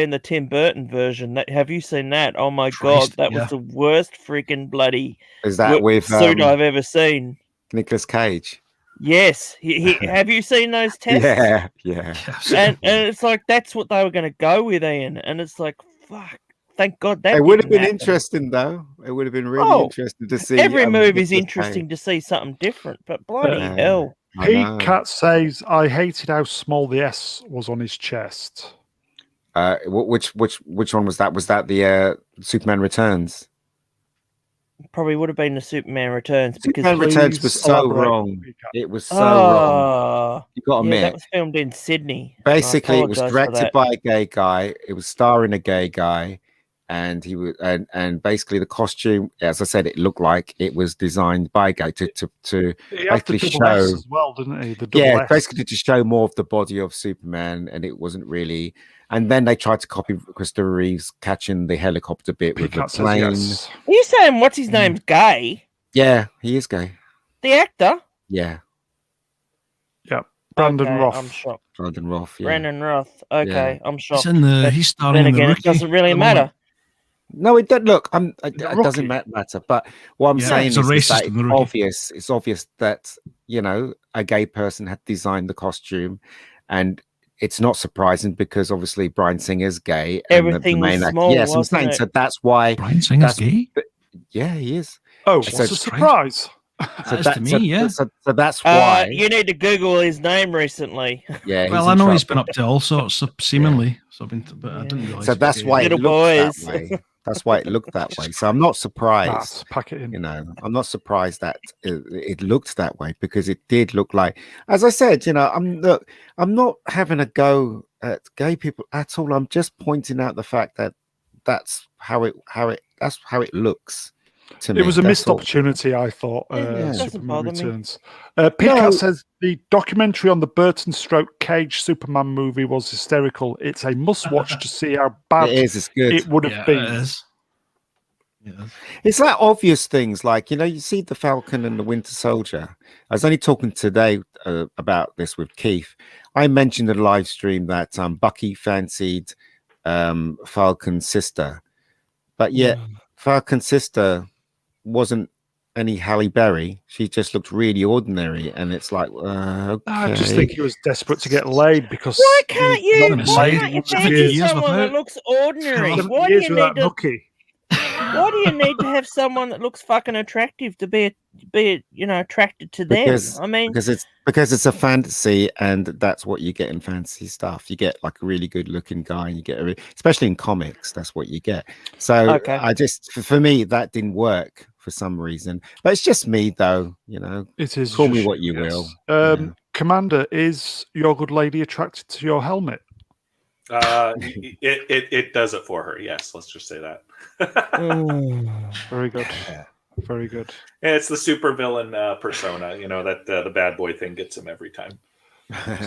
the Tim Burton version. Have you seen that? Oh my god, that was the worst freaking bloody suit I've ever seen. Nicolas Cage. Yes, have you seen those tests? Yeah. And it's like that's what they were going to go with, Ian. And it's like, fuck. Thank God that. It would have been interesting, though. It would have been really interesting to see. Every movie is interesting to see something different, but bloody hell. Pete Cat says, "I hated how small the S was on his chest." Which one was that? Was that the Superman Returns? Probably would have been the Superman Returns, because Superman Returns was so wrong. It was so wrong. You got to admit, that was filmed in Sydney. Basically, it was directed by a gay guy. It was starring a gay guy, and he was and basically the costume, as I said, it looked like it was designed by a guy to basically show as well, didn't he? Basically to show more of the body of Superman, and it wasn't really. And then they tried to copy Christopher Reeves catching the helicopter bit with the plane. Yes. Are you saying what's his name's gay? Yeah, he is gay. The actor? Yeah. Yeah. Brandon Roth. I'm shocked. Brandon Roth. Yeah. Brandon Roth. Okay, I'm shocked. He's starring then in again, the it doesn't really matter. No, it doesn't. Look, it doesn't matter. But what I'm saying is that it's obvious that, you know, a gay person had designed the costume, and it's not surprising because obviously Bryan Singer's gay. Everything was small. Yes, I'm saying so. That's why Bryan Singer's gay. Yeah, he is. Oh, it's a surprise. So to me, yeah. So that's why you need to Google his name recently. Yeah. Well, I know he's been up to all sorts, seemingly. So, but I didn't realize. So that's why it Little looks boys. that way. That's why it looked that way. So I'm not surprised. Pack it in. You know, I'm not surprised that it looked that way, because it did look like, as I said, you know, I'm not having a go at gay people at all. I'm just pointing out the fact that that's how it looks to me. It was a missed opportunity, I thought. Superman Returns. Picard says the documentary on the Burton stroke Cage Superman movie was hysterical. It's a must-watch to see how bad it's good. It would have been. It is. Yeah. It's like obvious things, like, you know, you see the Falcon and the Winter Soldier. I was only talking today about this with Keith. I mentioned in the live stream that Bucky fancied Falcon's sister, but yet Falcon's sister wasn't any Halle Berry. She just looked really ordinary, and it's like, okay. I just think he was desperate to get laid, because Why can't you fancy someone that looks ordinary? Why do you need to? Why do you need to have someone that looks fucking attractive to be attracted to them? Because it's a fantasy, and that's what you get in fantasy stuff. You get like a really good looking guy, and you get especially in comics, that's what you get. So for me, that didn't work for some reason. But it's just me, though. You know, it is. Call me what you will. Commander, is your good lady attracted to your helmet? It does it for her. Yes, let's just say that. Very good. Very good. Yeah, it's the supervillain persona, you know, that the bad boy thing gets him every time.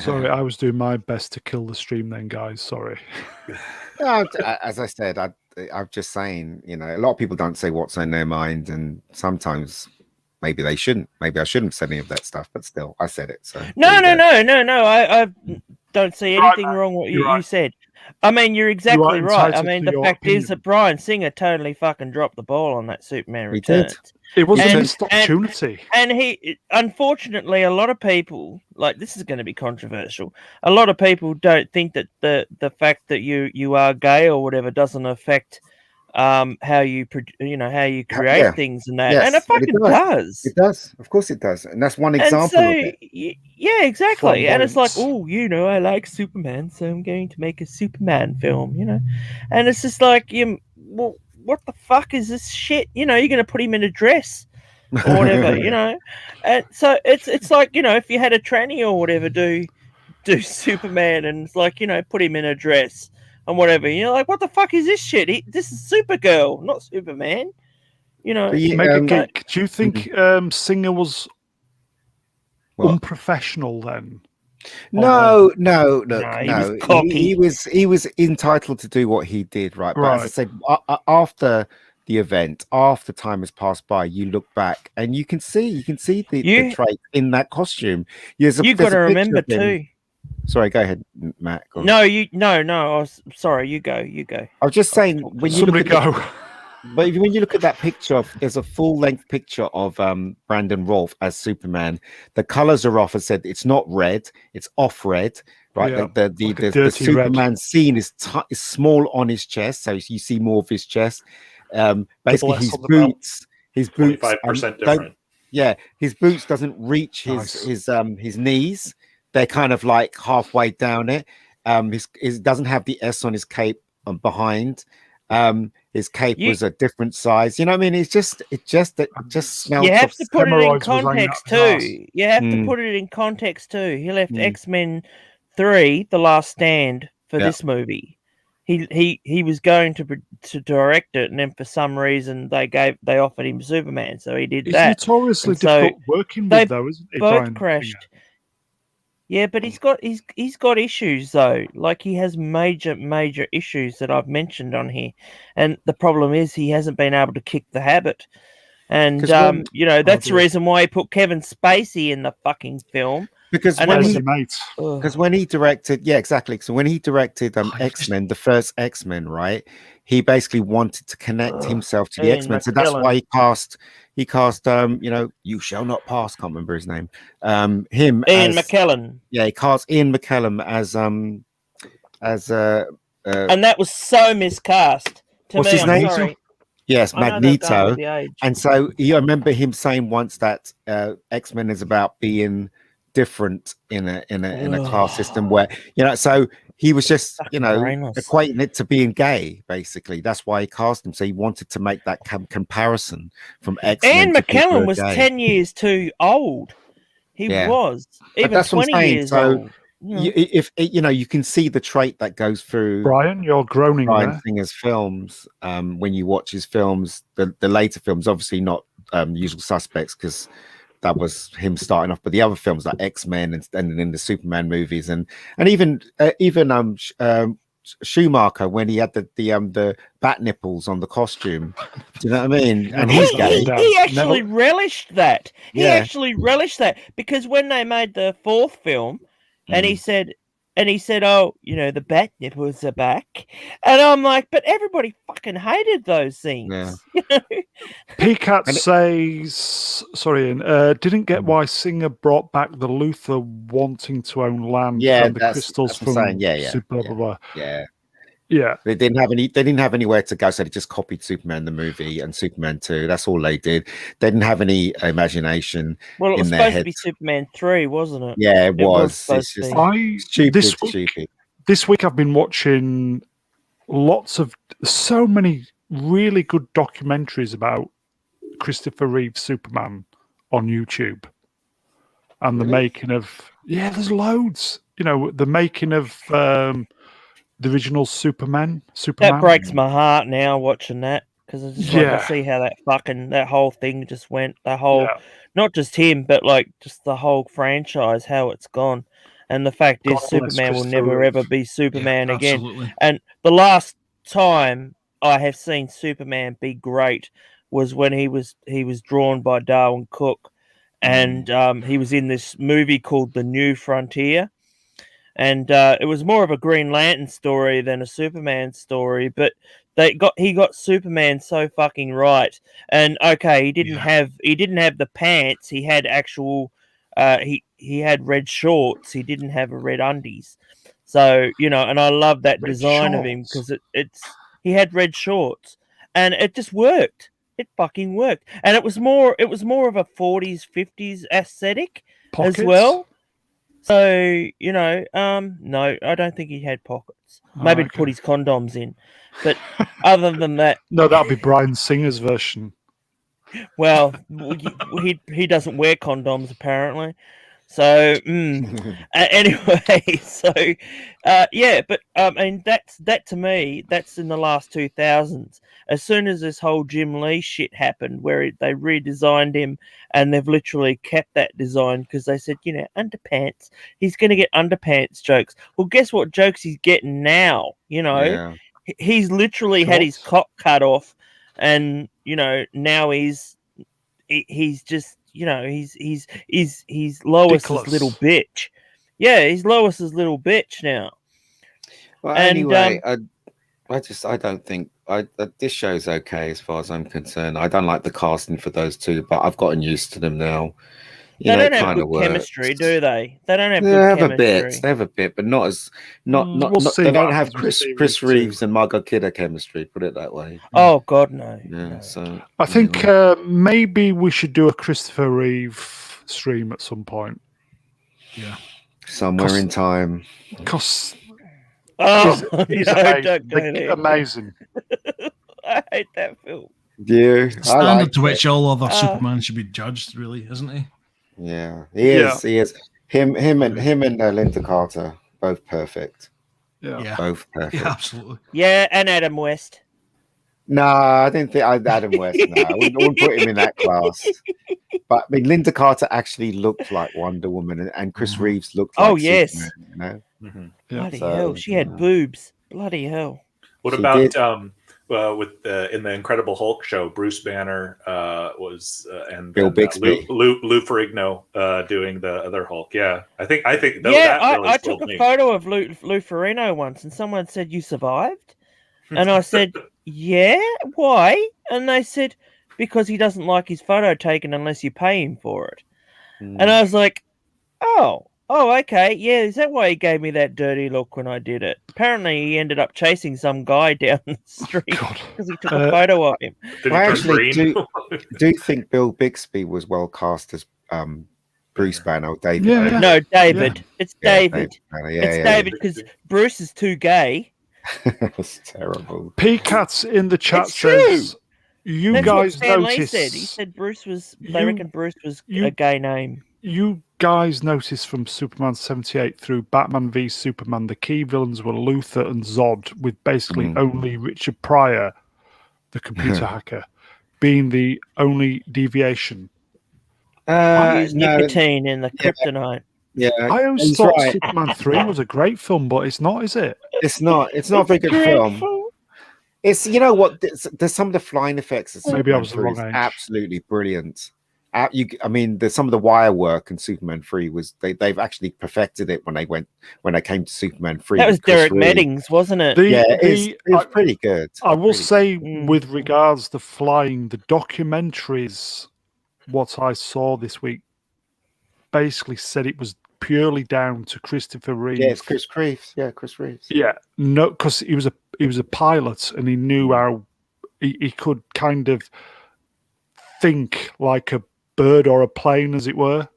Sorry, I was doing my best to kill the stream then, guys. Sorry. As I said, I'm just saying, you know, a lot of people don't say what's on their mind, and sometimes maybe they shouldn't. Maybe I shouldn't have said any of that stuff, but still, I said it. So no. I don't see anything wrong with what you said. I mean, you're exactly right. I mean, the fact is that Bryan Singer totally fucking dropped the ball on that Superman Returns. It was a missed opportunity. And unfortunately, a lot of people, like, this is going to be controversial. A lot of people don't think that the fact that you are gay or whatever doesn't affect how you create things and that. Yes, and it fucking does. It does. Of course it does. And that's one example of it. Yeah, exactly. And it's like, I like Superman, so I'm going to make a Superman film, you know. And it's just like, what the fuck is this shit? You know, you're going to put him in a dress or whatever, you know. And so it's like, you know, if you had a tranny or whatever do Superman, and it's like, you know, put him in a dress and whatever, you're like, what the fuck is this shit? This is Supergirl, not Superman. You know, MegaGeek, do you think Singer was unprofessional then? No. He was entitled to do what he did, right? But as I said, after the event, after time has passed by, you look back and you can see the trait in that costume. You've got to remember too. Sorry, go ahead, Matt. Go no. I was sorry. You go. I was just saying when you look at that picture, there's a full-length picture of Brandon Routh as Superman. The colors are off. I said it's not red; it's off red. Right, yeah, the Superman scene is small on his chest, so you see more of his chest. Basically, his boots, 25% different. Yeah, his boots doesn't reach his knees. They're kind of like halfway down it. He doesn't have the S on his cape behind. His cape was a different size. You know what I mean? It just smells. You have to put it in context too. You have to put it in context too. He left X-Men 3, The Last Stand, for this movie. He was going to direct it, and then for some reason they offered him Superman, so he did that. It's notoriously difficult working with, though, isn't it? Both crashed. Yeah, but he's got issues though. Like, he has major issues that I've mentioned on here, and the problem is he hasn't been able to kick the habit. And that's the reason why he put Kevin Spacey in the fucking film. Because when he directed, so when he directed X-Men, the first X-Men, right? He basically wanted to connect himself to the X-Men, so that's why he cast You Shall Not Pass. Can't remember his name. Ian McKellen. Yeah, he cast Ian McKellen as and that was so miscast. What's his name? Sorry. Yes, I know they've gone Magneto. with the age. And so you remember him saying once that X-Men is about being different in a class system where, so he was just, brainless. equating it to being gay, basically. That's why he cast him. So he wanted to make that comparison from X-Men. Ian to people who McKellen are was gay. 10 years too old. He was. Even that's what I'm 20 saying. years So old. you can see the trait that goes through Brian, you're groaning Bryan there. Singer's films. When you watch his films, the later films, obviously not Usual Suspects, because that was him starting off, but the other films like X-Men and then the Superman movies, and even Schumacher, when he had the bat nipples on the costume. Do you know what I mean? And he's gay. He actually relished that. He Yeah. actually relished that, because when they made the fourth film, and he said, "Oh, the bat nipples are back," and I'm like, but everybody fucking hated those things. Yeah. PCAT says, sorry, Ian, didn't get why Singer brought back the Luthor wanting to own land and the crystals from Super blah, blah, blah. Yeah. They didn't have anywhere to go, so they just copied Superman the movie and Superman 2. That's all they did. They didn't have any imagination. Well, it was in their supposed heads. to be Superman 3, wasn't it? Yeah, it was. It's just stupid. This week I've been watching so many really good documentaries about Christopher Reeve's Superman on YouTube, and the making of there's loads. The making of the original Superman. That breaks my heart now watching that, because I just like to see how that whole thing just went. The whole, not just him, but like just the whole franchise, how it's gone. And the fact is, Superman will never ever be Superman again. Absolutely. And the last time I have seen Superman be great was when he was drawn by Darwin Cook, and he was in this movie called The New Frontier. And it was more of a Green Lantern story than a Superman story, but he got Superman so fucking right. And okay, he didn't have the pants. He had actual he had red shorts. He didn't have a red undies. So and I love that red design shorts of him, because he had red shorts, and it just worked. It fucking worked, and it was more of a 40s 50s aesthetic as well. So, no, I don't think he had pockets. Maybe to put his condoms in. But other than that... No, that'll be Bryan Singer's version. Well, he doesn't wear condoms, apparently. So, anyway, so, but, I mean, that to me, that's in the last 2000s. As soon as this whole Jim Lee shit happened, where they redesigned him, and they've literally kept that design, because they said, underpants, he's going to get underpants jokes. Well, guess what jokes he's getting now? He's literally had his cock cut off, and, now he's just, he's Lois's little bitch. Yeah, he's Lois's little bitch now. Well, anyway, I don't think this show's okay as far as I'm concerned. I don't like the casting for those two, but I've gotten used to them now. They don't have good chemistry, do they? They don't have good chemistry. They have a bit, but not. They don't have Chris Reeves and Margot Kidder chemistry. Put it that way. Oh God, no. Yeah. No. So I think maybe we should do a Christopher Reeve stream at some point. Yeah. Somewhere in time. Because he's amazing. I hate that film. Yeah, standard to which all other Superman should be judged, really, isn't he? Yeah, he is. He is. Him and Linda Carter, both perfect. Yeah, both perfect. Yeah, absolutely. Yeah, and Adam West. No, I didn't think Adam West. No, I wouldn't put him in that class. But I mean, Linda Carter actually looked like Wonder Woman, and Chris Reeves looked like Superman, Bloody hell, she had boobs. Bloody hell. What about with in the Incredible Hulk show, Bruce Banner was and Bill Bixby, Lou Ferrigno doing the other Hulk. Yeah, I think I took a photo of Lou Ferrigno once, and someone said, "You survived," and I said, "Yeah, why?" And they said, "Because he doesn't like his photo taken unless you pay him for it." And I was like, "Oh, Oh, okay. Yeah, is that why he gave me that dirty look when I did it? Apparently, he ended up chasing some guy down the street because he took a photo of him. Did I he turn actually green? do think Bill Bixby was well cast as Bruce Banner. David. Yeah. No, David. It's David. It's David because Bruce is too gay. That's terrible. P-Cats in the chat It's true. says, you That's guys what Stan Lee notice. said. He said Bruce was. They reckon Bruce was a gay name. You guys noticed from Superman 78 through Batman v Superman, the key villains were Luthor and Zod, with basically only Richard Pryor, the computer hacker, being the only deviation. Nicotine in the kryptonite. Yeah, I always thought Superman 3 was a great film, but it's not, is it? It's not. It's not a very good film. It's, you know what? There's some of the flying effects. Maybe I was the wrong age. Absolutely brilliant. I mean, some of the wire work in Superman 3 was they've actually perfected it when they came to Superman 3. That was Derek Meddings, wasn't it? It's pretty good. I will say, with regards to flying, the documentaries, what I saw this week, basically said it was purely down to Christopher Reeve. Yeah, it's Chris Reeves. Yeah, Chris Reeves. Yeah, no, because he was a pilot and he knew how he could kind of think like a bird or a plane, as it were,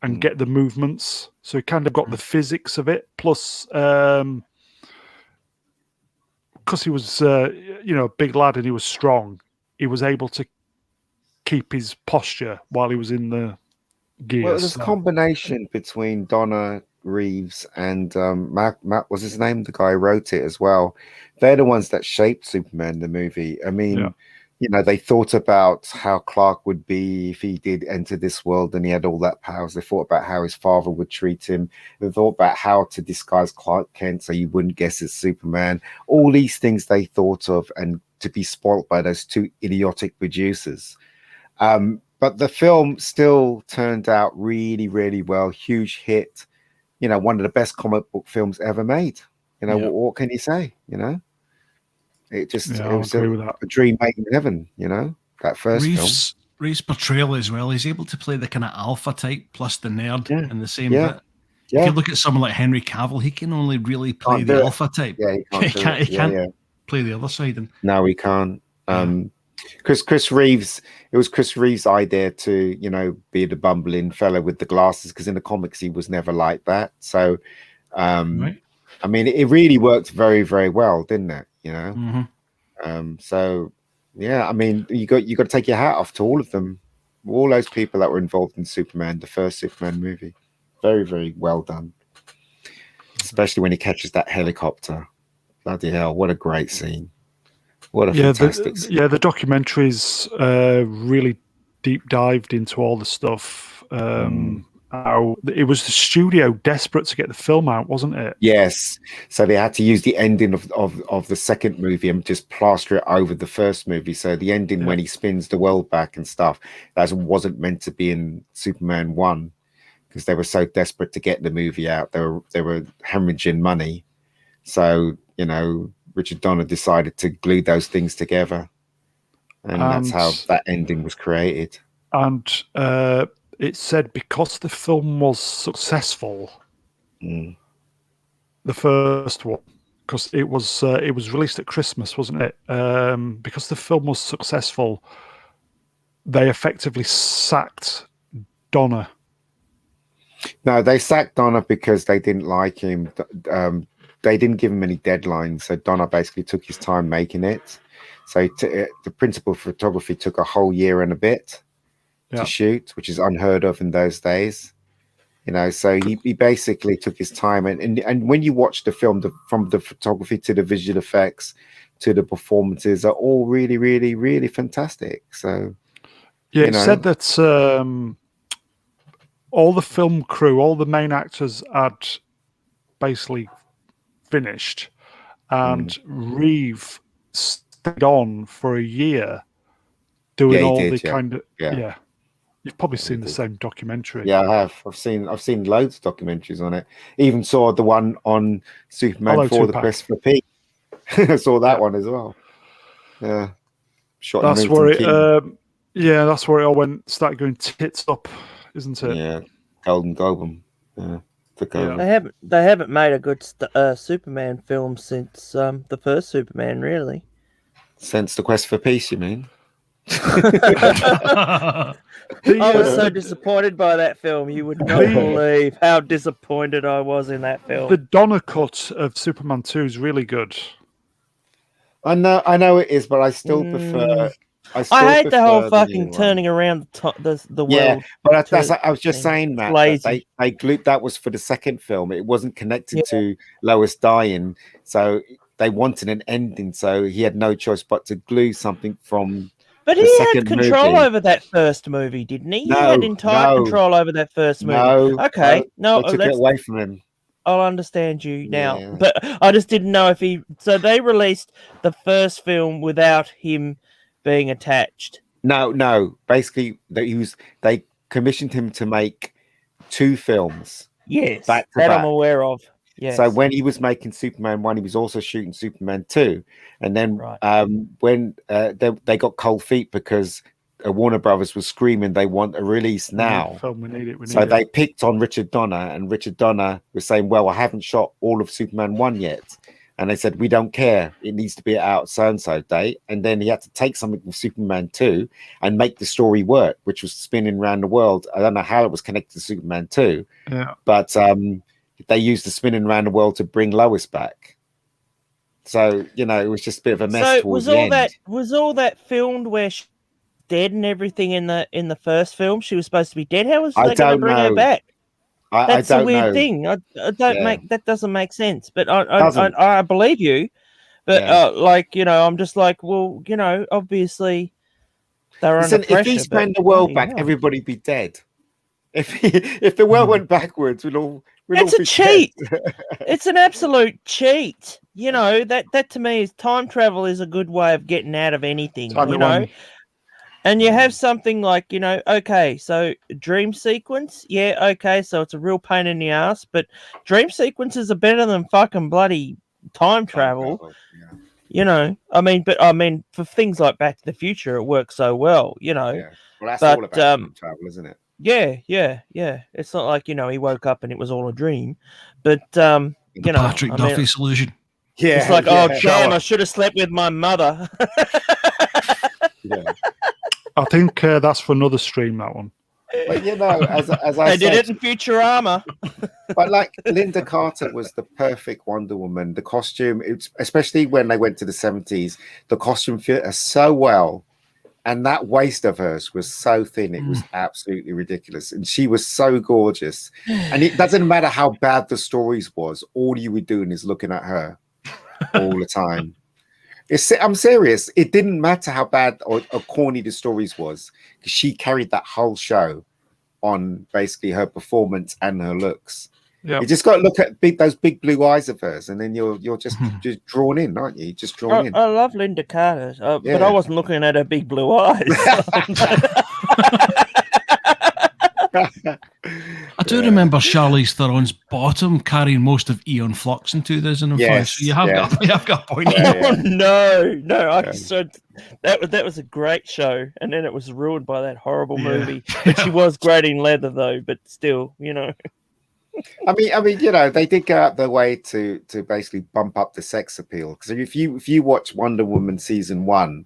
and get the movements. So he kind of got the physics of it. Plus, because he was, a big lad and he was strong, he was able to keep his posture while he was in the gear. Well, there's a combination between Donna Reeves and Matt was his name, the guy who wrote it as well. They're the ones that shaped Superman, the movie. I mean, they thought about how Clark would be if he did enter this world and he had all that powers. They thought about how his father would treat him. They thought about how to disguise Clark Kent so you wouldn't guess it's Superman. All these things they thought of, and to be spoilt by those two idiotic producers. But the film still turned out really, really well. Huge hit. One of the best comic book films ever made. What can you say? It just it was a dream made in heaven. That first film. Reeves' portrayal as well. He's able to play the kind of alpha type plus the nerd in the same bit. Yeah. If you look at someone like Henry Cavill, he can only really play the alpha type. Yeah, he can't play the other side. No, he can't. Chris Reeves, it was Chris Reeves' idea to, be the bumbling fella with the glasses, because in the comics he was never like that. So, I mean, it really worked very, very well, didn't it? So, yeah, I mean, you got to take your hat off to all of them, all those people that were involved in Superman, the first Superman movie. Very, very well done. Especially when he catches that helicopter. Bloody hell, what a great scene. What a fantastic scene. The documentaries really deep dived into all the stuff. How it was the studio desperate to get the film out, wasn't it? Yes. So they had to use the ending of the second movie and just plaster it over the first movie. So the ending when he spins the world back and stuff, that wasn't meant to be in Superman 1, because they were so desperate to get the movie out. They were hemorrhaging money. So, Richard Donner decided to glue those things together. And that's how that ending was created. And it said because the film was successful, the first one, because it was released at Christmas, wasn't it? Because the film was successful, they effectively sacked Donner. No, they sacked Donner because they didn't like him. They didn't give him any deadlines, so Donner basically took his time making it. So the principal photography took a whole year and a bit to shoot, which is unheard of in those days. So he basically took his time, and when you watch the film, from the photography to the visual effects to the performances are all really, really, really fantastic. So it said that all the film crew, all the main actors had basically finished, and Reeve stayed on for a year doing all the kind of You've probably seen the same documentary. Yeah, I have. I've seen loads of documentaries on it. Even saw the one on Superman for the Quest for Peace. I saw that one as well. Yeah, that's where it. That's where it all started going tits up, isn't it? Yeah, Golden Globe. Yeah. took over. They haven't made a good Superman film since the first Superman, really. Since The Quest for Peace, you mean? I was so disappointed by that film. You would not believe how disappointed I was in that film. The Donner cut of Superman 2 is really good. I know it is, but I still prefer. I hate the whole fucking turning around the world. Yeah, but I was just saying that they glued that was for the second film. It wasn't connected to Lois dying, so they wanted an ending. So he had no choice but to glue something from. But he had control over that first movie, didn't he? No, he had entire control over that first movie. Okay, no, they took it away from him. I'll understand you now, but I just didn't know if he. So they released the first film without him being attached. No. Basically, they commissioned him to make 2 films. Yes, back to that back. I'm aware of. Yes. So when he was making Superman 1, he was also shooting Superman 2, and then when they got cold feet because Warner Brothers was screaming they want a release now. We need it. So they picked on Richard Donner, and Richard Donner was saying, "Well, I haven't shot all of Superman 1 yet." And they said, "We don't care. It needs to be out so-and-so date." And then he had to take something from Superman 2 and make the story work, which was spinning around the world. I don't know how it was connected to Superman 2, but they used the spinning around the world to bring Lois back. So, it was just a bit of a mess towards the end. Was all that filmed where she was dead and everything in the first film? She was supposed to be dead. How was they going to bring her back? That's a weird thing. I don't that doesn't make sense. But I believe you. But I'm just like, well, obviously they're under pressure. If he's bring the world back, everybody'd be dead. If the world went backwards, we'd all it's a cheat. It's an absolute cheat. That to me is time travel is a good way of getting out of anything. And you have something like, okay, so dream sequence, okay, so it's a real pain in the ass, but dream sequences are better than fucking bloody time travel. I mean, for things like Back to the Future, it works so well, Well, that's all about time travel, isn't it? Yeah. It's not like, he woke up and it was all a dream, but, Patrick Duffy solution. Yeah. It's like, oh, damn, I should have slept with my mother. I think that's for another stream, that one. But as I said, did it in Futurama. But like Linda Carter was the perfect Wonder Woman. The costume, especially when they went to the 70s, the costume fit her so well. And that waist of hers was so thin, it was absolutely ridiculous. And she was so gorgeous. And it doesn't matter how bad the stories was, all you were doing is looking at her all the time. I'm serious. It didn't matter how bad or corny the stories was, because she carried that whole show on basically her performance and her looks. Yep. You just got to look at those big blue eyes of hers, and then you're just drawn in, aren't you? Just drawn in. I love Linda Carter, but I wasn't looking at her big blue eyes. I do remember Charlize Theron's bottom carrying most of Aeon Flux in 2005. Yes, so you have got a point. Oh, no! I just said that was a great show, and then it was ruined by that horrible movie. But she was great in leather, though. But still, I mean, they did go out their way to basically bump up the sex appeal. Because if you watch Wonder Woman season 1,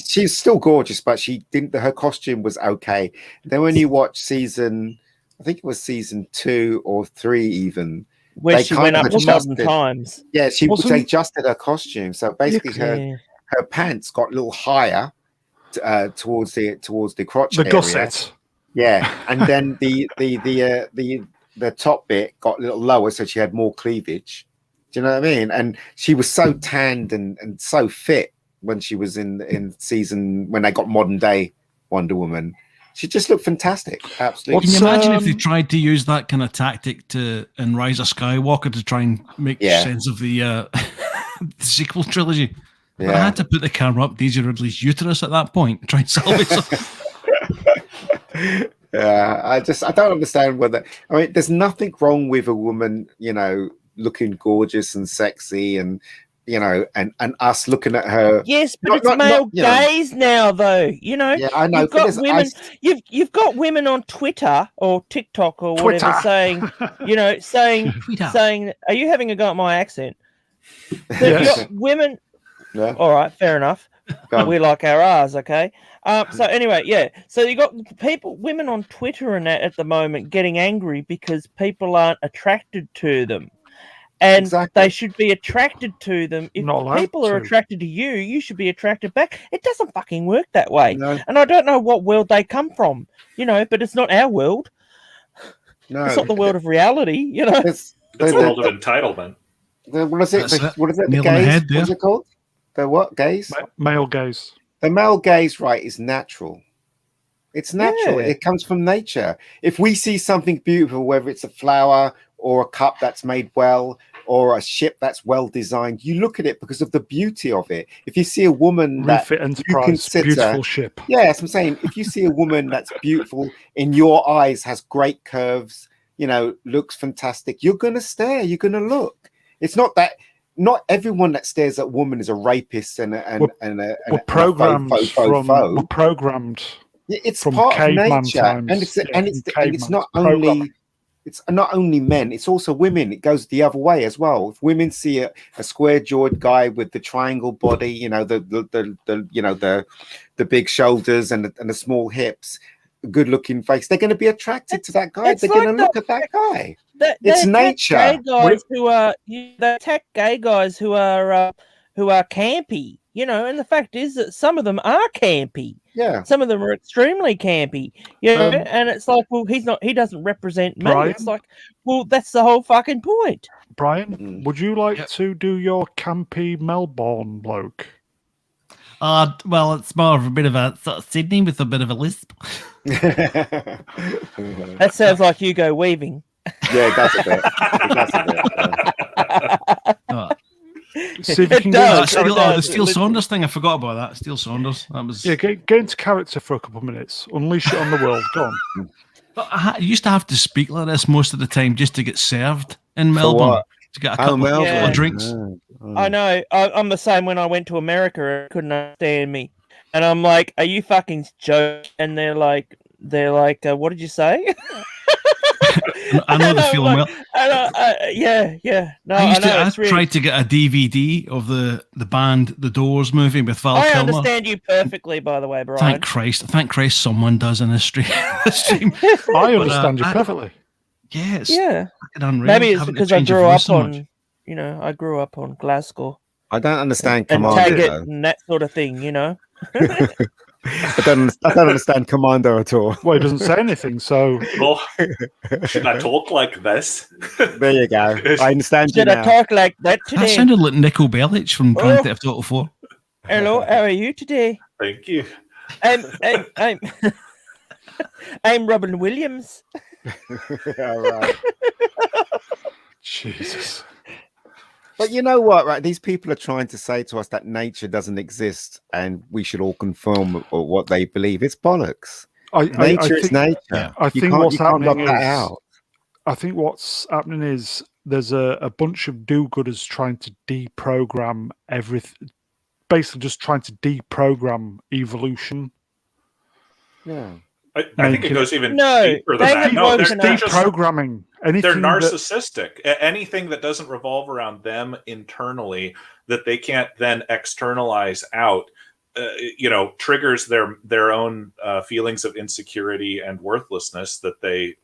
she's still gorgeous, but her costume was okay. Then when you watch I think it was season 2 or 3 even, where she went up a dozen times. Yeah, they adjusted her costume, so basically her pants got a little higher towards the crotch area. Gusset. Yeah, and then the top bit got a little lower, so she had more cleavage. Do you know what I mean? And she was so tanned and so fit when she was in season, when they got modern day Wonder Woman. She just looked fantastic. Absolutely. Can you imagine if they tried to use that kind of tactic in Rise of Skywalker to try and make sense of the, the sequel trilogy? Yeah. I had to put the camera up Daisy Ridley's uterus at that point and try and salvage it. Yeah, I don't understand whether. I mean, there's nothing wrong with a woman, looking gorgeous and sexy, and and us looking at her. Yes, but it's male gaze now, though. Yeah, I know. You've got women. You've got women on Twitter or TikTok or whatever saying, saying, "Are you having a go at my accent?" Yes. You've got women. Yeah. All right, fair enough. We like our R's, okay. So anyway, So you got women on Twitter and that at the moment getting angry because people aren't attracted to them. And they should be attracted to them. If people are attracted to you, you should be attracted back. It doesn't fucking work that way. No. And I don't know what world they come from, but it's not our world. No. It's not the world of reality, It's the world of entitlement. What is it? The gaze? What's it called? The what? Gaze? Male gaze. The male gaze, right, is natural. It's natural. Yeah. It comes from nature. If we see something beautiful, whether it's a flower or a cup that's made well, or a ship that's well designed, you look at it because of the beauty of it. If you see a woman Refit Enterprise, beautiful ship. Yeah, that's what I'm saying. If you see a woman that's beautiful in your eyes, has great curves, looks fantastic, you're gonna stare. You're gonna look. It's not that. Not everyone that stares at a woman is a rapist and we're programmed. We're programmed. It's part of nature, and it's not only. It's not only men; it's also women. It goes the other way as well. If women see a square-jawed guy with the triangle body, the big shoulders and the small hips, good-looking face, they're going to be attracted to that guy. They're going to look at that guy. It's nature. They attack gay guys who are campy. And the fact is that some of them are campy. Yeah. Some of them are extremely campy. And it's like, well, he doesn't represent me. Brian? It's like, well, that's the whole fucking point. Brian, would you like to do your campy Melbourne bloke? Well, it's more of a bit of a sort of Sydney with a bit of a lisp. That sounds like Hugo Weaving. Yeah, it does a bit. See if you can the Steele Saunders thing. I forgot about that. Steele Saunders. That was get into character for a couple of minutes. Unleash it on the world. Go on. But I used to have to speak like this most of the time just to get served in Melbourne. To get a couple of drinks. I know. I'm the same. When I went to America, they couldn't understand me, and I'm like, "Are you fucking joking?" And they're like, "What did you say?" I know the feeling well. Yeah. No, I tried to get a DVD of the band The Doors movie with Val Kilmer. I understand you perfectly, by the way, Brian. Thank Christ someone does in this stream. I understand you perfectly. Yeah, it's unreal. Maybe it's because I grew up on, I grew up on Glasgow. I don't understand Commander and that sort of thing, I don't understand Commander at all. Well, he doesn't say anything, so. Well, should I talk like this? There you go. I understand you now. Should I talk like that today? That sounded like Nico Bellic from Grand Theft Auto 4. Hello, how are you today? Thank you. I'm Robin Williams. All right. Jesus. But you know what, right? These people are trying to say to us that nature doesn't exist and we should all conform what they believe. It's bollocks. Nature is nature. Yeah. I think what's happening is there's a bunch of do-gooders trying to deprogram everything, basically just trying to deprogram evolution. Yeah. I think it goes even deeper than that. No, they're deprogramming. They're narcissistic. Anything that doesn't revolve around them internally that they can't then externalize out, triggers their own feelings of insecurity and worthlessness that they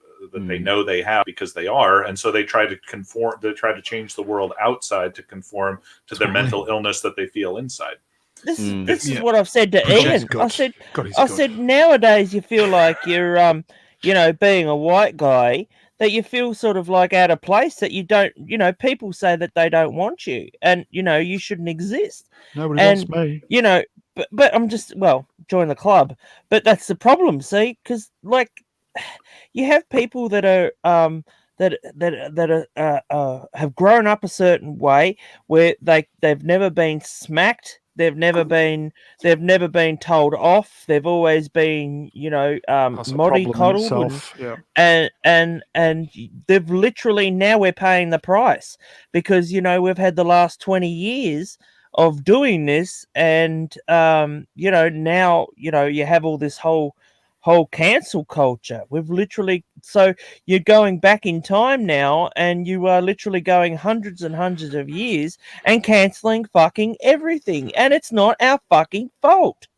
know they have because they are, and so they try to conform. They try to change the world outside to conform to their mental illness that they feel inside. This is what I've said to Ian. I said nowadays you feel like you're being a white guy, that you feel sort of like out of place, that you don't, people say that they don't want you and you shouldn't exist. Nobody wants me. But I'm just, join the club. But that's the problem, see, because you have people that are that have grown up a certain way where they've never been smacked They've never been told off. They've always been, mollycoddled, and they've literally, now we're paying the price because we've had the last 20 years of doing this, and now you have all this whole cancel culture. We've literally, so you're going back in time now, and you are literally going hundreds and hundreds of years and canceling fucking everything, and it's not our fucking fault.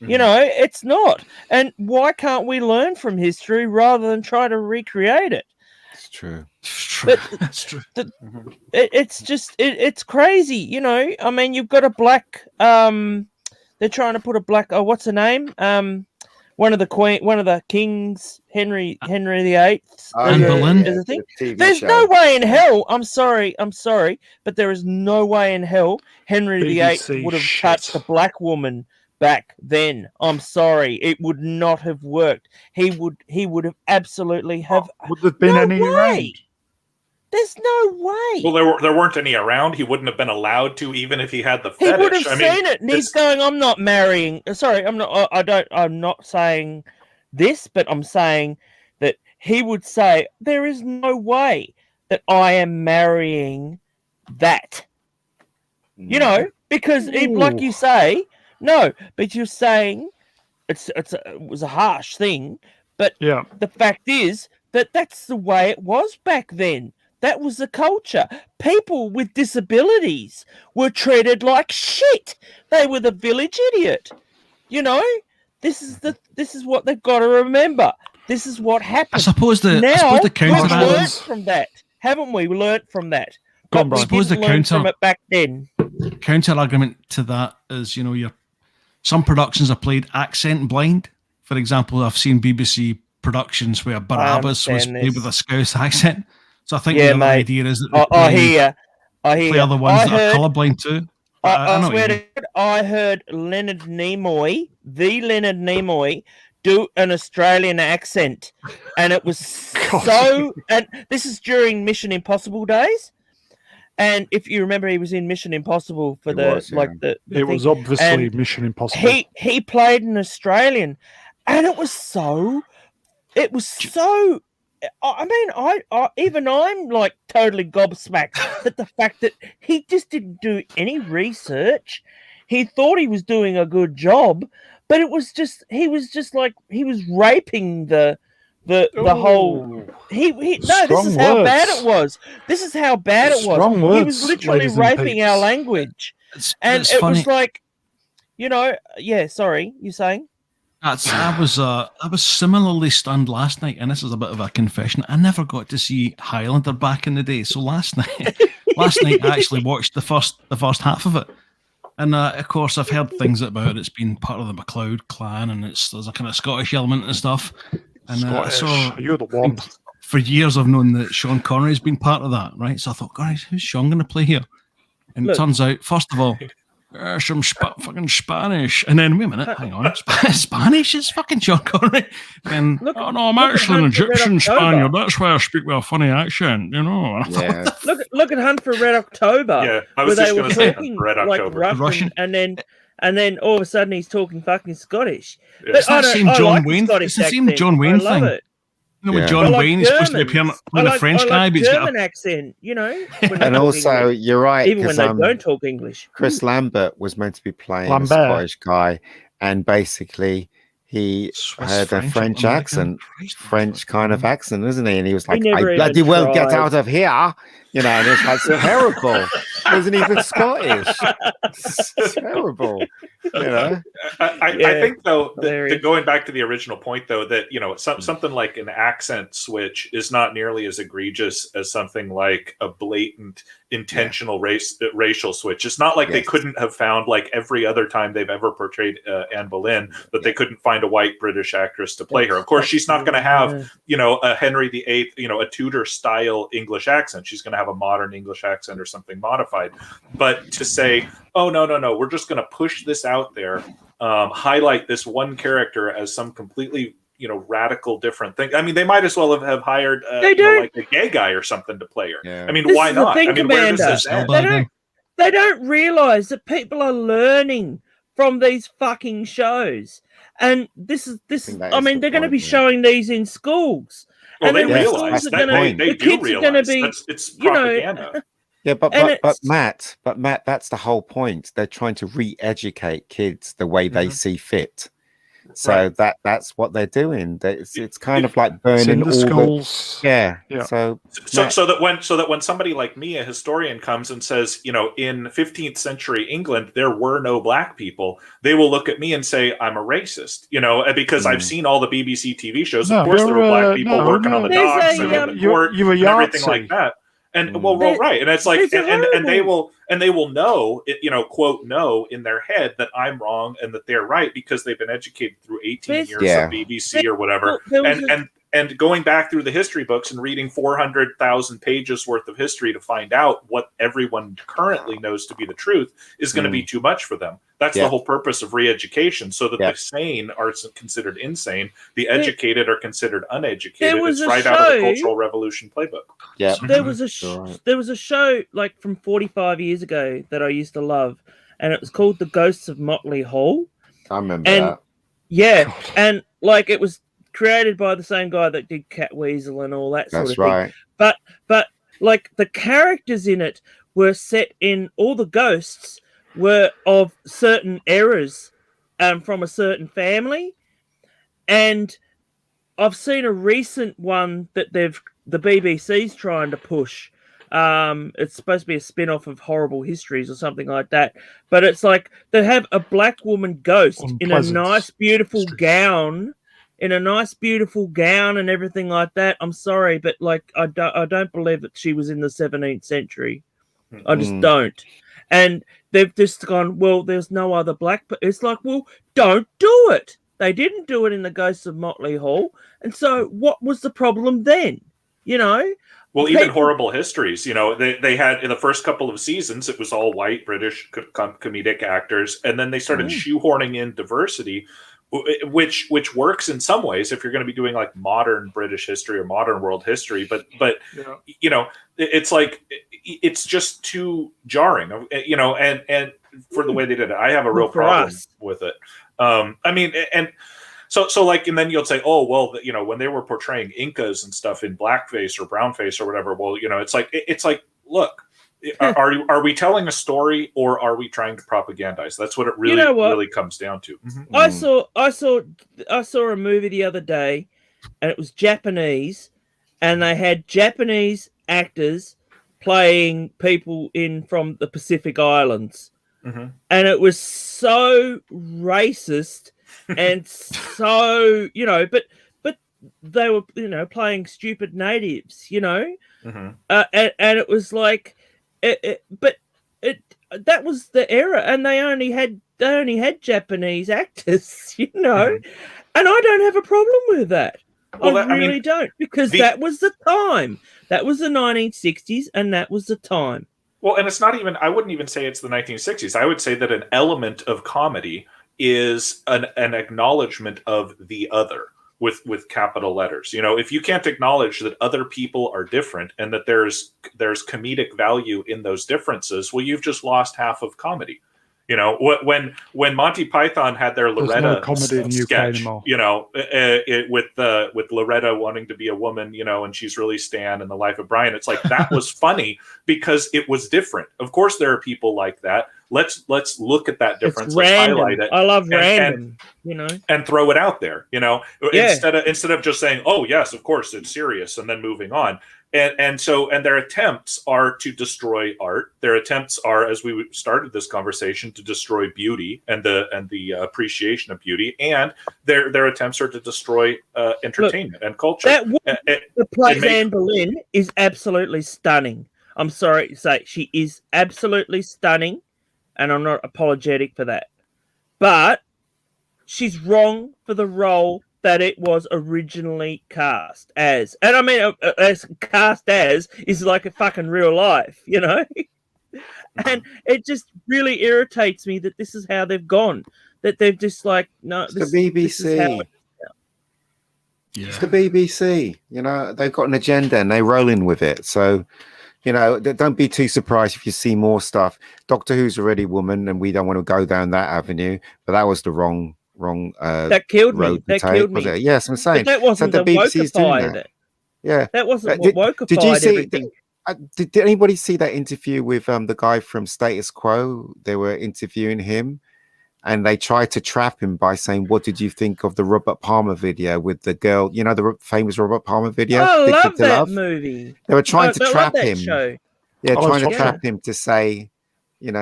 It's not. And why can't we learn from history rather than try to recreate it? It's true. But That's true. it's just it's crazy. I mean, you've got a black. They're trying to put a black. Oh, what's the name? One of the kings, Henry VIII. Anne Boleyn. Is a thing. There's no way in hell. I'm sorry, but there is no way in hell Henry VIII would have touched a black woman back then. I'm sorry, it would not have worked. He would have absolutely have. Would there have been any around? There's no way. Well, there weren't any around. He wouldn't have been allowed to, even if he had the fetish. He would have seen it, and he's going, "I'm not marrying." Sorry, I'm not. I'm not saying this, but I'm saying that he would say, "There is no way that I am marrying that." Because like you say, no. But you're saying it was a harsh thing, but the fact is that that's the way it was back then. That was the culture. People with disabilities were treated like shit. They were the village idiot. This is what they've got to remember. This is what happened. I suppose the counter we've learned from that, haven't we? We learned from that. But we didn't learn from it back then. Counter argument to that is, some productions are played accent blind. For example, I've seen BBC productions where Barabbas was played with a Scouse accent. So I think the idea is that I hear other ones that are colourblind too. I swear to God, I heard Leonard Nimoy, do an Australian accent, and it was so. And this is during Mission Impossible days. And if you remember, he was in Mission Impossible for It was obviously Mission Impossible. He played an Australian, and it was so. I mean, even I'm like totally gobsmacked at the fact that he just didn't do any research. He thought he was doing a good job, but he was just raping the whole. This is how bad it was. This is how bad it was. Strong words, he was literally raping our language, and it was like, Sorry, you saying? I was similarly stunned last night, and this is a bit of a confession. I never got to see Highlander back in the day, so last night I actually watched the first half of it, and of course I've heard things about it's been part of the Macleod clan, and there's a kind of Scottish element and stuff. And so you're the one. For years I've known that Sean Connery's been part of that, right? So I thought, guys, who's Sean going to play here? And it turns out, first of all, some fucking Spanish, and then wait a minute, hang on, Spanish is fucking Sean Connery. And I'm actually an Egyptian Spaniard. That's why I speak with a funny accent, Yeah. Look at Hunt for Red October. Yeah, I was just going to say Red October. Like Russian, and then all of a sudden he's talking fucking Scottish. Yeah. But it's that same John Wayne. It's the same John Wayne thing. It. With John Wayne, he's supposed to be playing a French guy, but he's got German accent, And also, English. You're right, even when they don't talk English. Chris Lambert was meant to be playing a Scottish guy, and basically he had a French accent, French kind of accent, isn't he? And he was like, "I bloody well get out of here," and it's like so terrible. Wasn't even Scottish. It's terrible, I think though, going back to the original point, though, that something like an accent switch is not nearly as egregious as something like a blatant intentional racial switch. It's not like they couldn't have found, like every other time they've ever portrayed Anne Boleyn, that they couldn't find a white British actress to play her. Of course, she's not going to have a Henry VIII, a Tudor style English accent. She's going to have a modern English accent or something modified. But to say, oh no, we're just going to push this out there, highlight this one character as some completely radical different thing. I mean, they might as well have hired like a gay guy or something to play her. Yeah. I mean, why not? I mean, where does this end? they don't realize that people are learning from these fucking shows, and this is. I mean, they're going to be showing these in schools. Well, and they realize that they do realize it's propaganda. Yeah, but Matt, that's the whole point. They're trying to re-educate kids the way they see fit. So that's what they're doing. It's kind of like burning all the schools. Yeah. So that when somebody like me, a historian, comes and says, in 15th century England there were no black people, they will look at me and say I'm a racist. Because I've seen all the BBC TV shows. Of course, there were black people working on the docks and in the port and everything like that. And right, and it's like, and they will know, quote, know in their head that I'm wrong and that they're right because they've been educated through 18 years of BBC or whatever. And going back through the history books and reading 400,000 pages worth of history to find out what everyone currently knows to be the truth is going to be too much for them. That's the whole purpose of re-education, so that the sane are considered insane, the educated are considered uneducated. It's right out of the Cultural Revolution playbook. Yeah, there was a show like from 45 years ago that I used to love, and it was called The Ghosts of Motley Hall. I remember that. Yeah, God. And like it was created by the same guy that did Catweasel and all that sort of thing. But like the characters in it were set in, all the ghosts were of certain eras from a certain family. And I've seen a recent one that the BBC's trying to push. It's supposed to be a spin-off of Horrible Histories or something like that. But it's like they have a black woman ghost in a nice, beautiful gown. In a nice, beautiful gown and everything like that. I'm sorry, but like I don't believe that she was in the 17th century. I just don't. And they've just gone, well, there's no other black. It's like, well, don't do it. They didn't do it in the Ghosts of Motley Hall, and so what was the problem then? Well, even Horrible Histories, they had in the first couple of seasons, it was all white British comedic actors, and then they started shoehorning in diversity. Which works in some ways if you're going to be doing like modern British history or modern world history, but it's like it's just too jarring, and for the way they did it, I have a real problem with it. I mean, and so like, and then you'll say, oh well, when they were portraying Incas and stuff in blackface or brownface or whatever, well, it's like look. Are we telling a story or are we trying to propagandize? That's what it really really comes down to. Mm-hmm. I saw a movie the other day, and it was Japanese, and they had Japanese actors playing people from the Pacific Islands, and it was so racist and so but they were playing stupid natives, and it was like. That was the era, and they only had Japanese actors, and I don't have a problem with that. Well, I really don't, because that was the time. That was the 1960s, and that was the time. Well, and it's not even. I wouldn't even say it's the 1960s. I would say that an element of comedy is an acknowledgement of the other. With capital letters, if you can't acknowledge that other people are different and that there's comedic value in those differences, well, you've just lost half of comedy. When Monty Python had their Loretta sketch, with Loretta wanting to be a woman, and she's really Stan in The Life of Brian. It's like that was funny because it was different. Of course, there are people like that. Let's look at that difference. Let's highlight it. I love random, and throw it out there. Instead of just saying, "Oh yes, of course, it's serious," and then moving on. And their attempts are to destroy art. Their attempts are, as we started this conversation, to destroy beauty and the appreciation of beauty. And their attempts are to destroy entertainment and culture. That woman that plays Anne Boleyn is absolutely stunning. I'm sorry to say, she is absolutely stunning, and I'm not apologetic for that. But she's wrong for the role that it was originally cast as. And I mean, as cast as is like a fucking real life, And it just really irritates me that this is how they've gone. That they've just like, no, it's the BBC. It's the BBC. They've got an agenda and they're rolling with it. So don't be too surprised if you see more stuff. Doctor Who's already woman, and we don't want to go down that avenue. But that was the wrong. That killed me. That killed me. Yes, I'm saying. But that wasn't the BBC's doing wokified. that. Yeah, that wasn't what wokified did you see, everything. Did anybody see that interview with the guy from Status Quo? They were interviewing him, and they tried to trap him by saying, "What did you think of the Robert Palmer video with the girl? The famous Robert Palmer video." I love that movie. They were trying to trap him. Show. Yeah, trying to trap him to say, it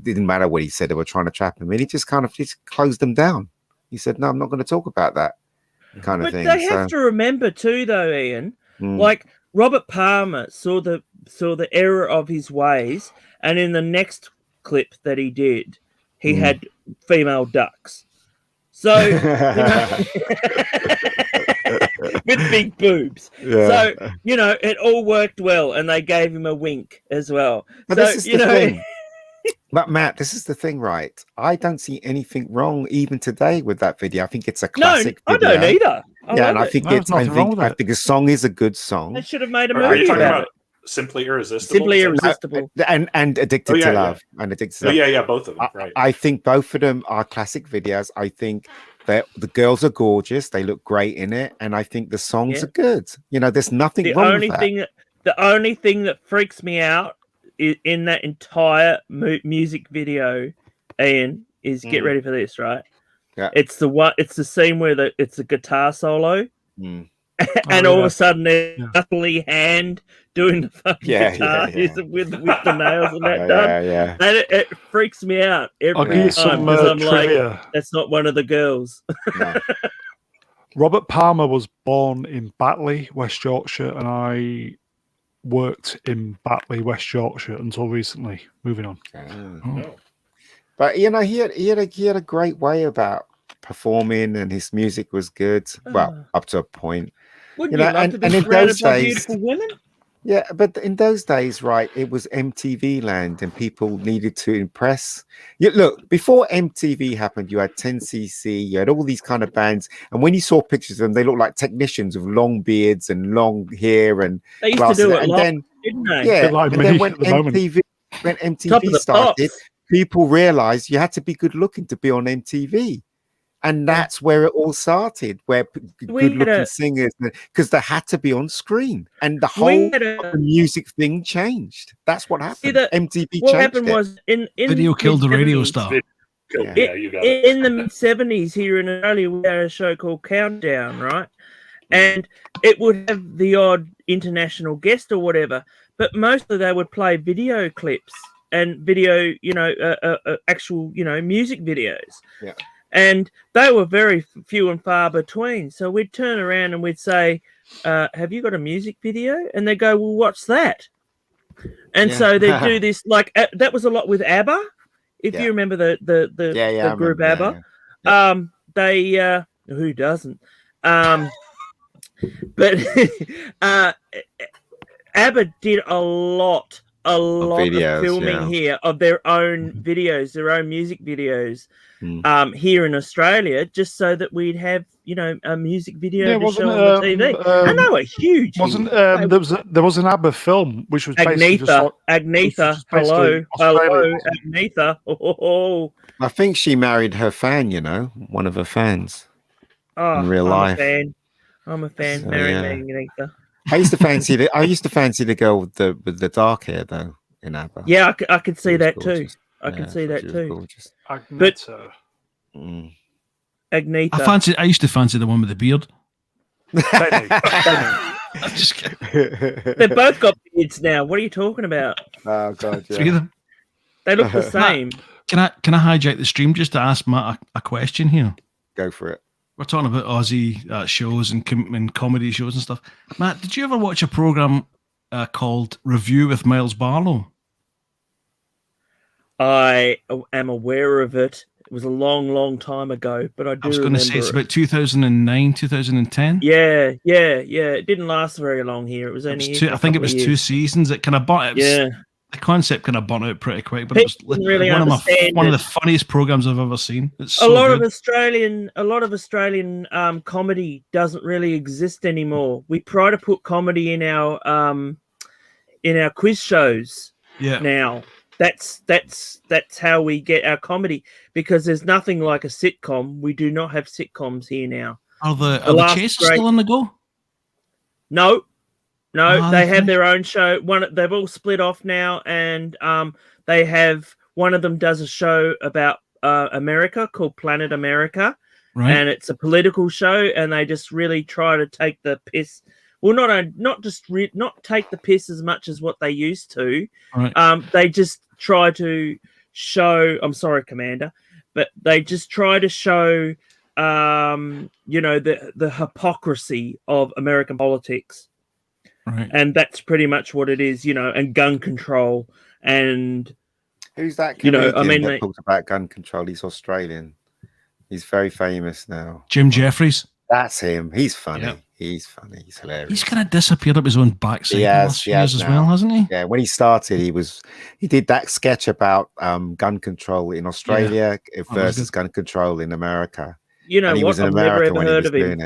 didn't matter what he said. They were trying to trap him, and he just closed them down. He said, "No, I'm not going to talk about that." Kind of thing. But they have to remember too, though, Ian. Like Robert Palmer saw the error of his ways, and in the next clip that he did, he had female ducks. So with big boobs. Yeah. So it all worked well, and they gave him a wink as well. But so this is the thing. But Matt, this is the thing, right? I don't see anything wrong even today with that video. I think it's a classic video. I don't either. I think I think the song is a good song. They should have made a movie. Are you talking about Simply Irresistible? Simply Irresistible. And Addicted to Love. And Addicted to Love. Yeah, both of them. Right. I think both of them are classic videos. I think that the girls are gorgeous. They look great in it. And I think the songs are good. There's nothing wrong with that. The only thing that freaks me out in that entire music video, Ian, is get ready for this, right? Yeah. It's the scene where it's a guitar solo, and all of a sudden there's utterly hand doing the fucking guitar with the nails and that done. Yeah. And it freaks me out every time because I'm trivia. Like, that's not one of the girls. No. Robert Palmer was born in Batley, West Yorkshire, and I worked in Batley, West Yorkshire until recently. Moving on. But he had a great way about performing, and his music was good. Well, up to a point. Wouldn't you love to be surrounded by beautiful women? Yeah, but in those days, right, it was MTV land, and people needed to impress. Look, before MTV happened, you had 10cc, you had all these kind of bands, and when you saw pictures of them, they looked like technicians with long beards and long hair and they used to do it long, didn't they? Yeah, and then when MTV started, people realized you had to be good looking to be on MTV. And that's where it all started, where good-looking singers, because they had to be on screen, and the whole music thing changed. That's what happened. MTV changed. What happened was in video killed the radio star. In the mid-70s here in Australia, we had a show called Countdown, right? And it would have the odd international guest or whatever, but mostly they would play video clips and video, actual, music videos. Yeah. And they were very few and far between. So we'd turn around and we'd say, have you got a music video? And they go, well, what's that? And so they'd do this, like, that was a lot with ABBA. If you remember the group ABBA. They, who doesn't? But ABBA did a lot of filming here of their own videos, their own music videos here in Australia, just so that we'd have, a music video to show on the TV. And they were huge. There was an ABBA film which was Agnetha. Hello, Agnetha. Oh. I think she married her fan, one of her fans in real life. I'm a fan. Marrying Agnetha. I used to fancy the girl with the dark hair though in ABBA. Yeah, I could see that too. I can see that too. Agnetha. Agnetha. I used to fancy the one with the beard. I'm just kidding. They've both got beards now. What are you talking about? Oh god, yeah. Three of them. They look the same. Matt, can I hijack the stream just to ask Matt a question here? Go for it. We're talking about Aussie shows and comedy shows and stuff. Matt, did you ever watch a program called Review with Miles Barlow? I am aware of it. It was a long, long time ago, but I was going to say it's about 2009, 2010. Yeah. It didn't last very long here. It was only. I think it was 2 seasons. It kind of the concept kind of burnt out pretty quick, but it was really one of the funniest programs I've ever seen. It's so a lot good. of Australian comedy doesn't really exist anymore. We try to put comedy in our quiz shows. Yeah. Now that's how we get our comedy, because there's nothing like a sitcom. We do not have sitcoms here now. Are the Chasers still on the go? No, they have their own show. They've all split off now, and they have one of them does a show about America called Planet America, right? And it's a political show, and they just really try to take the piss. Well, not take the piss as much as what they used to. Right. They just try to show. I'm sorry, Commander, but they just try to show, the hypocrisy of American politics. Right. And that's pretty much what it is, and gun control. And who's that comedian that talks about gun control? He's Australian. He's very famous now. Jim Jeffries. That's him. He's funny. Yeah. He's funny. He's hilarious. He's kind of disappeared up his own backside last years as well, hasn't he? Yeah. When he started, he did that sketch about gun control in Australia versus gun control in America. You know what? I've never ever heard of him.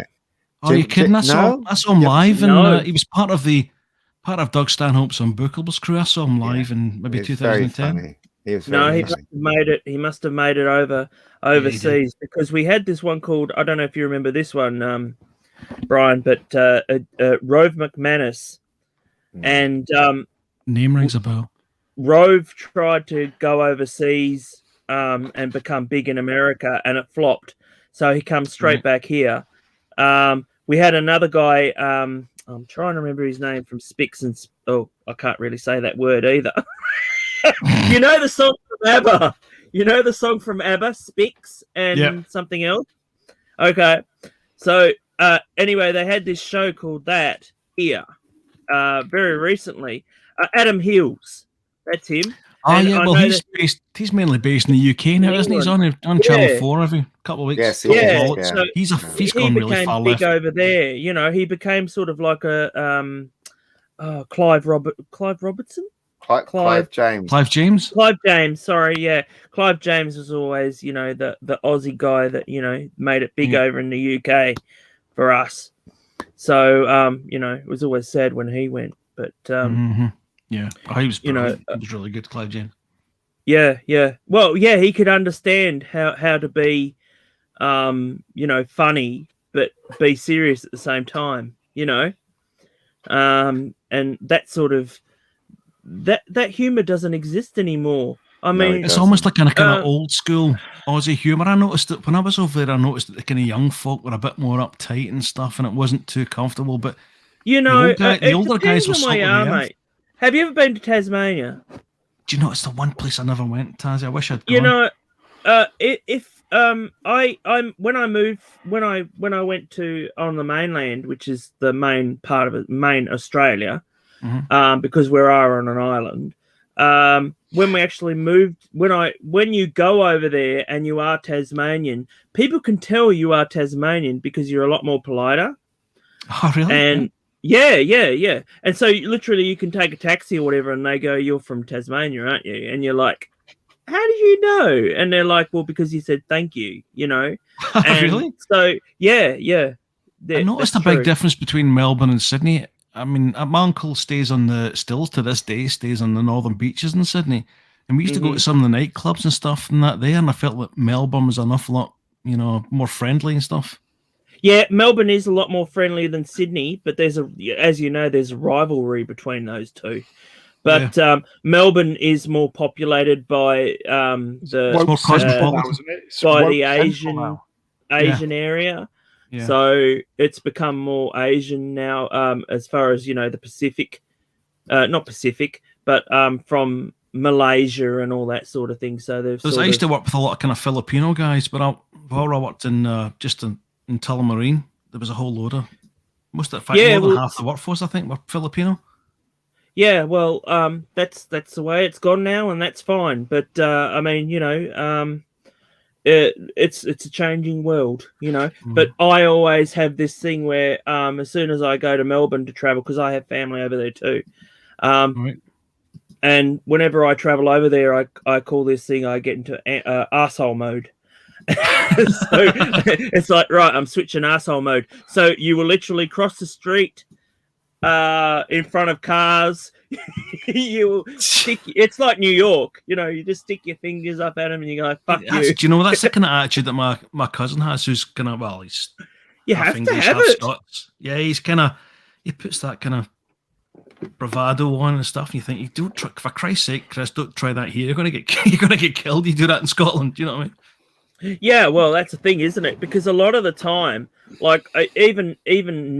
Oh, are you kidding? I saw him live, and he was part of Doug Stanhope's Unbookables crew. I saw him live in maybe 2010. He must have made it overseas, because we had this one called, I don't know if you remember this one, Brian, but Rove McManus, and name rings a bell. Rove tried to go overseas and become big in America, and it flopped. So he comes straight back here. We had another guy. I'm trying to remember his name from Spix and. I can't really say that word either. You know the song from ABBA. Spix and something else. Okay, so anyway, they had this show called that here, very recently. Adam Hills, that's him. Oh, and well, he's mainly based in the UK now, isn't he? He's on Channel 4 every couple of weeks. So he's gone really far left. He became big over there. He became sort of like a Clive Robertson? Clive James. Clive James? Clive James, sorry, yeah. Clive James was always, the Aussie guy that, made it big over in the UK for us. So, it was always sad when he went. But yeah, he was really good, Clive James. Yeah. Well, yeah, he could understand how to be, funny, but be serious at the same time, and that sort of that humor doesn't exist anymore. I mean, it's almost like a kind of old school Aussie humor. I noticed that when I was over there, that the kind of young folk were a bit more uptight and stuff, and it wasn't too comfortable. But the older guys were salt of the earth. Have you ever been to Tasmania? Do you know it's the one place I never went, Taz? I wish I'd gone. When I went to on the mainland, which is the main part of it, main Australia, because we are on an island. When we actually moved, when you go over there and you are Tasmanian, people can tell you are Tasmanian because you're a lot more politer. Oh, really? And yeah. And so you can take a taxi or whatever, and they go, "You're from Tasmania, aren't you?" And you're like, "How did you know?" And they're like, "Well, because you said thank you, And really? So yeah. I noticed a big difference between Melbourne and Sydney. I mean, my uncle stays on the northern beaches in Sydney, and we used to go to some of the nightclubs and stuff and that there, and I felt like Melbourne was an awful lot, more friendly and stuff. Yeah, Melbourne is a lot more friendly than Sydney, but there's a rivalry between those two. But Melbourne is more populated by the Asian area. Yeah. So it's become more Asian now, as far as the Pacific, not Pacific, but from Malaysia and all that sort of thing. So I used to work with a lot of kind of Filipino guys, but while I worked in Tullamarine, there was a whole load of more than half the workforce, I think, were Filipino. Yeah, well, that's the way it's gone now, and that's fine. But I mean, it's a changing world, But I always have this thing where as soon as I go to Melbourne to travel, because I have family over there too, And whenever I travel over there, I call this thing, I get into arsehole mode. So it's like, right, I'm switching arsehole mode. So you will literally cross the street in front of cars. You will stick. It's like New York, you just stick your fingers up at them and you go, "Fuck you." Do you know that's the kind of attitude that my cousin has? Who's kind of he's you have to have it. Scots. Yeah, he puts that kind of bravado on and stuff. And you think, you don't try, for Christ's sake, Chris, don't try that here. You're gonna get killed. You do that in Scotland. Do you know what I mean? Yeah, well, that's the thing, isn't it? Because a lot of the time, like even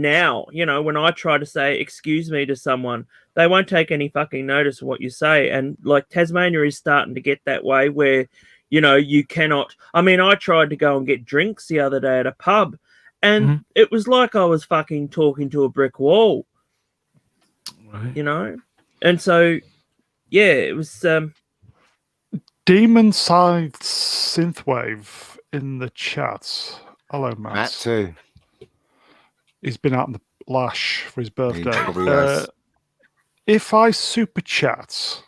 now, when I try to say "excuse me" to someone, they won't take any fucking notice of what you say. And like Tasmania is starting to get that way where, you cannot. I mean, I tried to go and get drinks the other day at a pub, and it was like I was fucking talking to a brick wall. Right. And so, yeah, it was. Demonscythe Synthwave in the chat. Hello, Matt. Matt too. He's been out in the lash for his birthday. If I super chat,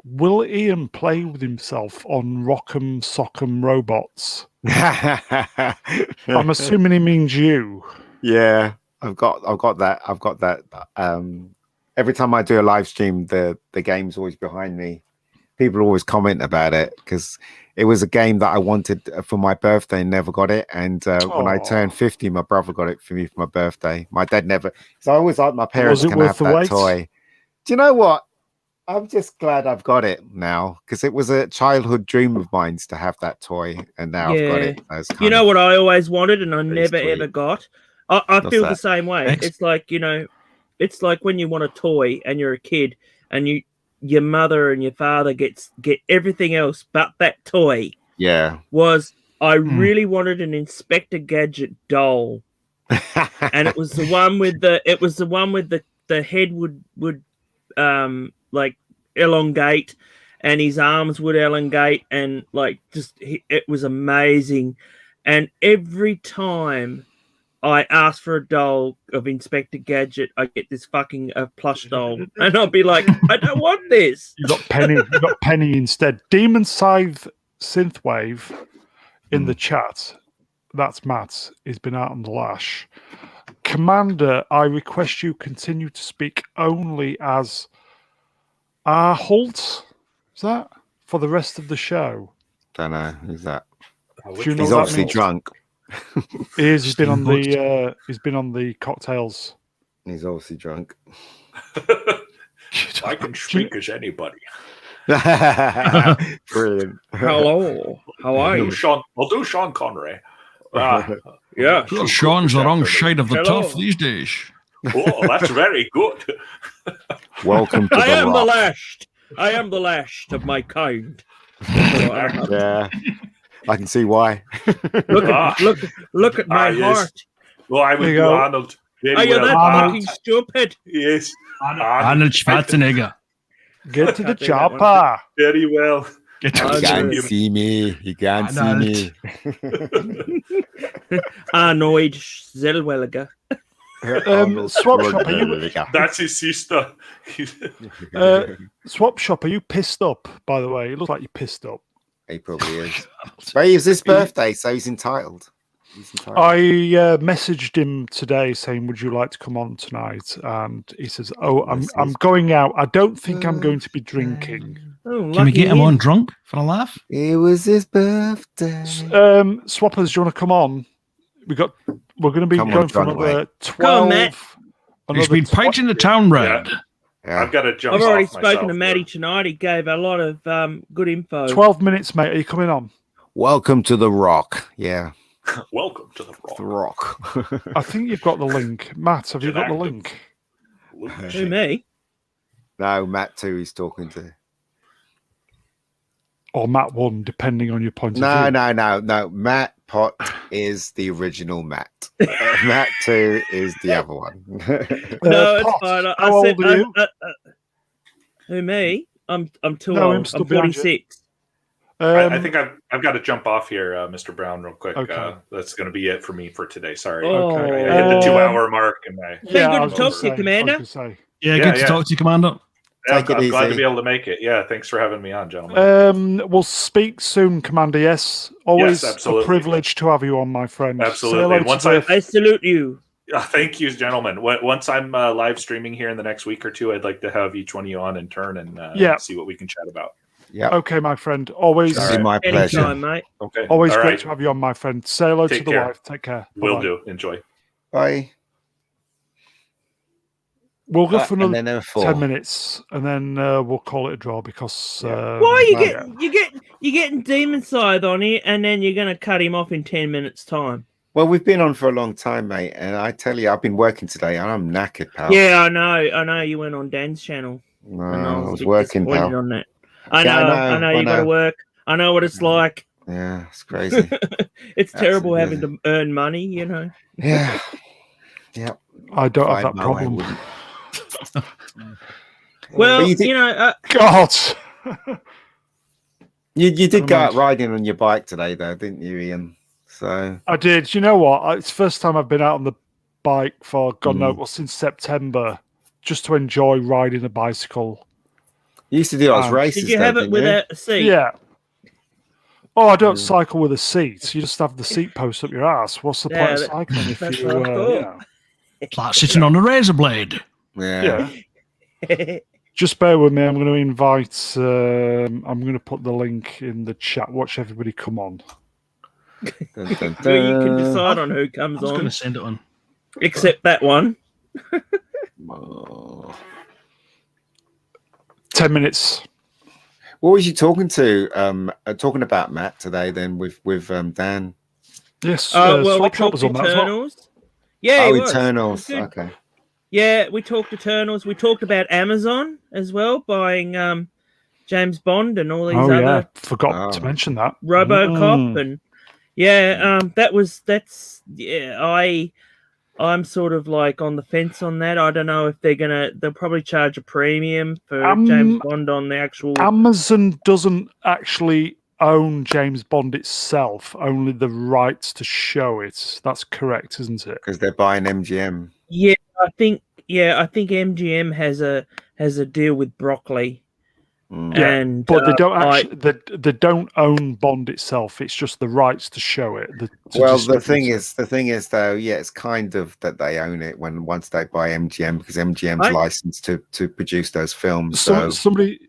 will Ian play with himself on Rock'em Sock'em Robots? I'm assuming he means you. Yeah, I've got that. Every time I do a live stream, the game's always behind me. People always comment about it because it was a game that I wanted for my birthday and never got it. And when I turned 50, my brother got it for me for my birthday. My dad never. So I always like my parents can have that toy. Do you know what? I'm just glad I've got it now because it was a childhood dream of mine to have that toy, and now I've got it. You know what I always wanted and I never ever got? I feel the same way. It's like, it's like when you want a toy and you're a kid and your mother and your father get everything else but that toy. Yeah. I really wanted an Inspector Gadget doll. And it was the one with the head would like elongate and his arms would elongate and like it was amazing. And every time I asked for a doll of Inspector Gadget, I get this fucking plush doll, and I'll be like, I don't want this. You got Penny instead. Demonscythe Synthwave in the chat. That's Matt. He's been out on the lash. Commander, I request you continue to speak only as Holt. Is that for the rest of the show? Don't know. Who's that? He's obviously drunk. He's been on the cocktails. He's obviously drunk. I can speak as anybody. Brilliant. Hello. How are you? I'll do Sean Connery. Yeah. Sean's the wrong side of the tough these days. Oh, that's very good. Welcome to I am Rock. the lashed. I am the lashed of my kind. Yeah. I can see why. Look at my heart. Well, I was Arnold. Are you that fucking stupid? Yes. Arnold Schwarzenegger. Get to the chopper. Very well. You can't see me. You can't see me. Arnold Zellweger. Swap Shop, are you... That's his sister. Swap Shop, are you pissed up, by the way? It looks like you're pissed up. He probably is. But it was his birthday, so he's entitled. I messaged him today saying, "Would you like to come on tonight?" And he says, "Oh, I'm going out. I don't think I'm going to be drinking." Oh, can we get him on drunk for a laugh? It was his birthday. Swappers, do you want to come on? We're going to be going for another 12. Come on, Matt. He's been painting the town red. Yeah. I've got to jump. I've already spoken to Matty tonight. He gave a lot of good info. 12 minutes, mate. Are you coming on? Welcome to the Rock. Yeah. Welcome to the Rock. The Rock. I think you've got the link. Matt, have you got the link? Who, me? No, Matt 2 he's talking to. Or Matt 1, depending on your point of view. No. Matt Pott is the original Matt. Matt 2 is the other one. No, it's Pott, fine. how old are you? Who, me? I'm too No, old. I'm still I'm 46. I think I've got to jump off here, Mr. Brown, real quick. Okay. That's going to be it for me for today. Sorry. Okay. I hit the 2 hour mark. And good to talk to you, Commander. Yeah, good to talk to you, Commander. Take it I'm easy. glad to be able to make it. Yeah, thanks for having me on, gentlemen. We'll speak soon, Commander. Yes, always a privilege to have you on, my friend. Absolutely. Once I salute you. Thank you, gentlemen. Once I'm live streaming here in the next week or two, I'd like to have each one of you on in turn and see what we can chat about. Yeah. Okay, my friend. Always my pleasure. Anytime, mate. Okay. Always great to have you on, my friend. Say hello to the wife. Take care. Will do. Enjoy. Bye. We'll go for another 10 minutes, and then we'll call it a draw because. Why are you getting Demonscythe on here, and then you're going to cut him off in 10 minutes' time? Well, we've been on for a long time, mate, and I tell you, I've been working today, and I'm knackered, pal. Yeah, I know. You went on Dan's channel. No, I was working, pal. On that. I know. You got to work. I know what it's like. Yeah, it's crazy. It's terrible having to earn money, you know. Yeah. Yeah. I don't have that problem. Well, you know, God. You did go out riding on your bike today, though, didn't you, Ian? So I did. You know what? It's the first time I've been out on the bike for God knows, well, since September, just to enjoy riding a bicycle. You used to do those races. Did you have it without a seat? Yeah. Oh, I don't cycle with a seat. You just have the seat post up your ass. What's the point of cycling if you? It's like sitting on a razor blade. Yeah. Just bear with me. I'm going to invite. I'm going to put the link in the chat. Watch everybody come on. Well, you can decide on who comes on. I'm going to send it on. Except that one. 10 minutes. What was you talking about, Matt, today? Then with Dan. Yes. Well, we talked Eternals. Yeah, Eternals. Okay. Yeah, we talked Eternals. We talked about Amazon as well, buying James Bond and all these other. Yeah, forgot to mention that. RoboCop and I'm sort of like on the fence on that. I don't know if they'll probably charge a premium for James Bond on the actual. Amazon doesn't actually own James Bond itself, only the rights to show it. That's correct, isn't it? Because they're buying MGM. Yeah, I think MGM has a deal with Broccoli. And but they don't actually they don't own Bond itself. It's just the rights to show it. The thing is though, it's kind of that they own it once they buy MGM, because MGM's licensed to produce those films. So somebody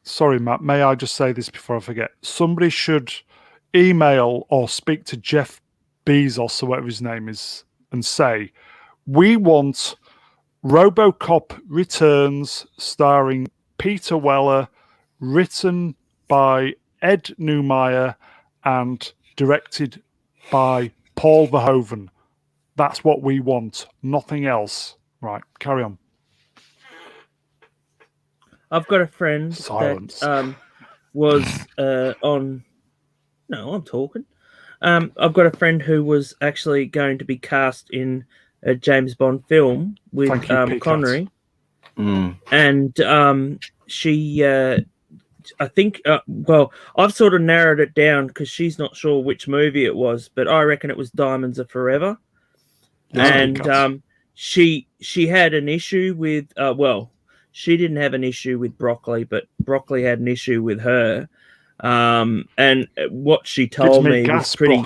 sorry, Matt. May I just say this before I forget? Somebody should email or speak to Jeff Bezos or whatever his name is and say, we want RoboCop Returns starring Peter Weller, written by Ed Neumeier and directed by Paul Verhoeven. That's what we want, nothing else. Right, carry on. I've got a friend that was on... No, I'm talking. I've got a friend who was actually going to be cast in a James Bond film with Connery. And she... I think... well, I've sort of narrowed it down because she's not sure which movie it was, but I reckon it was Diamonds Are Forever. And she had an issue with... she didn't have an issue with Broccoli, but Broccoli had an issue with her. And what she told me was pretty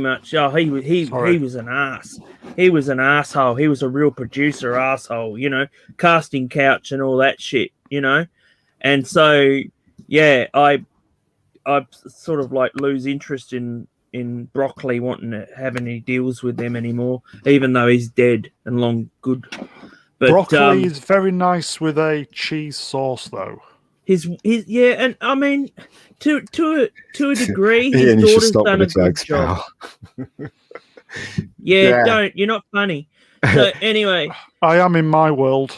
much. Oh, he was an ass. He was an asshole. He was a real producer asshole. You know, casting couch and all that shit. You know, and so I sort of like lose interest in Broccoli wanting to have any deals with them anymore, even though he's dead and long good. But, Broccoli is very nice with a cheese sauce, though. His and I mean, to a degree, his daughter's done a good job. Don't. You're not funny. So anyway, I am in my world.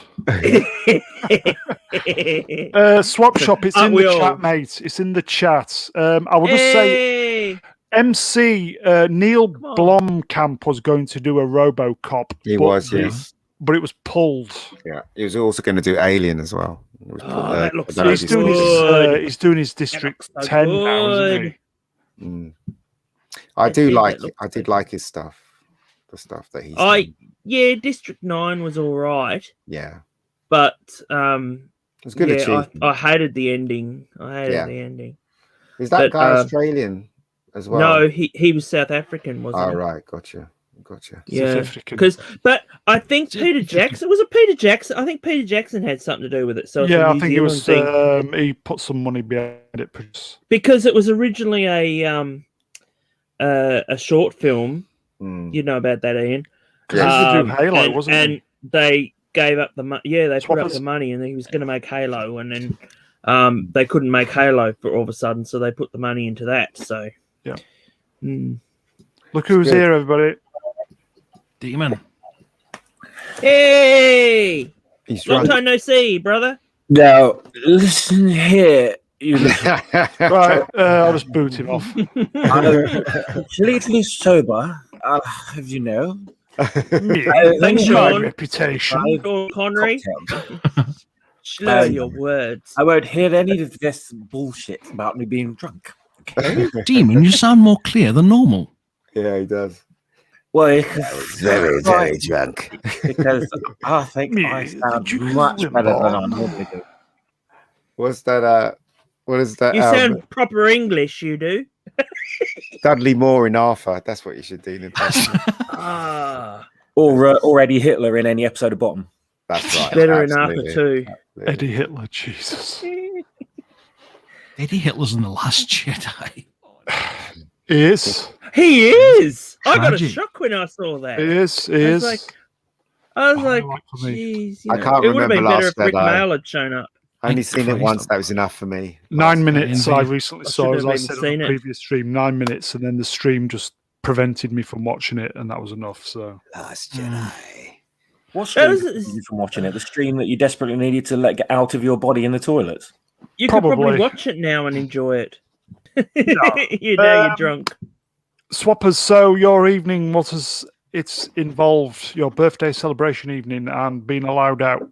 Swap Shop. It's in the chat, mate. It's in the chat. I will just say, MC Neil Blomkamp was going to do a RoboCop. He was, yes. But it was pulled. Yeah, he was also going to do Alien as well. That looks so he's doing his District 10 now, isn't he? I did like his stuff. of stuff that he's done. Yeah, District 9 was all right. Yeah. But it's good achievement. I hated the ending. The ending. Is that guy Australian as well? No, he was South African, wasn't he? Oh, right, gotcha. Yeah, but I think Peter Jackson was it Peter Jackson? I think Peter Jackson had something to do with it. So yeah, I think it was. He put some money behind it because it was originally a short film. You know about that, Ian? Yeah, Halo, wasn't it? And they gave up the money. Yeah, they put up the money, and he was going to make Halo, and then they couldn't make Halo for all of a sudden, so they put the money into that. So yeah. Look who's here, everybody. Demon. Hey! He's long time no see, brother. Now, listen here. You right, I'll just boot him off. I'm completely sober, I'll have you know. Thanks for my reputation. Sean Connery. Slur your words. I won't hear any of this bullshit about me being drunk. Okay? Demon, you sound more clear than normal. Yeah, he does. Well, very, very drunk. Because I think I sound much better than I normally do. What's that? What is that? You sound proper English, you do. Dudley Moore in Arthur. That's what you should do. Or Eddie Hitler in any episode of Bottom. That's right. Better in Arthur too. Absolutely. Eddie Hitler, Jesus. Eddie Hitler's in The Last Jedi. He is. He is. Tragic. I got a shock when I saw that. He is. He is. I was like, jeez. I can't it would have remember been better if last Rick Jedi. Mail had shown up. I only seen it once. That was enough for me. 9 minutes. I recently saw, as shouldn't I have said even on the seen it. previous stream, 9 minutes, and then the stream just prevented me from watching it, and that was enough. So Last Jedi. What stream prevented you from watching it? The stream that you desperately needed to get out of your body in the toilets? You could probably watch it now and enjoy it. You're drunk. Swappers, so your evening, what has it's involved? Your birthday celebration evening and being allowed out.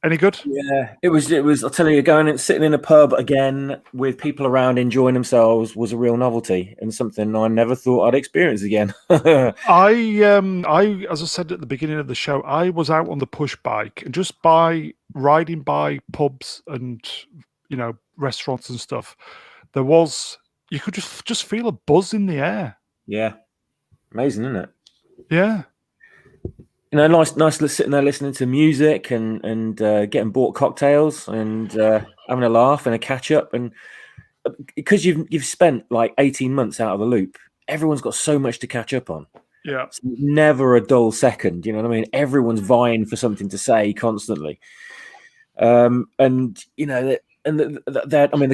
Any good? Yeah, it was. I'll tell you, going and sitting in a pub again with people around enjoying themselves was a real novelty and something I never thought I'd experience again. I, as I said at the beginning of the show, I was out on the push bike and just by riding by pubs and restaurants and stuff, you could just feel a buzz in the air. Yeah, amazing, isn't it? Yeah. Nice sitting there listening to music and getting bought cocktails and having a laugh and a catch up, and because you've spent like 18 months out of the loop, everyone's got so much to catch up on. Yeah, it's never a dull second. You know what I mean? Everyone's vying for something to say constantly, and the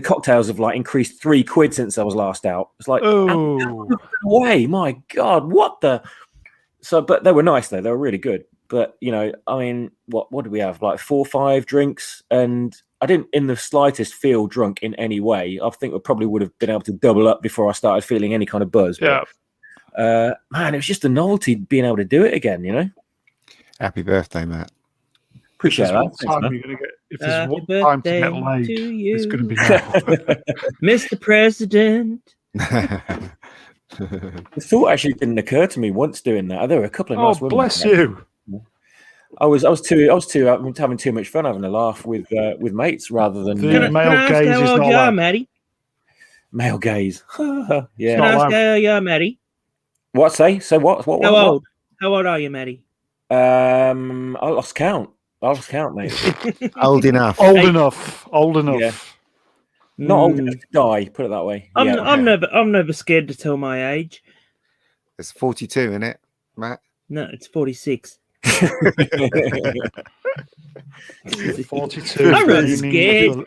cocktails have like increased £3 since I was last out. It's like, oh, way, my God, what the. So, but they were nice though. They were really good. But what did we have? Like 4 or 5 drinks, and I didn't in the slightest feel drunk in any way. I think I probably would have been able to double up before I started feeling any kind of buzz. Yeah. But, man, it was just a novelty being able to do it again. Happy birthday, Matt. Appreciate that. If there's one time to get laid, it's going to be now. Mr. President. The thought actually didn't occur to me once doing that. There were a couple of nice women. Bless you. I was having too much fun having a laugh with mates rather than male gaze is not allowed. Maddie? Male gaze. Yeah. Can I ask how you are, Maddie? What say? So what? How old? How old are you, Maddie? I lost count, mate. Old enough. Old enough. Yeah. Not old enough to die. Put it that way. I'm never scared to tell my age. It's 42, isn't it, Matt? No, it's 46. 42. I'm not scared.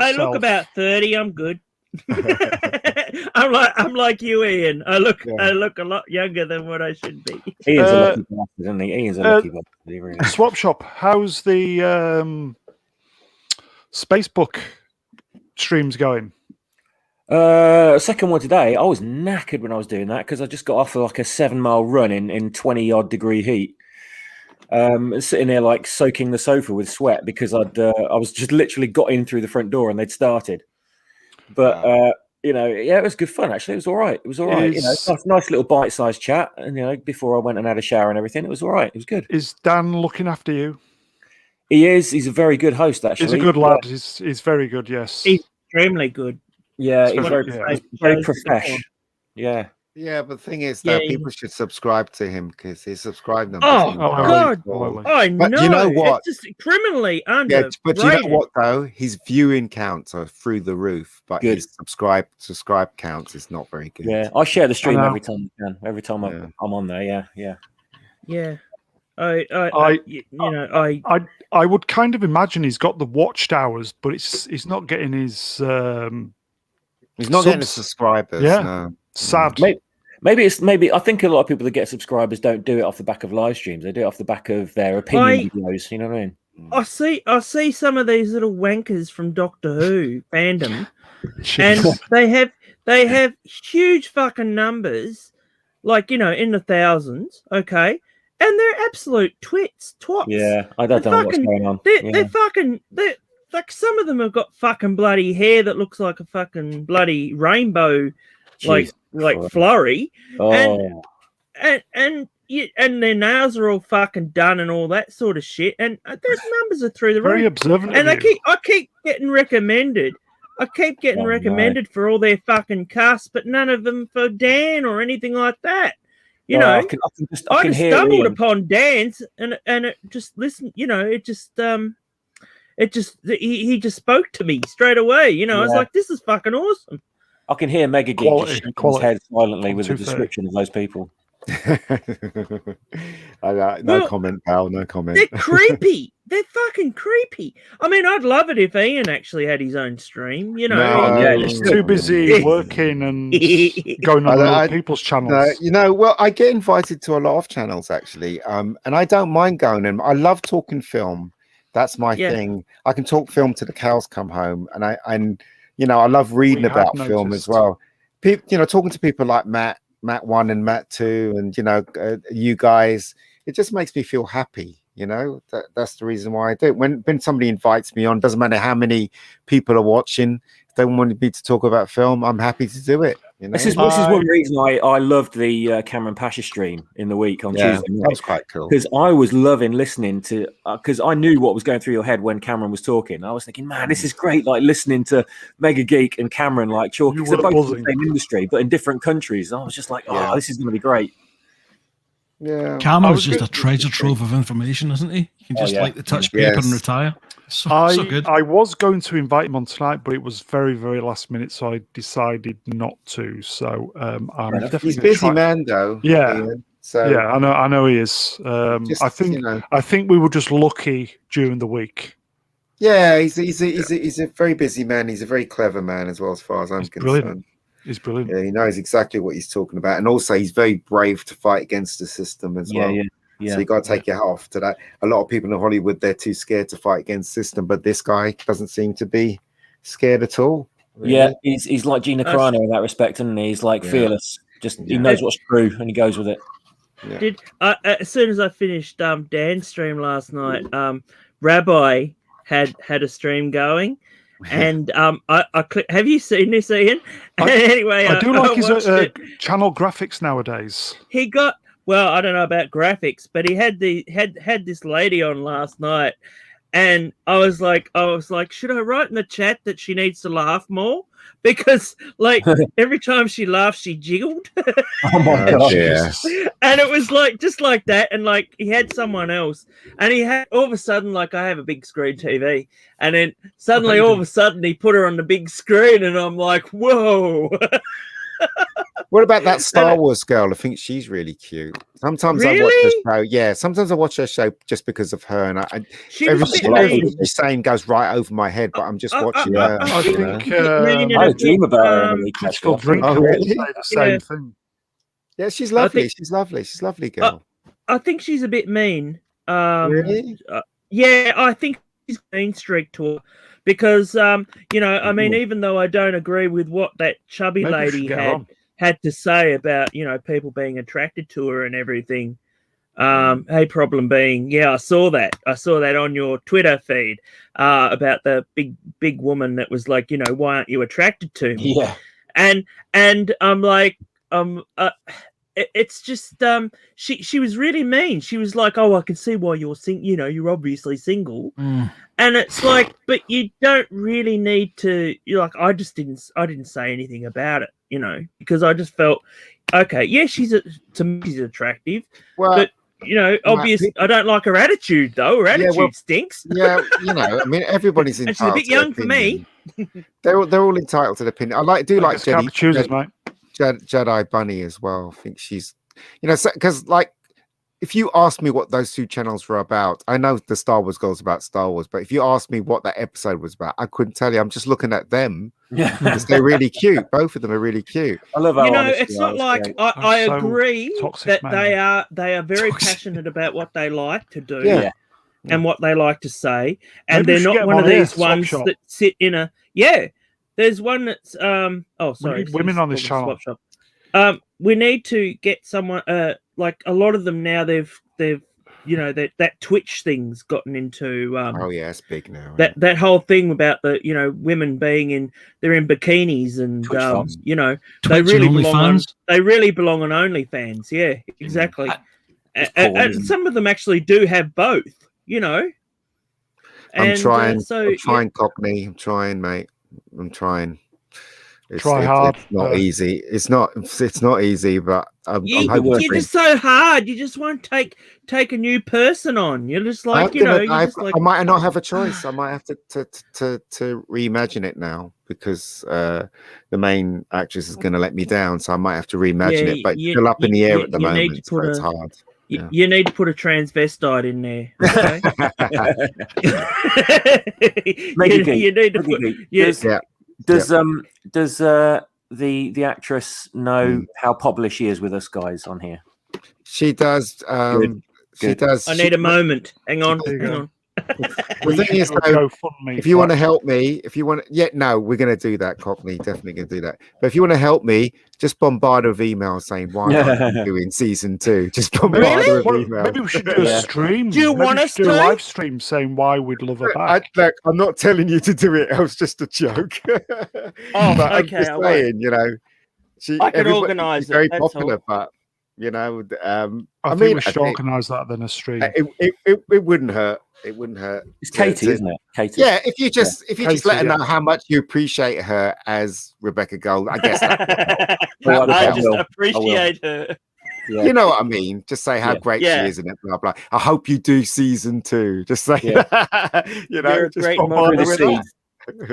I look about 30. I'm good. I'm like you, Ian. I look a lot younger than what I should be. Ian's a lucky bastard, isn't he? Ian's a lucky bastard. Really. Swap Shop, how's the Spacebook streams going? Second one today. I was knackered when I was doing that because I just got off like a 7-mile run in 20 odd degree heat. Sitting there like soaking the sofa with sweat because I was just literally got in through the front door and they'd started. But it was good fun actually. It was all right. It was all right. Nice little bite-sized chat, and before I went and had a shower and everything, it was all right. It was good. Is Dan looking after you? He is. He's a very good host, actually. He's a good lad. He's very good. Yes, he's extremely good. Yeah, he's very professional. Yeah. Yeah, but the thing is, though, people should subscribe to him because he subscribed them. Oh, God. I know. But you know what? It's just criminally under. Yeah, but you know what, though? His viewing counts are through the roof, but his subscribe counts is not very good. Yeah, I share the stream every time I can. Every time I'm on there. Yeah. I would kind of imagine he's got the watched hours, but he's not getting his. He's not getting the subscribers. Yeah, no. Sad. Maybe I think a lot of people that get subscribers don't do it off the back of live streams. They do it off the back of their opinion videos. You know what I mean? I see some of these little wankers from Doctor Who fandom, and they have huge fucking numbers, like in the thousands. Okay. And they're absolute twats. Yeah, I don't know what's going on. They're like some of them have got fucking bloody hair that looks like a fucking bloody rainbow, like flurry, and their nails are all fucking done and all that sort of shit. And their numbers are through the roof. Very observant. And I keep getting recommended. For all their fucking casts, but none of them for Dan or anything like that. I just stumbled upon Dan's and it just he just spoke to me straight away. I was like, this is fucking awesome. I can hear MegaGeek just shaking his head silently with the description of those people. No comment, pal. No comment. They're creepy. They're fucking creepy. I mean, I'd love it if Ian actually had his own stream. He's too busy working and going on other people's channels. Well, I get invited to a lot of channels actually, and I don't mind going. And I love talking film. That's my thing. I can talk film till the cows come home, and I love reading about film as well. People, talking to people like Matt 1 and Matt 2, and you guys, it just makes me feel happy. That's the reason why I do it. When somebody invites me on, doesn't matter how many people are watching, if they want me to talk about film, I'm happy to do it. This is one reason I loved the Cameron Pasha stream in the week on Tuesday night. That was quite cool because I was loving listening to because I knew what was going through your head when Cameron was talking. I was thinking, man, this is great, like listening to MegaGeek and Cameron like talking. They're both in the same industry but in different countries. I was just like, this is going to be great. Yeah, Cameron's just a treasure trove of information, isn't he? You can just like the touch paper and retire. So good. I was going to invite him on tonight, but it was very, very last minute, so I decided not to. So I'm definitely he's a busy man, though. Yeah, Ian, so I know he is. I think we were just lucky during the week. Yeah, he's a very busy man. He's a very clever man as well, as far as I'm concerned. Brilliant. He's brilliant. Yeah, he knows exactly what he's talking about, and also he's very brave to fight against the system as well. Yeah. So you got to take your hat off to that. A lot of people in Hollywood, they're too scared to fight against the system, but this guy doesn't seem to be scared at all. Really. Yeah, he's like Gina Carano in that respect, and he's like fearless. He knows what's true and he goes with it. Yeah. As soon as I finished Dan's stream last night, Rabbi had a stream going. And I have you seen this, Ian? Anyway, I do like his channel graphics nowadays. He got I don't know about graphics, but he had this lady on last night, and I was like, should I write in the chat that she needs to laugh more? Because like every time she laughed, she jiggled. Oh my god! Yeah. And it was like just like that, and like he had someone else, and he had all of a sudden like I have a big screen TV, and then suddenly all of a sudden he put her on the big screen, and I'm like, whoa. What about that Star Wars girl? I think she's really cute. Sometimes I watch her show. Yeah, sometimes I watch her show just because of her, and everything she's saying goes right over my head. But I'm just watching her. I think I had a dream about her. Really? The same thing. Yeah, she's lovely. She's lovely. She's a lovely girl. I think she's a bit mean. Really? Yeah, I think she's mean streak to her. Because, I mean, even though I don't agree with what that chubby lady had to say about, people being attracted to her and everything, hey, problem being, I saw that. I saw that on your Twitter feed about the big woman that was like, why aren't you attracted to me? Yeah. and I'm like, it's just she was really mean. She was like, "Oh, I can see why you're you're obviously single," and it's like, but you don't really need to. You're like, I didn't say anything about it, because I just felt, okay, yeah, she's attractive, but obviously, I don't like her attitude though. Her attitude stinks. Yeah, I mean, everybody's entitled. She's a bit young for me. They're all entitled to the opinion. I do like Jedi Bunny as well. I think she's, because like, if you ask me what those two channels were about, I know the Star Wars girl's about Star Wars, but if you ask me what that episode was about, I couldn't tell you. I'm just looking at them. Yeah, because they're really cute. Both of them are really cute. I love how it's not like I agree that they are very passionate about what they like to do and what they like to say, and they're not one of these ones that sit in a There's one that's women on this channel. We need to get someone like a lot of them now. They've that Twitch thing's gotten into. It's big now. That whole thing about the women being they're in bikinis and they really belong on OnlyFans. Yeah, exactly. And some of them actually do have both. I'm trying, Cockney. I'm trying, mate. I'm trying. Try hard. It's not easy. It's not easy, but you're just so hard. You just won't take a new person on. You're just like I might not have a choice. I might have to reimagine it now because the main actress is going to let me down. So I might have to reimagine it. But it's still up in the air at the moment. So it's hard. You need to put a transvestite in there. Okay? You need to put. Does the actress know how popular she is with us guys on here? She does. Good. She does. I need a moment. Hang on. The thing is, though, if you want to help me, we're going to do that, Cockney. Definitely going to do that. But if you want to help me, just bombard her with emails saying why I'm doing season 2. Just bombard her with emails. Maybe we should do a stream. Do you want us to do a live stream saying why we'd love her back? I'm not telling you to do it. It was just a joke. But I'm just saying, I can organise it. Very popular, but I think we should organise that then a stream. It wouldn't hurt. It wouldn't hurt. It's Katie, isn't it? Katie. Yeah, if you just let her know how much you appreciate her as Rebecca Gold, I guess I just appreciate her. Yeah. You know what I mean? Just say how great she is in it, blah blah. I hope you do season 2. Just say just bombard her with that.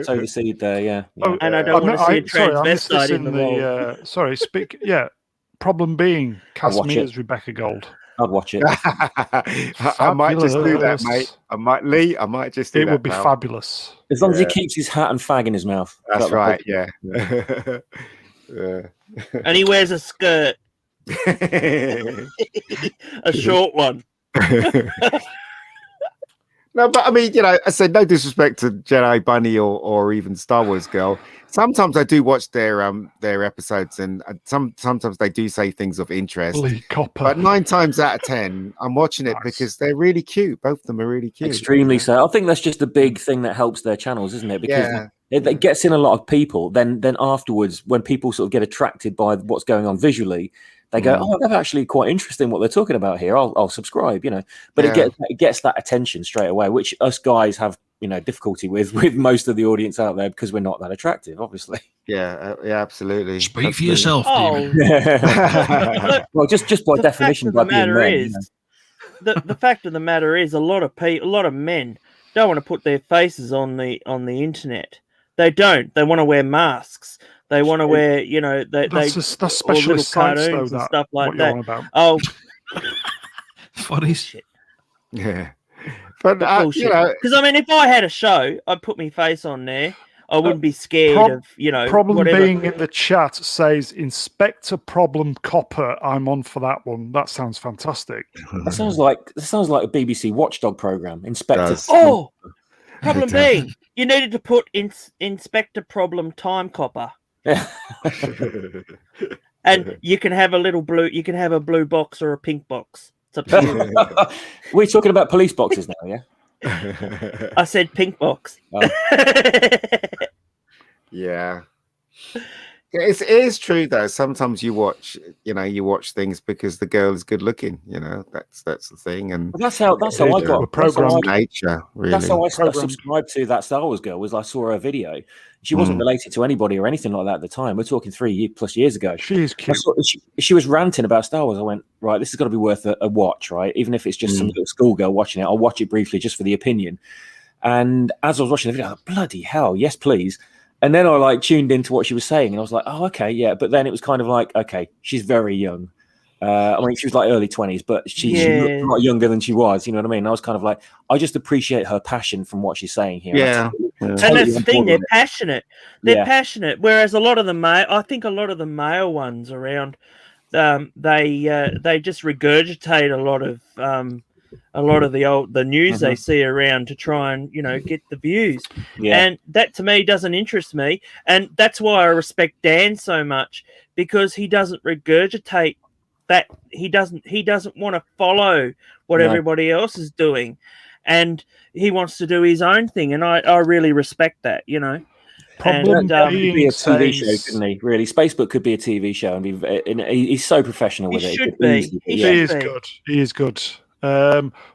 So the seed there, yeah. And I don't want to see a transvestite in the role. Problem being, cast me as Rebecca Gold. I'd watch it. I might just do that, mate. I might just do that. It would be fabulous. As long as he keeps his hat and fag in his mouth. That's right, yeah. And he wears a skirt. A short one. No, but I mean, I said no disrespect to Jedi Bunny or even Star Wars Girl. Sometimes I do watch their episodes, and sometimes they do say things of interest. But 9 times out of 10, I'm watching it because they're really cute. Both of them are really cute. Extremely so. I think that's just the big thing that helps their channels, isn't it? Because it gets in a lot of people. Then afterwards, when people sort of get attracted by what's going on visually, they go, "Oh, that's actually quite interesting what they're talking about here. I'll subscribe." But it gets that attention straight away, which us guys have difficulty with most of the audience out there because we're not that attractive, obviously. Yeah, absolutely. Speak for yourself. Well, just by definition, by being men. The fact of the matter is, a lot of men don't want to put their faces on the internet. They don't. They want to wear masks. They want to wear, that's specialist cartoons and stuff like that. Oh, funny shit. Yeah, but because I mean, if I had a show, I'd put my face on there. I wouldn't be scared of, Problem whatever. being in the chat says Inspector Problem Copper. I'm on for that one. That sounds fantastic. That sounds like a BBC Watchdog program. Inspector. Oh, problem being, you needed to put Inspector Problem Time Copper. And you can have a little blue. You can have a blue box or a pink box. It's up to you. We're talking about police boxes now, yeah. I said pink box. Yeah. It is true though. Sometimes you watch things because the girl is good looking. That's the thing, and that's how I got programmed nature. Really, that's how I subscribed to that Star Wars girl. Was I saw her video. She wasn't related to anybody or anything like that at the time. We're talking 3+ years ago. She is cute. She was ranting about Star Wars. I went, right, this has got to be worth a watch, right? Even if it's just some little schoolgirl watching it, I'll watch it briefly just for the opinion. And as I was watching the video, I thought, bloody hell, yes, please. And then I tuned into what she was saying, and I was like, oh, okay, yeah. But then it was kind of like, okay, she's very young. I mean, she was like early 20s, but she looked a lot younger than she was. You know what I mean? And I was kind of like, I just appreciate her passion from what she's saying here. Yeah. And that's the thing, they're passionate. They're passionate. Whereas a lot of the I think a lot of the male ones around, they just regurgitate a lot of the news they see around to try and get the views, and that to me doesn't interest me, and that's why I respect Dan so much, because he doesn't regurgitate that. He doesn't want to follow what everybody else is doing, and he wants to do his own thing, and I really respect that. Problem could be a TV show, couldn't he? Really, Spacebook could be a TV show, and he's so professional with it. Should be. He is good. He is good.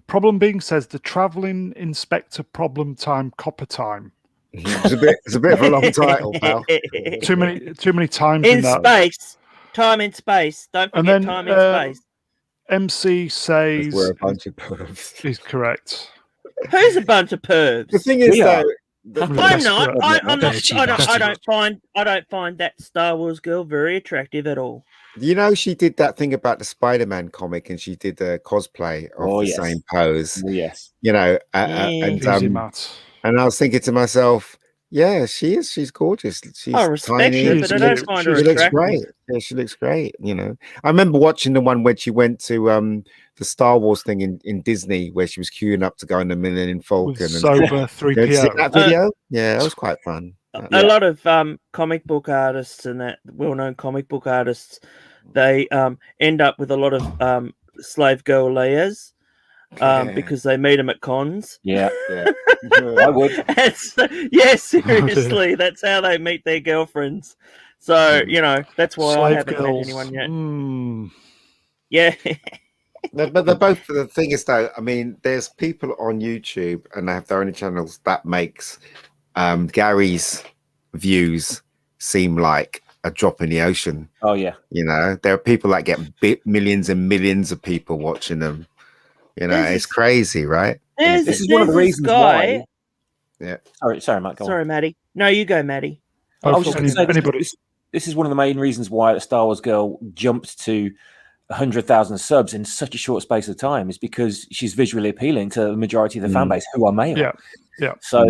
Problem being says the traveling inspector problem time copper time. It's a bit of a long title, pal. Too many times in space. Time in space. Don't forget time in space. MC says we're a bunch of pervs. Is correct. Who's a bunch of pervs? The thing is, though, I'm not. I'm not. I don't find that Star Wars girl very attractive at all. She did that thing about the Spider-Man comic, and she did a cosplay of the same pose. Oh, yes. And I was thinking to myself, yeah, she is. She's gorgeous. She's tiny, her, but I don't find her attractive. Looks great. Yeah, she looks great. I remember watching the one when she went to the Star Wars thing in Disney, where she was queuing up to go on the Millennium Falcon. Sober 3PO. That video? Yeah, that was quite fun. A lot of comic book artists and that well-known comic book artists, they end up with a lot of slave girl Leias because they meet them at cons. Yeah. I would. Seriously, that's how they meet their girlfriends. So that's why slave I haven't girls. met anyone yet. Yeah. But they're both. The thing is, though, I mean, there's people on YouTube and they have their own channels that makes Gary's views seem like a drop in the ocean. Oh yeah. There are people that get millions and millions of people watching them. It's crazy, right? This is one of the reasons why. Yeah. Sorry, Matt. Go Sorry, Maddie. No, you go, Maddie. I was just going to say, this is one of the main reasons why the Star Wars girl jumped to 100,000 subs in such a short space of time, is because she's visually appealing to the majority of the fan base, who are male. Yeah. So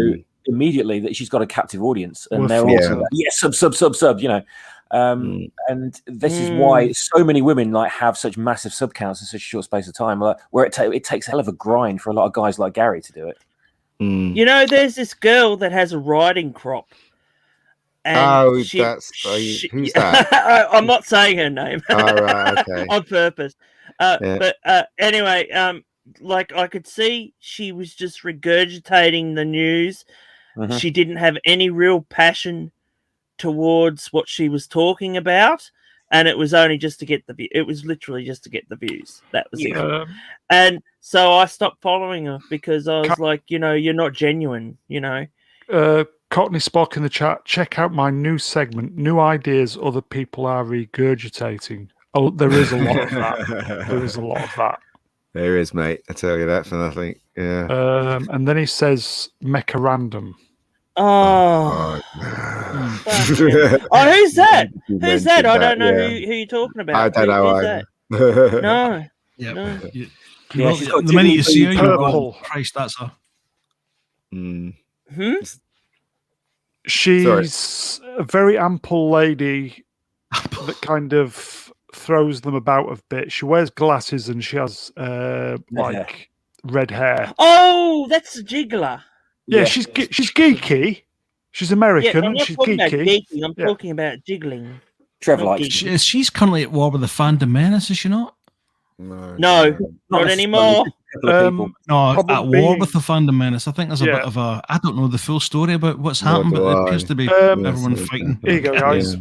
immediately that she's got a captive audience, and they're also sub. And this is why so many women have such massive sub counts in such a short space of time, where it takes a hell of a grind for a lot of guys like Gary to do it. There's this girl that has a riding crop. And who's that? I'm not saying her name. Right, okay. On purpose. But anyway, I could see she was just regurgitating the news. She didn't have any real passion towards what she was talking about, and it was only just to get the view. It was literally just to get the views. That was it. And so I stopped following her because I was like, you're not genuine. Courtney Spock in the chat. Check out my new segment. New ideas other people are regurgitating. Oh, there is a lot of that. There is a lot of that. There is, mate. I tell you that for nothing. Yeah. And then he says mecha random. Oh, who's that? Who's that? I don't know who you're talking about. I don't know either. No. Yeah. No. The minute you see her, you're going, Christ, that's her. She's a very ample lady that kind of throws them about a bit. She wears glasses and she has red hair. Oh, that's a jiggler. Yeah, she's geeky. She's American. I'm not she's talking geeky. About geeky. I'm talking about jiggling. Trevor likes. She's currently at war with the Fandom Menace, is she not? No, not anymore. No, at war with the Fandom Menace. I think there's a bit of a. I don't know the full story about what's happened, but it appears to be everyone fighting. Here you go, guys.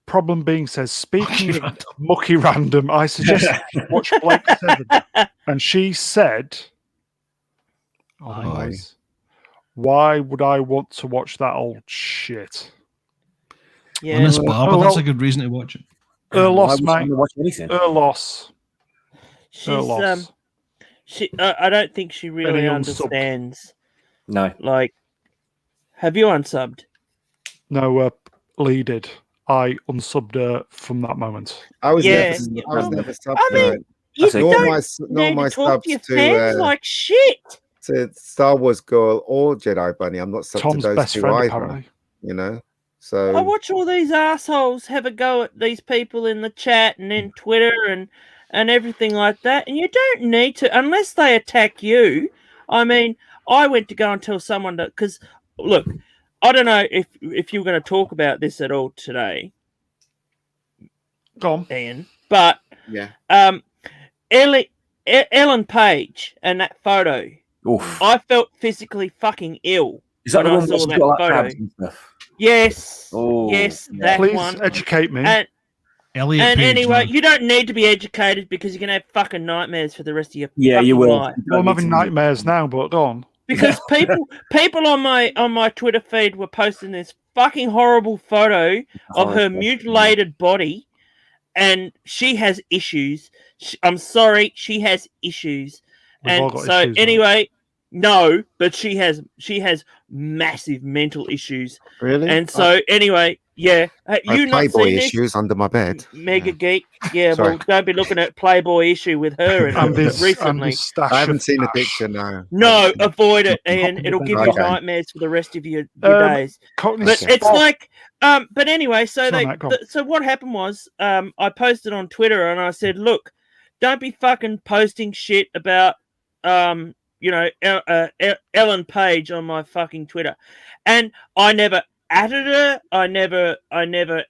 Problem being says, speaking of mucky random, I suggest you watch Blake 7. And she said, why would I want to watch that old shit? Yeah, Honest Barber, that's a good reason to watch it. Her loss, Why would mate. you watch anything? Her loss. I don't think she really understands. No. Like, have you unsubbed? No, Lee did. I unsubbed her from that moment. I was never subbed. I mean, you don't need to talk to your fans like shit. To Star Wars Girl or Jedi Bunny, I'm not subbed Tom's to those best two friend, either. apparently. You know, so I watch all these assholes have a go at these people in the chat and in Twitter and everything like that, and you don't need to unless they attack you. I mean, I went to go and tell someone that because look, I don't know if you're going to talk about this at all today. Go on, Ian. But yeah, Ellen Page and that photo. Oof. I felt physically fucking ill. Is that when the I one saw that's that got like photo? crabs and stuff? Yes. Oh, yes, yeah. that please one. educate me. Elliot And Page, anyway, no. you don't need to be educated because you can have fucking nightmares for the rest of your Yeah, fucking you will. life. Well, I'm having nightmares now, but go on. Because people on my Twitter feed were posting this fucking horrible photo of her mutilated body, and she has issues. I'm sorry, she has issues. We've all And got so issues, anyway, no, but she has massive mental issues. really. And so anyway, yeah, you not Playboy seen this? issues under my bed. MegaGeek, yeah. Sorry. Well, don't be looking at Playboy issue with her And his recently. stash I haven't of seen the cash. picture. No. No, avoid it, Ian. It'll give you Okay. nightmares for the rest of your days. Cockney But Spot. it's like, but anyway, so Sorry, mate, go on. so what happened was, I posted on Twitter and I said, look, don't be fucking posting shit about, Ellen Page on my fucking Twitter, and I never added her. I never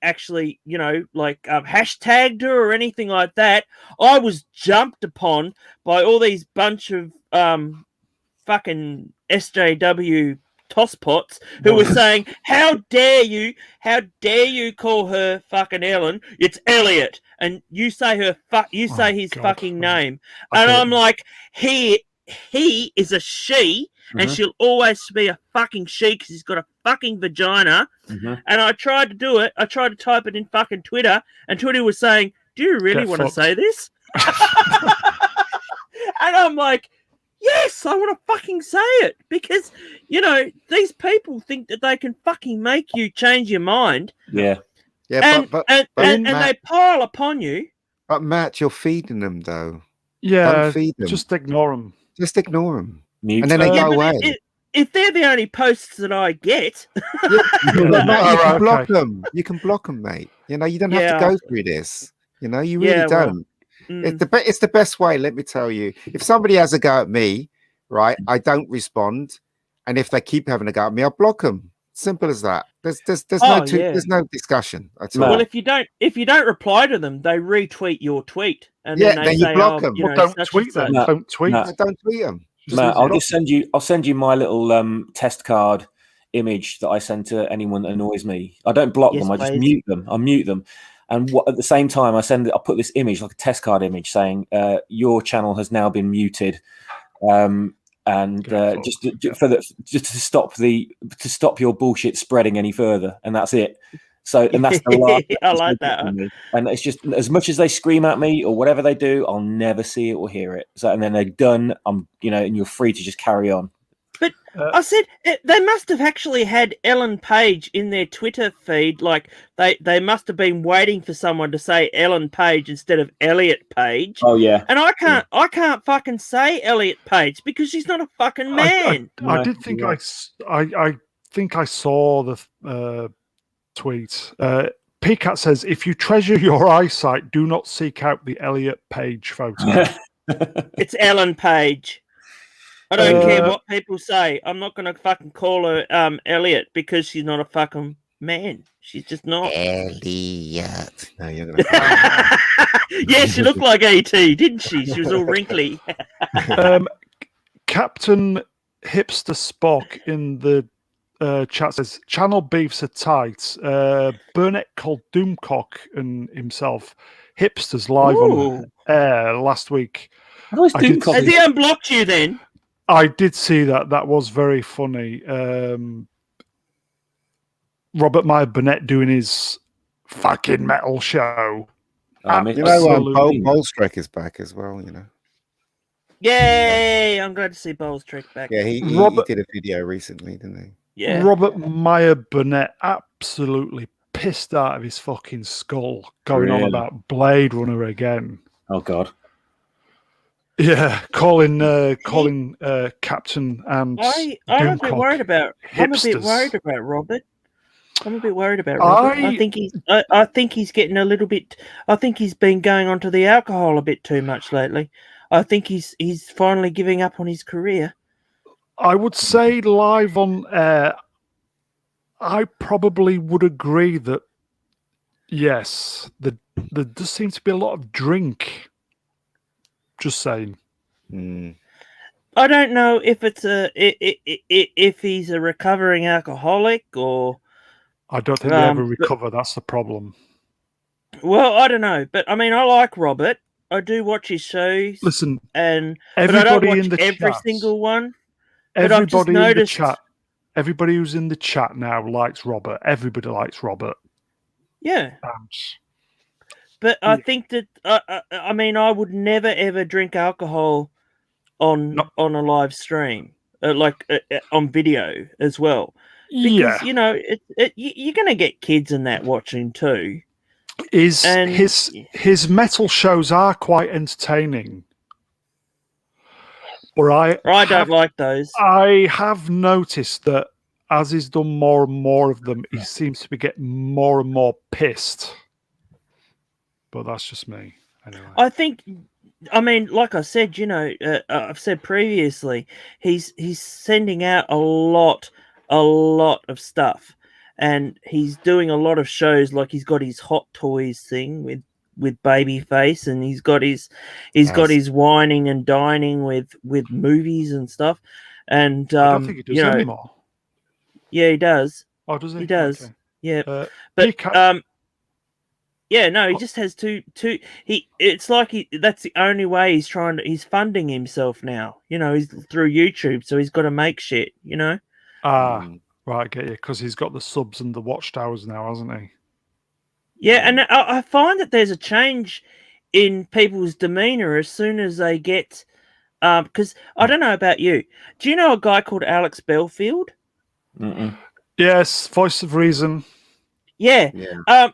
actually, hashtagged her or anything like that. I was jumped upon by all these bunch of fucking SJW tosspots who were saying, how dare you call her fucking Ellen? It's Elliot, and you say his fucking name, and I'm like, he is a she, and she'll always be a fucking she because he's got a fucking vagina. And I tried to do it. I tried to type it in fucking Twitter, and Twitter was saying, do you really want to say this? And I'm like, yes, I want to fucking say it because, these people think that they can fucking make you change your mind. Yeah. Yeah, and Matt, they pile upon you. But Matt, you're feeding them though. Yeah, Don't feed them. just ignore them. Just ignore them. Mute. And then they Yeah, go but away. if they're the only posts that I get, Matt, you can block them. You can block them, mate. You don't have to go through this. You really don't. It's the best way. Let me tell you. If somebody has a go at me, right, I don't respond, and if they keep having a go at me, I block them. Simple as that. There's no discussion at all. well, if you don't reply to them, they retweet your tweet, and then they you say, block them. Don't tweet them. No, Don't tweet. no. Don't tweet them. Matt, I'll send you my little test card image that I send to anyone that annoys me. I don't block them. I just mute them. I mute them. And at the same time, I put this image, like a test card image, saying your channel has now been muted, just to stop your bullshit spreading any further, and that's it. So, and that's the last. I like that. And it's just as much as they scream at me or whatever they do, I'll never see it or hear it. So, and then they're done. And you're free to just carry on. But I said they must have actually had Ellen Page in their Twitter feed. Like they must have been waiting for someone to say Ellen Page instead of Elliot Page. Oh yeah. And I can't fucking say Elliot Page because she's not a fucking man. I did think I think I saw the tweet. Peacat says, if you treasure your eyesight, do not seek out the Elliot Page photo. It's Ellen Page. I don't care what people say. I'm not going to fucking call her Elliot because she's not a fucking man. She's just not. Elliot. No, you're gonna Yeah, she looked like E.T., didn't she? She was all wrinkly. Captain Hipster Spock in the chat says channel beefs are tight. Burnett called Doomcock and himself hipsters live on air last week. Has he unblocked you then? I did see that. That was very funny. Robert Meyer Burnett doing his fucking metal show. Bolstrek is back as well, Yay! I'm glad to see Bolstrek back. Yeah, he did a video recently, didn't he? Yeah. Robert Meyer Burnett absolutely pissed out of his fucking skull going on about Blade Runner again. Oh, God. Yeah, calling Captain and I'm a bit worried about Robert. I'm a bit worried about Robert. I think he's getting a little bit. I think he's been going onto the alcohol a bit too much lately. I think he's finally giving up on his career. I would say live on air, I probably would agree that yes, there does seem to be a lot of drink. Just saying. I don't know if it's if he's a recovering alcoholic or. I don't think they ever recover. That's the problem. Well, I don't know, but I mean, I like Robert. I do watch his shows. Listen, but I everybody don't watch in the every chat, single one. Everybody in the chat, everybody who's in the chat now likes Robert. Everybody likes Robert. Yeah. But I think that I mean, I would never ever drink alcohol on a live stream, on video as well. Because you're going to get kids in that watching too. His metal shows are quite entertaining, but I don't like those. I have noticed that as he's done more and more of them, he seems to be getting more and more pissed. But that's just me. Anyway. I think, I mean, like I said, I've said previously, he's sending out a lot of stuff, and he's doing a lot of shows. Like he's got his Hot Toys thing with Babyface, and he's got his whining and dining with movies and stuff. And I don't think he does anymore. Yeah, he does. Oh, does he? He does. Okay. Yeah, but yeah, no, he just has two. It's like that's the only way he's he's funding himself now. He's through YouTube, so he's got to make shit. Right, get you, because he's got the subs and the watchtowers now, hasn't he? Yeah, and I find that there's a change in people's demeanor as soon as they get. Because I don't know about you. Do you know a guy called Alex Belfield? Mm-mm. Yes, Voice of Reason. Yeah.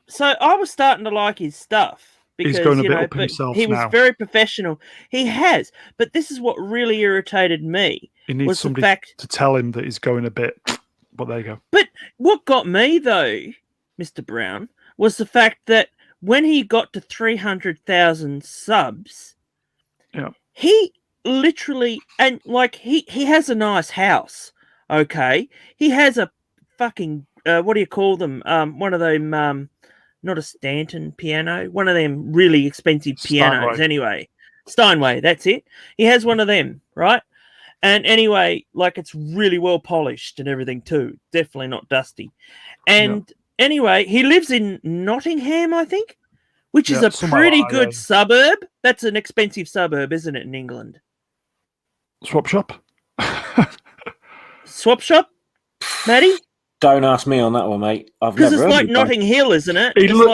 So I was starting to like his stuff because he's going a bit up himself he was very professional. He has, but this is what really irritated me. He needs somebody to tell him that he's going a bit. But there you go. But what got me though, Mr. Brown, was the fact that when he got to 300,000 subs, he literally he has a nice house. Okay, he has a fucking what do you call them? One of them, not a Stanton piano, one of them really expensive pianos. Steinway. Anyway, Steinway, that's it. He has one of them, right? And anyway, it's really well polished and everything too. Definitely not dusty. And anyway, he lives in Nottingham, I think, which is a pretty good suburb. That's an expensive suburb, isn't it, in England? Swap shop. Swap shop, Matty? Don't ask me on that one, mate. Because it's like Notting Hill, isn't it? He looks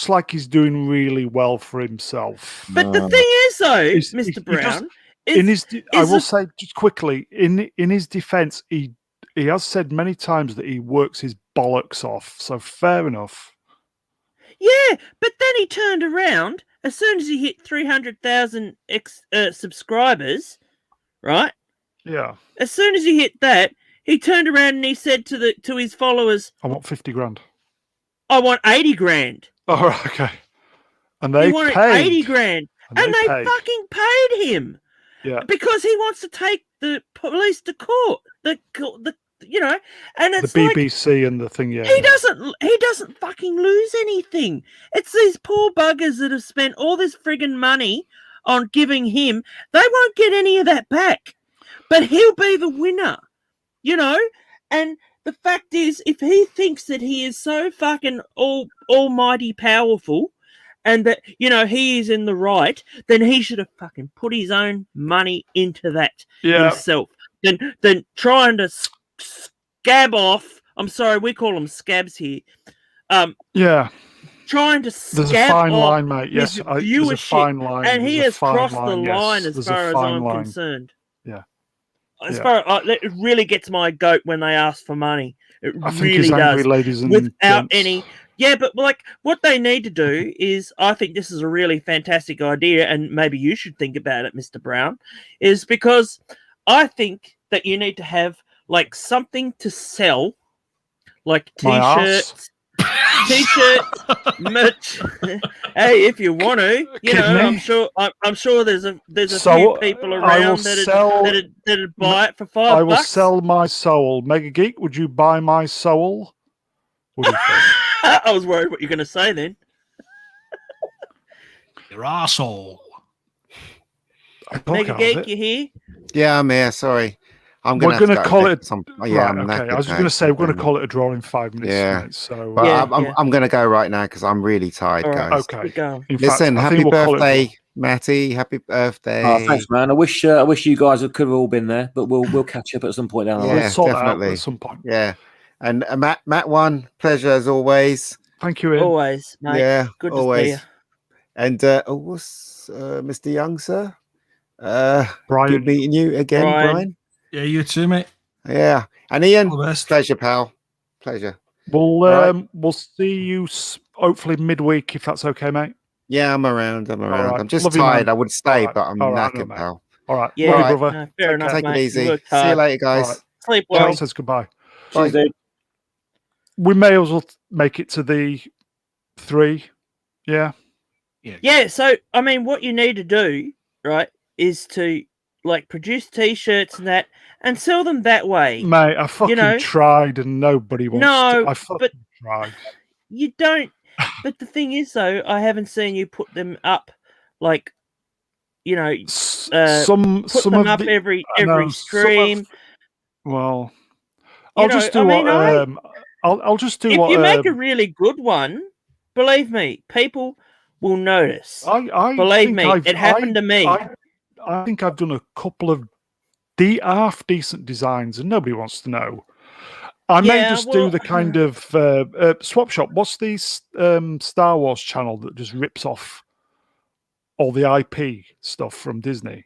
like he's doing really well for himself. But the thing is, though, Mr. Brown, I will say just quickly, in his defence, he has said many times that he works his bollocks off. So fair enough. Yeah, but then he turned around as soon as he hit 300,000 subscribers, right? Yeah. As soon as he hit that, he turned around and he said to his followers, "I want 50 grand. I want 80 grand." Oh, okay. And they wanted paid 80 grand, and they fucking paid him. Yeah. Because he wants to take the police to court. And it's the BBC and the thing. Yeah. He doesn't fucking lose anything. It's these poor buggers that have spent all this friggin' money on giving him. They won't get any of that back. But he'll be the winner you know, and the fact is, if he thinks that he is so fucking almighty powerful and that, you know, he is in the right, then he should have fucking put his own money into that himself. Then trying to scab off, I'm sorry, we call them scabs here. Trying to scab there's a fine off line, mate. Yes, there's a fine line. And he has crossed the line as far as I'm concerned. Yeah. As far it really gets my goat when they ask for money. It I think really he's angry, does. ladies and Without gents. any. Yeah, but like what they need to do is, I think this is a really fantastic idea, and maybe you should think about it, Mr. Brown, is because I think that you need to have like something to sell, like t-shirts, merch. Hey, if you want to, you know, I'm sure there's a few people around that'd buy it for $5. I will sell my soul. MegaGeek, would you buy my soul? What do you think? I was worried what you're going to say then. Your arsehole. MegaGeek, you here? Yeah, I'm here. Sorry. We're going to call it. Yeah, okay. I was going to say we're going to call it a draw in 5 minutes. Yeah. Mate, so I'm going to go right now because I'm really tired, guys. Okay. Listen, happy birthday, Matty. Happy birthday. Oh, thanks, man. I wish you guys could have all been there, but we'll catch up at some point down the line. We'll sort definitely. That out at some point. Yeah. And Matt one, pleasure as always. Thank you, Ian. Always, mate. Yeah, good always. To see you. And what's Mr. Young, sir? Brian. Good meeting you again, Brian. Yeah, you too, mate. Yeah. And Ian, best. Pleasure, pal. Pleasure. We'll see you hopefully midweek if that's okay, mate. Yeah, I'm around. Right. I'm just Love you, tired. man. I would stay, but I'm All right, knackered, pal. All right. Yeah, love you, brother. No, fair enough, Take mate. it easy. You See you later, guys. Right. Sleep well. Charles says goodbye. Cheers, dude. We may as well make it to the 3. Yeah. Yeah, so I mean what you need to do, right, is to like produce t-shirts and that and sell them that way. Mate, I fucking tried and nobody wants to. I fucking tried. You don't but the thing is though, I haven't seen you put them up like some them up every stream. Well, I'll just do I'll just do if what you make a really good one, believe me, people will notice. Believe me, it happened to me. I think I've done a couple of half decent designs and nobody wants to know. I may just do the kind of swap shop. What's the Star Wars channel that just rips off all the IP stuff from Disney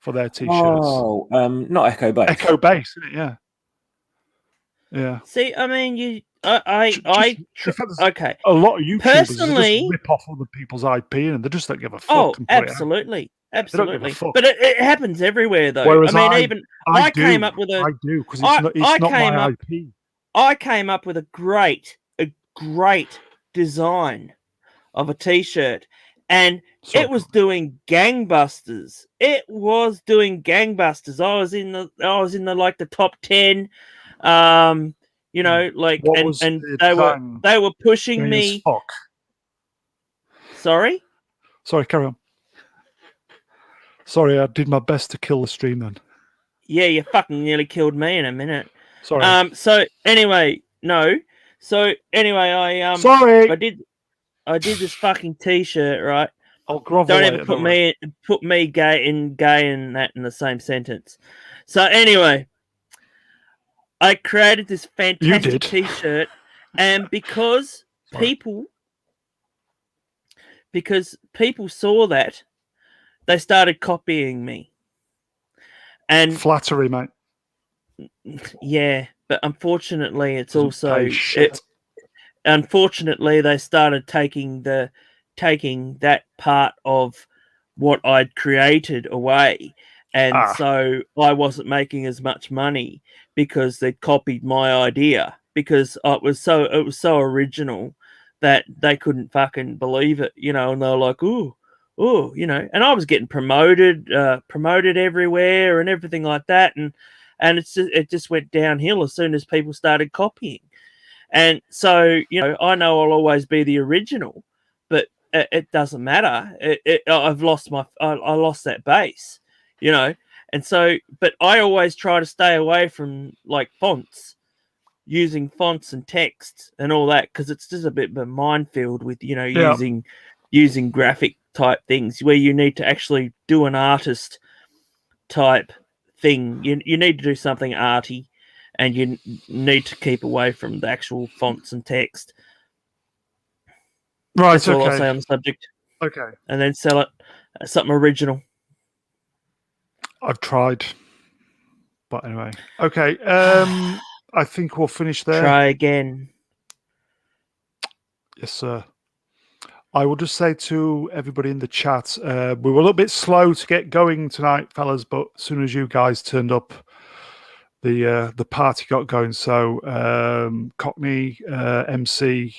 for their t-shirts? Oh, not Echo Base. Echo Base, isn't it? Yeah. Yeah. See, I mean, okay. A lot of YouTubers personally just rip off other people's IP and they just don't give a fuck. Oh, absolutely. Absolutely. But it happens everywhere, though. Whereas I came up with a. I do, because it's not my IP. I came up with a great design of a t-shirt, and it was doing gangbusters. It was doing gangbusters. I was in the like the top 10. Like and they were pushing me. Sorry, carry on. Sorry, I did my best to kill the stream then. Yeah, you fucking nearly killed me in a minute. Sorry. So anyway, I sorry. I did this fucking t-shirt, right? I'll grovel. Don't ever put me gay and that in the same sentence. So anyway, I created this fantastic t-shirt, and because people saw that, they started copying me. And flattery, mate. Yeah, but unfortunately, it's also unfortunately they started taking that part of what I'd created away, and so I wasn't making as much money because they copied my idea, because it was so original that they couldn't fucking believe it, and they were like, ooh, and I was getting promoted everywhere and everything like that, and it just went downhill as soon as people started copying. And so, I know I'll always be the original, but it doesn't matter. I lost that base, And so, but I always try to stay away from like fonts, using fonts and text and all that, because it's just a bit of a minefield with, you know, using graphic type things where you need to actually do an artist type thing. You need to do something arty, and you need to keep away from the actual fonts and text. Right. That's all I'll say on the subject. Okay. And then sell it as something original. I've tried. But anyway. Okay. I think we'll finish there. Try again. Yes, sir. I will just say to everybody in the chat, we were a little bit slow to get going tonight, fellas, but as soon as you guys turned up, the party got going. So Cockney, MC,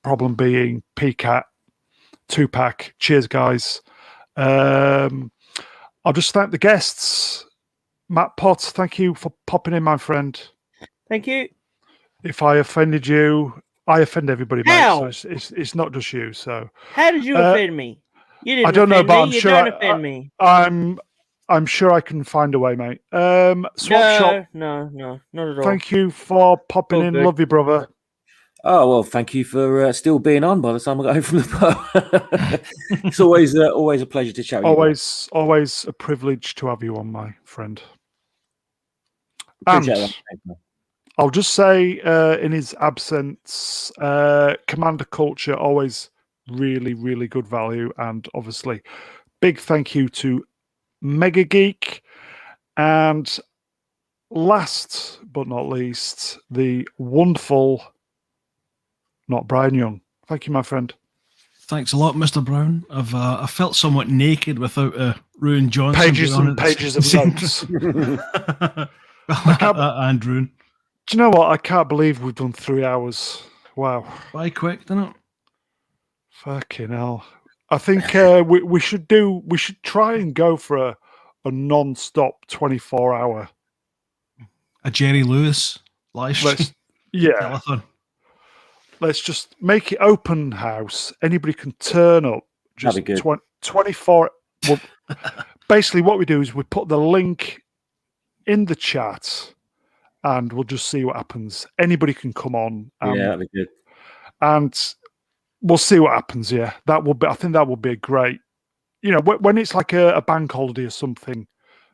Problem Being, PCAT, Tupac, cheers, guys. I'll just thank the guests. Matt Pott, thank you for popping in, my friend. Thank you. If I offended you, I offend everybody, How? mate. So it's not just you. So how did you offend me? You didn't. I don't know, but I'm you sure don't offend me. I'm sure I can find a way, mate. Swap Shop. No, not at all. Thank you for popping in. Good. Love you, brother. Oh, well, thank you for still being on by the time I got home from the pub. It's always a pleasure to chat with you. Always a privilege to have you on, my friend. Appreciate And that. I'll just say, in his absence, Commander Culture, always really, really good value. And obviously, big thank you to MegaGeek. And last but not least, the wonderful, not Brian Young. Thank you, my friend. Thanks a lot, Mr. Brown. I felt somewhat naked without Ruin Johnson. Pages and pages of notes. And Ruin. Do you know what? I can't believe we've done 3 hours. Wow. By quick, didn't it? Fucking hell. I think we should try and go for a non-stop 24-hour. A Jerry Lewis live stream. Yeah. Telethon. Let's just make it open house. Anybody can turn up. Just That'd be good. 24. Well, basically, what we do is we put the link in the chat, and we'll just see what happens. Anybody can come on. Yeah, that'd be good. And we'll see what happens. Yeah, I think that would be a great. You know, when it's like a bank holiday or something,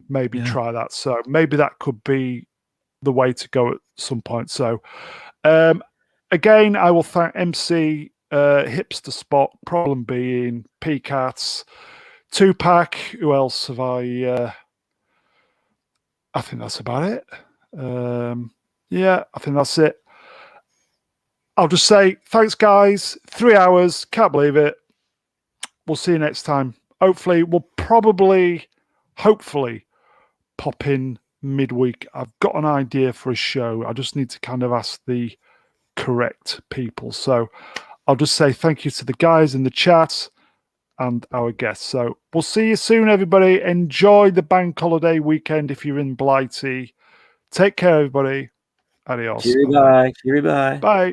maybe try that. So maybe that could be the way to go at some point. So, again, I will thank MC, Hipster Spot, Problem Being, PCATs, Tupac. Who else have I think that's about it. Yeah, I think that's it. I'll just say thanks, guys. 3 hours. Can't believe it. We'll see you next time. Hopefully, we'll hopefully pop in midweek. I've got an idea for a show. I just need to kind of ask the correct people. So I'll just say thank you to the guys in the chat and our guests. So we'll see you soon, everybody. Enjoy the bank holiday weekend if you're in Blighty. Take care, everybody. Adios. Cheery bye. Cheery bye. Bye.